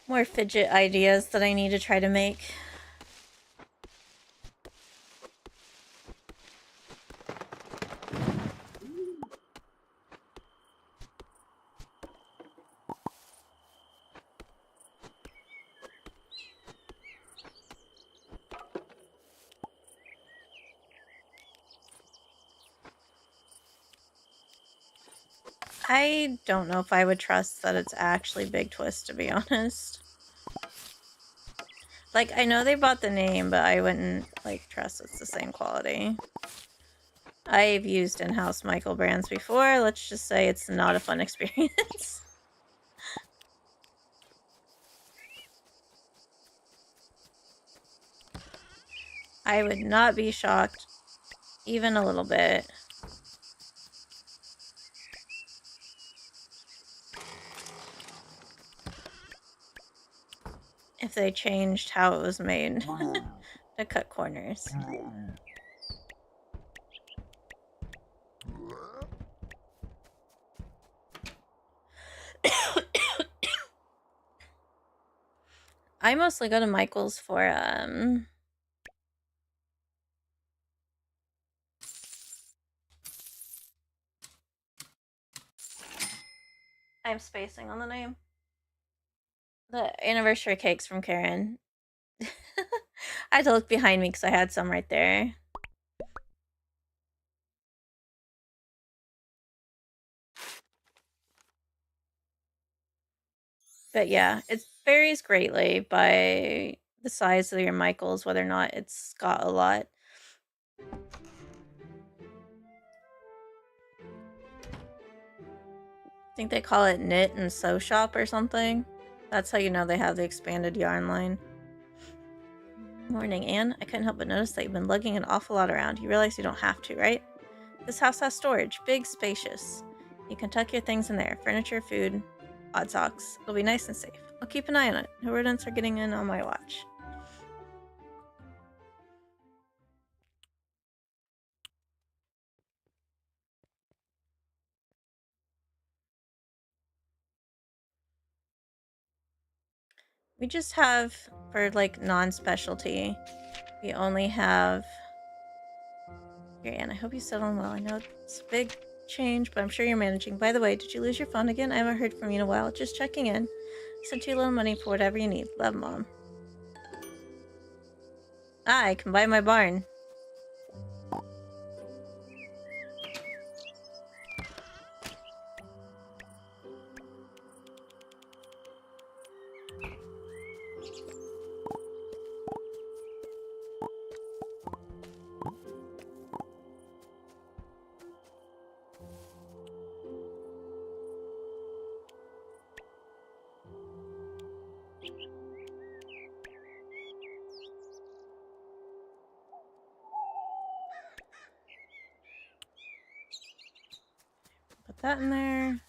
more fidget ideas that I need to try to make. I don't know if I would trust that it's actually Big Twist, to be honest. Like, I know they bought the name, but I wouldn't, like, trust it's the same quality. I've used in-house Michael brands before. Let's just say it's not a fun experience. I would not be shocked even a little bit if they changed how it was made to cut corners. I mostly go to Michael's for I'm spacing on the name. The anniversary cakes from Karen. I had to look behind me because I had some right there. But yeah, it varies greatly by the size of your Michaels, whether or not it's got a lot. I think they call it Knit and Sew Shop or something. That's how you know they have the expanded yarn line. Morning, Anne. I couldn't help but notice that you've been lugging an awful lot around. You realize you don't have to, right? This house has storage. Big, spacious. You can tuck your things in there. Furniture, food, odd socks. It'll be nice and safe. I'll keep an eye on it. No rodents are getting in on my watch. We just have, for like non-specialty, we only have... Here, Anne, I hope you settled well. I know it's a big change, but I'm sure you're managing. By the way, did you lose your phone again? I haven't heard from you in a while. Just checking in. Sent you a little money for whatever you need. Love, Mom. Ah, I can buy my barn. Put that in there.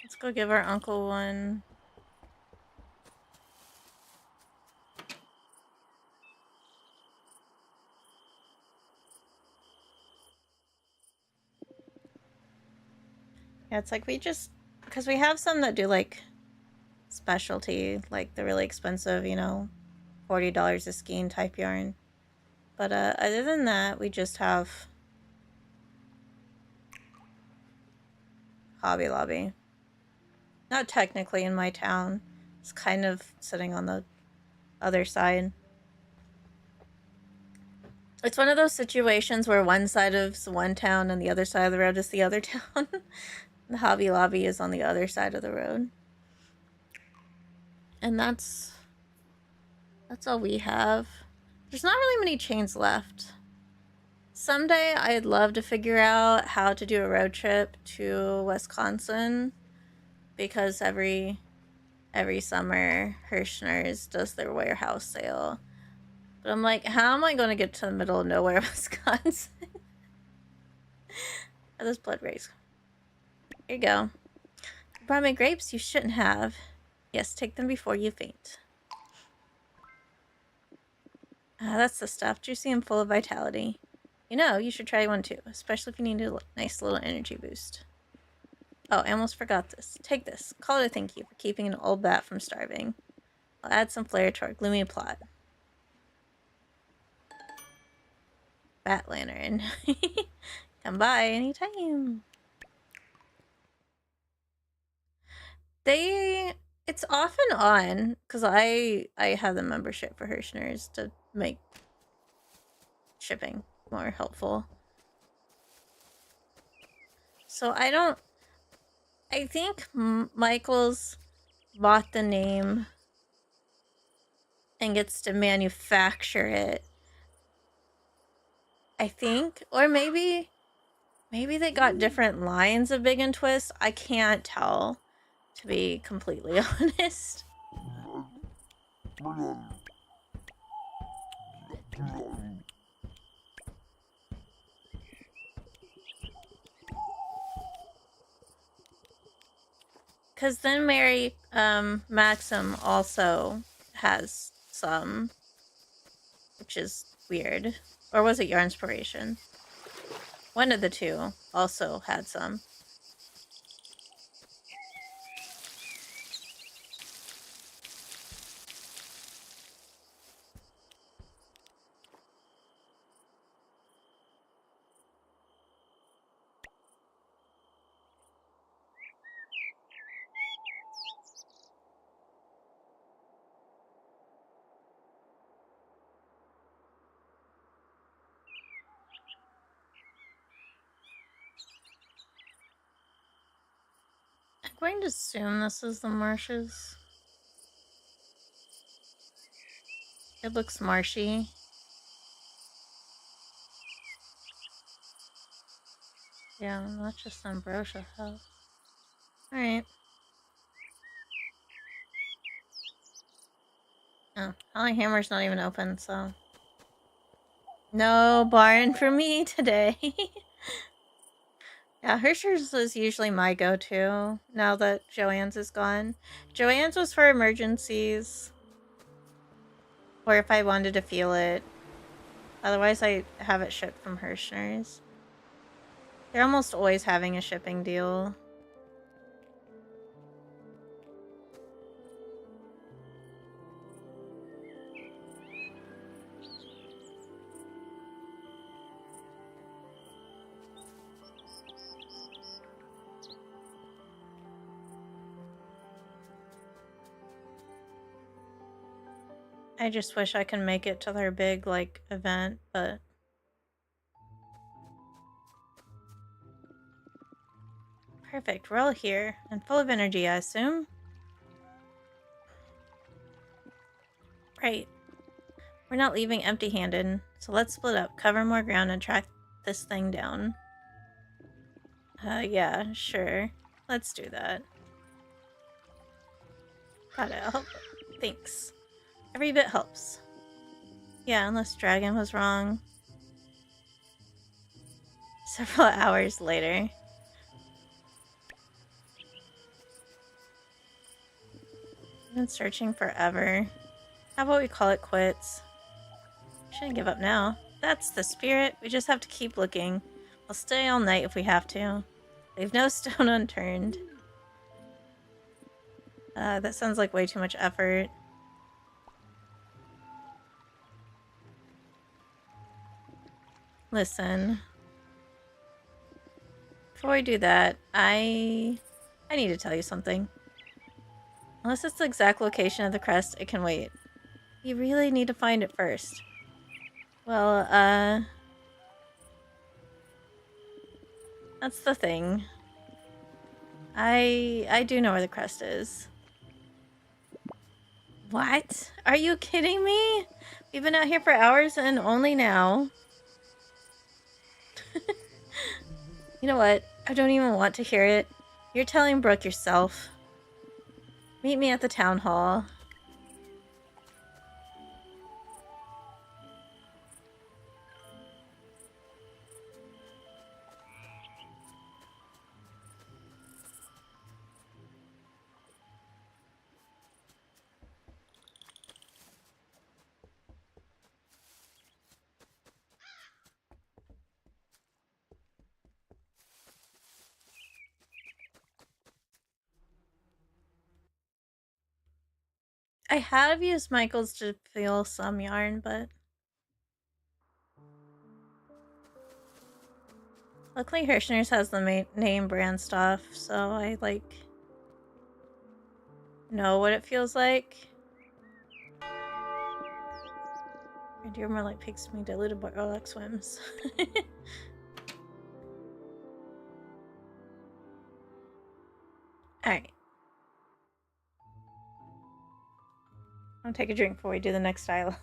Let's go give our uncle one. Yeah, it's like we just... Because we have some that do, like, specialty. Like, the really expensive, you know, $40 a skein type yarn. But other than that, we just have Hobby Lobby. Not technically in my town. It's kind of sitting on the other side. It's one of those situations where one side is one town and the other side of the road is the other town. The Hobby Lobby is on the other side of the road. And that's all we have. There's not really many chains left. Someday I'd love to figure out how to do a road trip to Wisconsin because every summer Hirschner's does their warehouse sale. But I'm like, how am I going to get to the middle of nowhere, Wisconsin? Oh, those blood rays. Here you go. You brought me grapes you shouldn't have. Yes, take them before you faint. That's the stuff. Juicy and full of vitality. You know, you should try one too, especially if you need a nice little energy boost. Oh, I almost forgot this. Take this. Call it a thank you for keeping an old bat from starving. I'll add some flair to our gloomy plot. Bat lantern. Come by anytime. It's off and on, because I have the membership for Hirschner's to make shipping more helpful. So I think Michael's bought the name and gets to manufacture it. I think. Or maybe they got different lines of Big and Twist. I can't tell, to be completely honest. Because then Mary Maxim also has some, which is weird. Or was it Yarnspiration? One of the two also had some. I'm going to assume this is the marshes. It looks marshy. Yeah, not just Ambrosia House. Alright. Oh, Holly Hammer's not even open, so... No barn for me today. Yeah, Herscher's is usually my go-to, now that Joann's is gone. Joann's was for emergencies. Or if I wanted to feel it. Otherwise, I have it shipped from Hirschner's. They're almost always having a shipping deal. I just wish I could make it to their big, like, event, but... Perfect, we're all here, and full of energy, I assume? Right. We're not leaving empty-handed, so let's split up, cover more ground, and track this thing down. Yeah, sure. Let's do that. Gotta help. Thanks. Every bit helps. Yeah, unless Dragon was wrong. Several hours later. I've been searching forever. How about we call it quits? Shouldn't give up now. That's the spirit. We just have to keep looking. We'll stay all night if we have to. Leave no stone unturned. That sounds like way too much effort. Listen. Before we do that, I need to tell you something. Unless it's the exact location of the crest, it can wait. You really need to find it first. Well, that's the thing. I do know where the crest is. What? Are you kidding me? We've been out here for hours and only now. You know what? I don't even want to hear it. You're telling Brooke yourself. Meet me at the town hall. I have used Michael's to fill some yarn, but luckily Hirschner's has the name brand stuff, so I like know what it feels like. You're more like pigs to me diluted by Rolex swims. Alright. I'll take a drink before we do the next dialogue.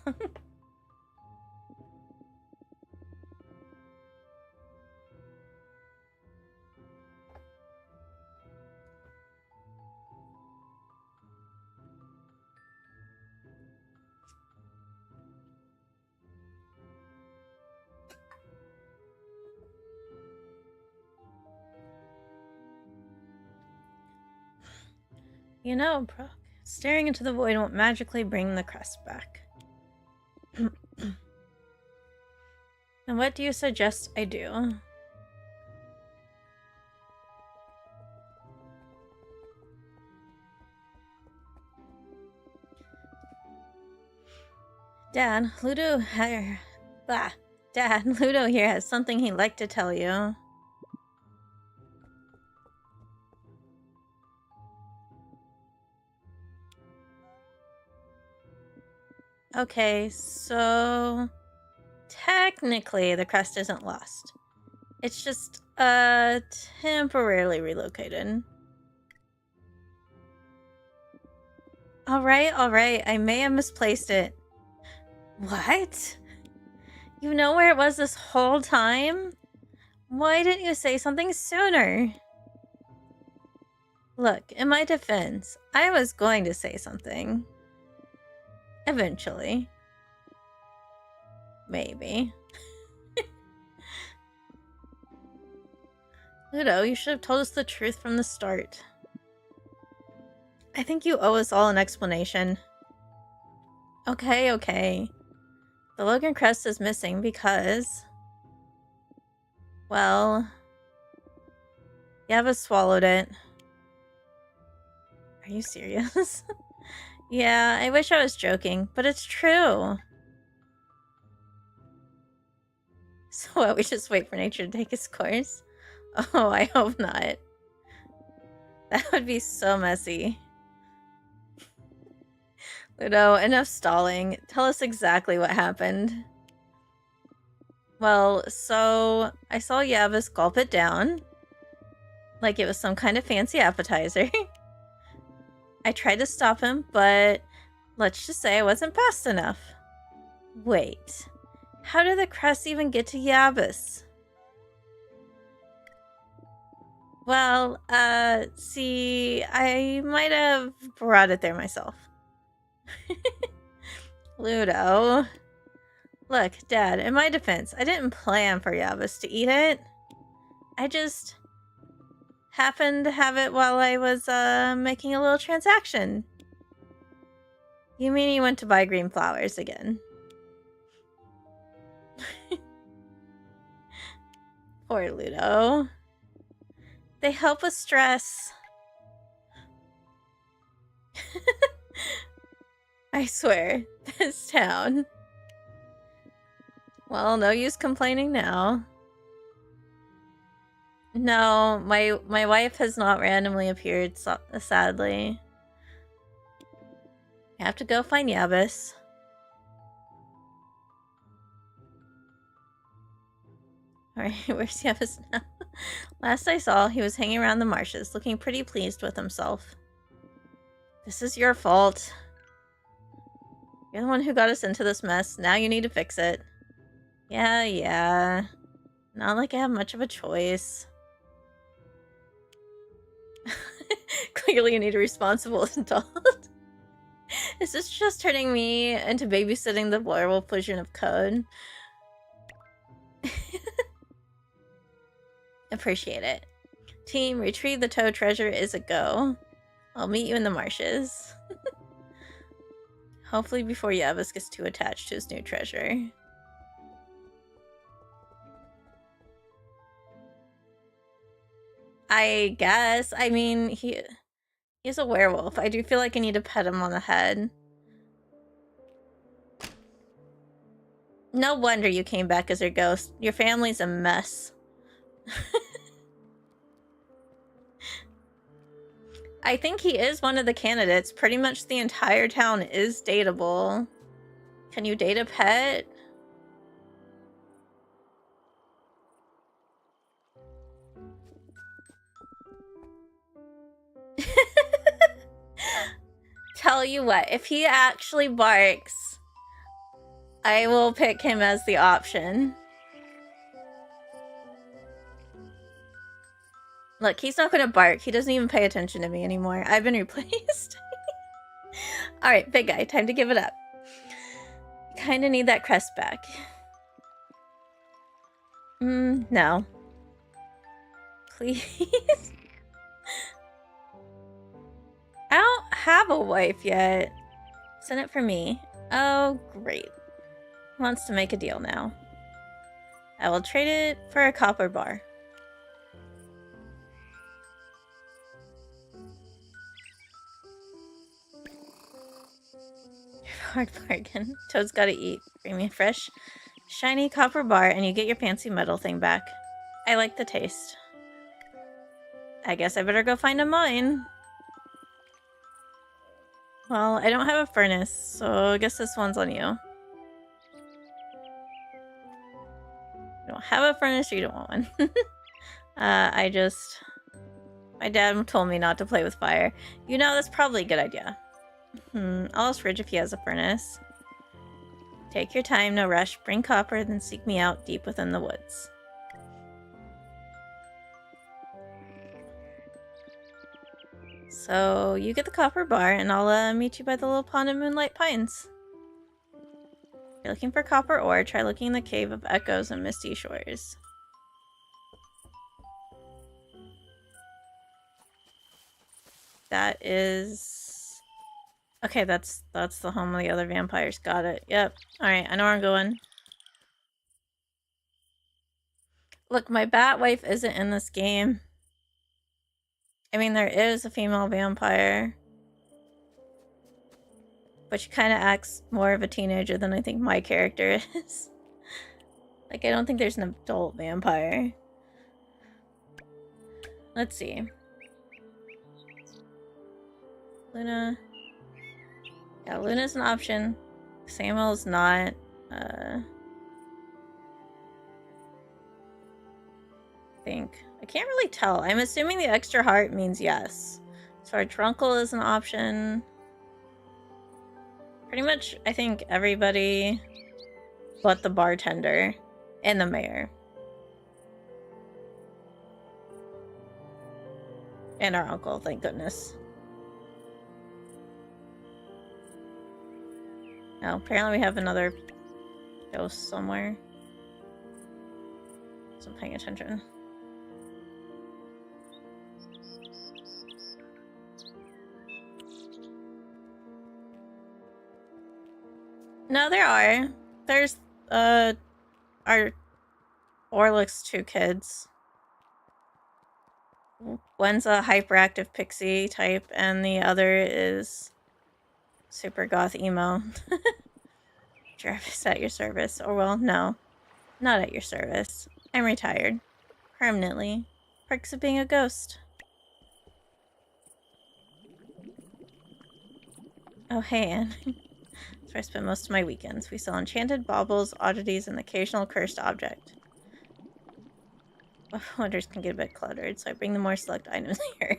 You know, Brooke, staring into the void won't magically bring the crest back. And what do you suggest I do? Dad, Ludo here has something he'd like to tell you. Okay, so technically the crest isn't lost. It's just temporarily relocated. Alright, I may have misplaced it. What? You know where it was this whole time? Why didn't you say something sooner? Look, in my defense, I was going to say something. Eventually. Maybe. Ludo, you should have told us the truth from the start. I think you owe us all an explanation. Okay. The Logan crest is missing because... well... Yava swallowed it. Are you serious? Yeah, I wish I was joking, but it's true. So what, we just wait for nature to take its course? Oh, I hope not. That would be so messy. Ludo, enough stalling. Tell us exactly what happened. Well, so I saw Yavis gulp it down like it was some kind of fancy appetizer. I tried to stop him, but let's just say I wasn't fast enough. Wait, how did the crest even get to Yavis? Well, see, I might have brought it there myself. Ludo. Look, Dad, in my defense, I didn't plan for Yavis to eat it. I just happened to have it while I was, making a little transaction. You mean you went to buy green flowers again? Poor Ludo. They help with stress. I swear, this town. Well, no use complaining now. No, my wife has not randomly appeared, sadly. I have to go find Yavis. Alright, where's Yavis now? Last I saw, he was hanging around the marshes, looking pretty pleased with himself. This is your fault. You're the one who got us into this mess. Now you need to fix it. Yeah. Not like I have much of a choice. Clearly, you need a responsible adult. Is this just turning me into babysitting the werewolf version of Code? Appreciate it. Team, retrieve the toad treasure is a go. I'll meet you in the marshes. Hopefully before Yavis gets too attached to his new treasure. I guess. I mean, he's a werewolf. I do feel like I need to pet him on the head. No wonder you came back as your ghost. Your family's a mess. I think he is one of the candidates. Pretty much the entire town is dateable. Can you date a pet? Tell you what, if he actually barks, I will pick him as the option. Look, he's not gonna bark. He doesn't even pay attention to me anymore. I've been replaced. Alright, big guy, time to give it up. Kinda need that crest back. No. Please? I don't have a wife yet. Send it for me. Oh, great. Wants to make a deal now. I will trade it for a copper bar. Hard bargain. Toad's gotta eat. Bring me a fresh, shiny copper bar and you get your fancy metal thing back. I like the taste. I guess I better go find a mine. Well, I don't have a furnace, so I guess this one's on you. You don't have a furnace or you don't want one. My dad told me not to play with fire. You know, that's probably a good idea. I'll ask Ridge if he has a furnace. Take your time, no rush. Bring copper, then seek me out deep within the woods. So, you get the copper bar, and I'll meet you by the little pond of Moonlight Pines. If you're looking for copper ore, try looking in the Cave of Echoes and Misty Shores. That is... Okay, that's the home of the other vampires. Got it. Yep. Alright, I know where I'm going. Look, my bat wife isn't in this game. I mean, there is a female vampire. But she kind of acts more of a teenager than I think my character is. Like, I don't think there's an adult vampire. Let's see. Luna. Yeah, Luna's an option. Samuel's not. I think. I can't really tell. I'm assuming the extra heart means yes. So our Drunkle is an option. Pretty much, I think everybody but the bartender and the mayor. And our uncle, thank goodness. Oh, apparently we have another ghost somewhere. So I'm paying attention. No, there are. There's, our Orlick's two kids. One's a hyperactive pixie type, and the other is super goth emo. Jarvis at your service. Or, well, no. Not at your service. I'm retired. Permanently. Perks of being a ghost. Oh, hey, Anne. That's where I spend most of my weekends. We sell enchanted baubles, oddities, and the occasional cursed object. Wonders can get a bit cluttered, so I bring the more select items here.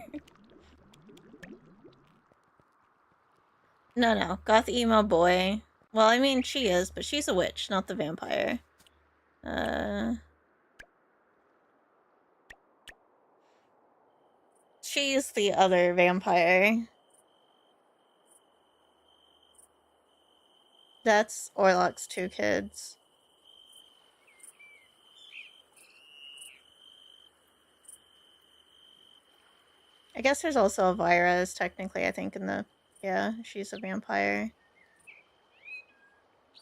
No. Goth emo boy. Well, I mean, she is, but she's a witch, not the vampire. She's the other vampire. That's Orlok's two kids. I guess there's also Elvira, is technically, I think, in the... Yeah, she's a vampire.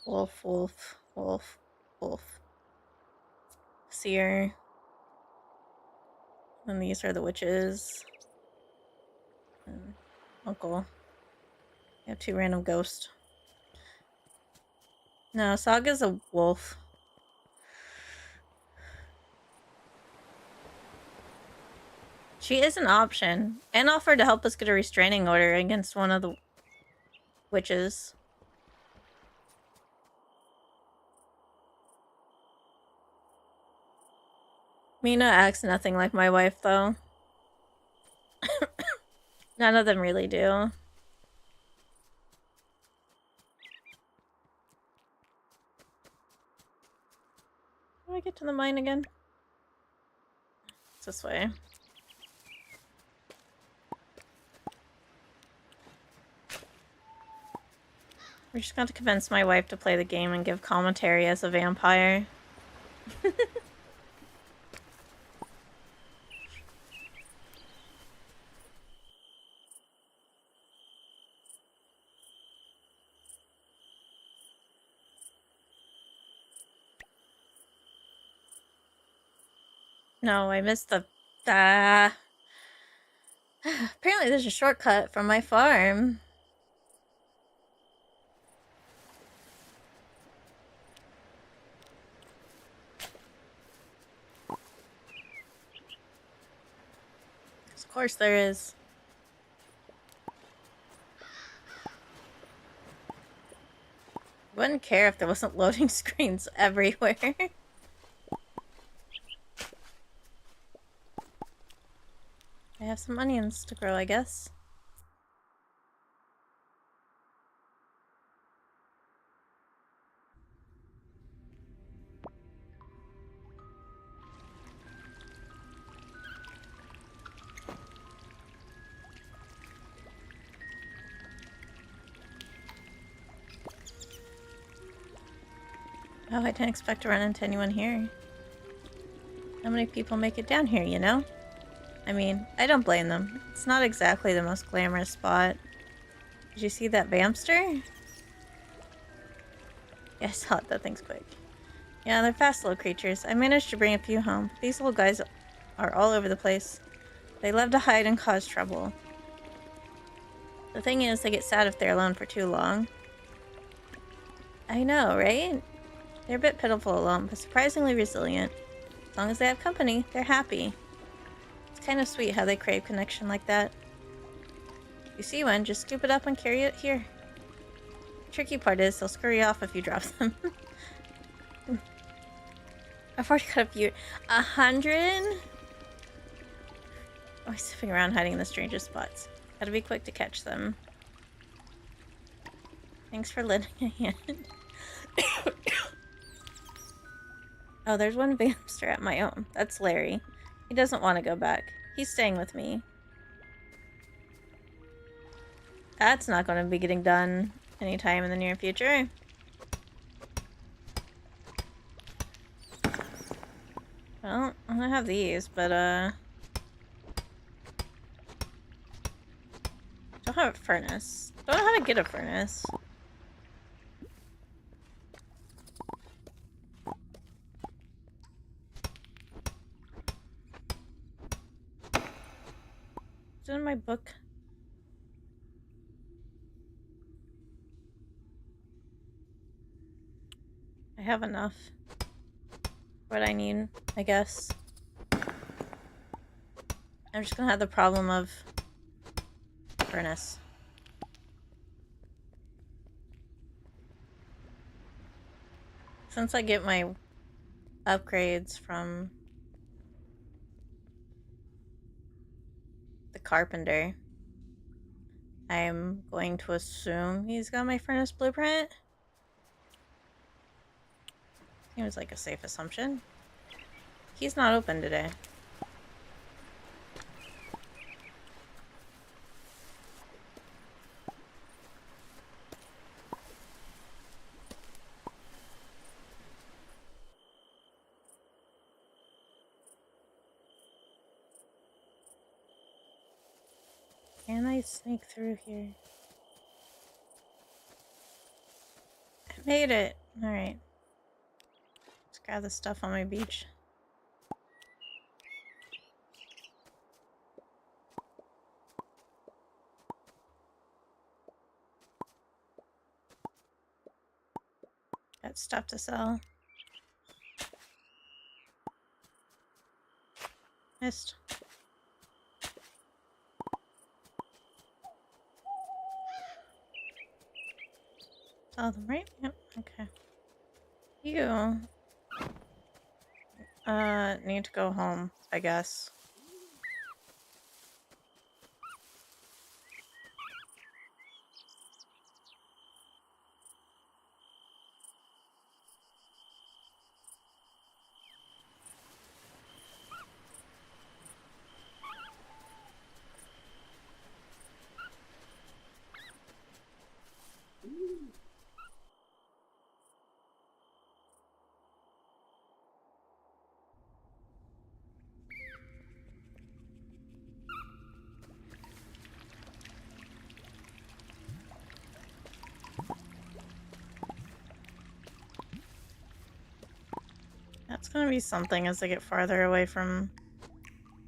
Wolf, wolf, wolf, wolf. Seer. And these are the witches. And Uncle. You have two random ghosts. No, Saga's a wolf. She is an option. And offered to help us get a restraining order against one of the witches. Mina acts nothing like my wife, though. None of them really do. How do I get to the mine again? It's this way. We're just going to convince my wife to play the game and give commentary as a vampire. No, I missed the... Apparently there's a shortcut from my farm. Of course there is. Wouldn't care if there wasn't loading screens everywhere. I have some onions to grow, I guess. Oh, I didn't expect to run into anyone here. How many people make it down here, you know? I mean, I don't blame them. It's not exactly the most glamorous spot. Did you see that vampster? Yeah, I saw it. That thing's quick. Yeah, they're fast little creatures. I managed to bring a few home. These little guys are all over the place. They love to hide and cause trouble. The thing is, they get sad if they're alone for too long. I know, right? They're a bit pitiful alone, but surprisingly resilient. As long as they have company, they're happy. It's kind of sweet how they crave connection like that. If you see one, just scoop it up and carry it here. The tricky part is, they'll scurry off if you drop them. I've already got a few. 100? Always sniffing around hiding in the strangest spots. Gotta be quick to catch them. Thanks for lending a hand. Oh, there's one vampster at my own. That's Larry. He doesn't want to go back. He's staying with me. That's not going to be getting done anytime in the near future. Well, I'm gonna have these, but, don't have a furnace. Don't know how to get a furnace. Is it in my book? I have enough. What I need, I guess. I'm just gonna have the problem of furnace. Since I get my upgrades from the carpenter, I'm going to assume he's got my furnace blueprint. Seems like a safe assumption. He's not open today. Can I sneak through here? I made it. Alright. Let's grab the stuff on my beach. Got stuff to sell. Missed. Sell them, right? Yep, okay. You need to go home, I guess. That's gonna be something as I get farther away from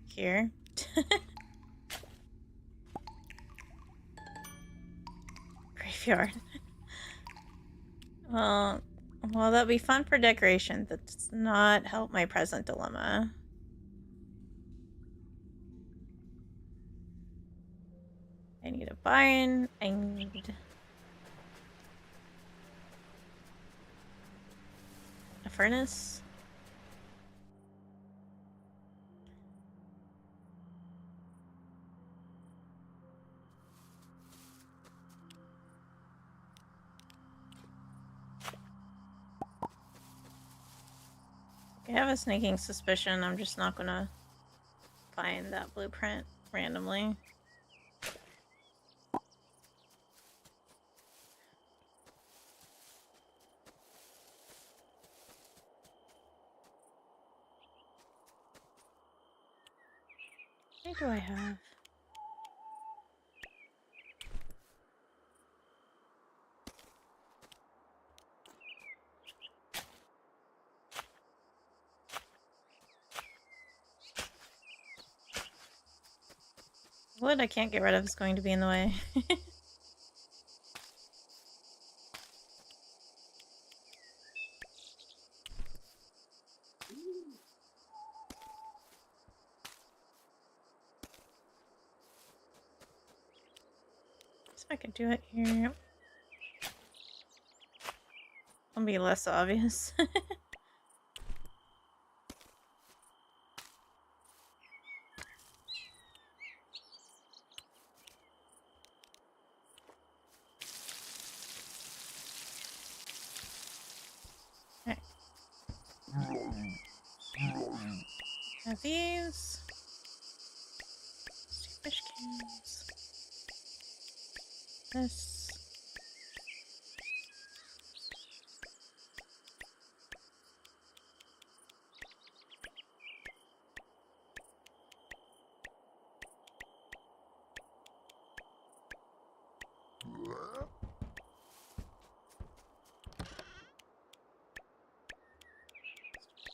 here. Graveyard. Well, that'd be fun for decoration. That does not help my present dilemma. I need a barn. I need a furnace. I have a sneaking suspicion I'm just not gonna find that blueprint randomly. What do I have? Wood I can't get rid of is going to be in the way. So I could do it here. It'll be less obvious. Okay. Have these. Fish cans. This.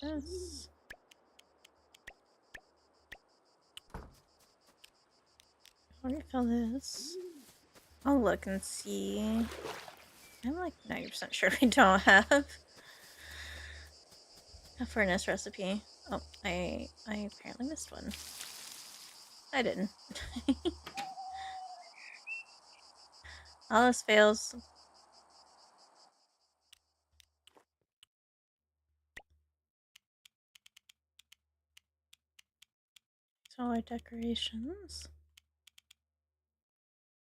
This. I'll refill this. I'll look and see. I'm like 90% sure we don't have a furnace recipe. Oh, I apparently missed one. I didn't. All this fails. Solar decorations.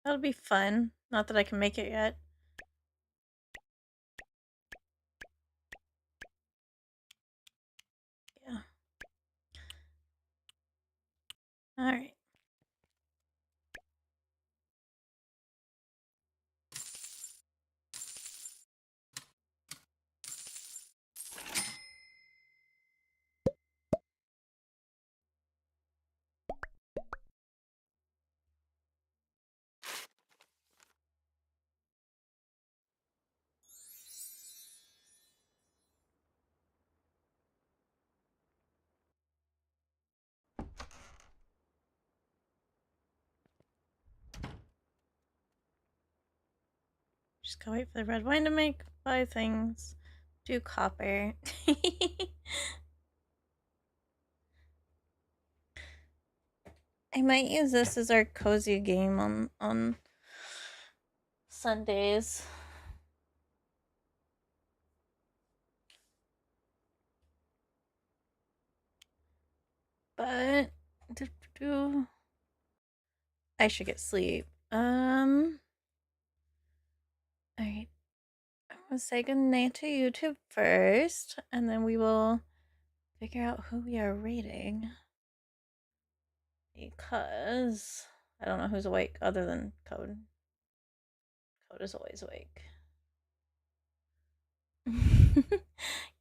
That'll be fun. Not that I can make it yet. Yeah. Alright. Just gotta wait for the red wine to make, buy things, do copper. I might use this as our cozy game on Sundays. But I should get sleep. Alright. I'm gonna say goodnight to YouTube first, and then we will figure out who we are rating. Because I don't know who's awake other than Code. Code is always awake.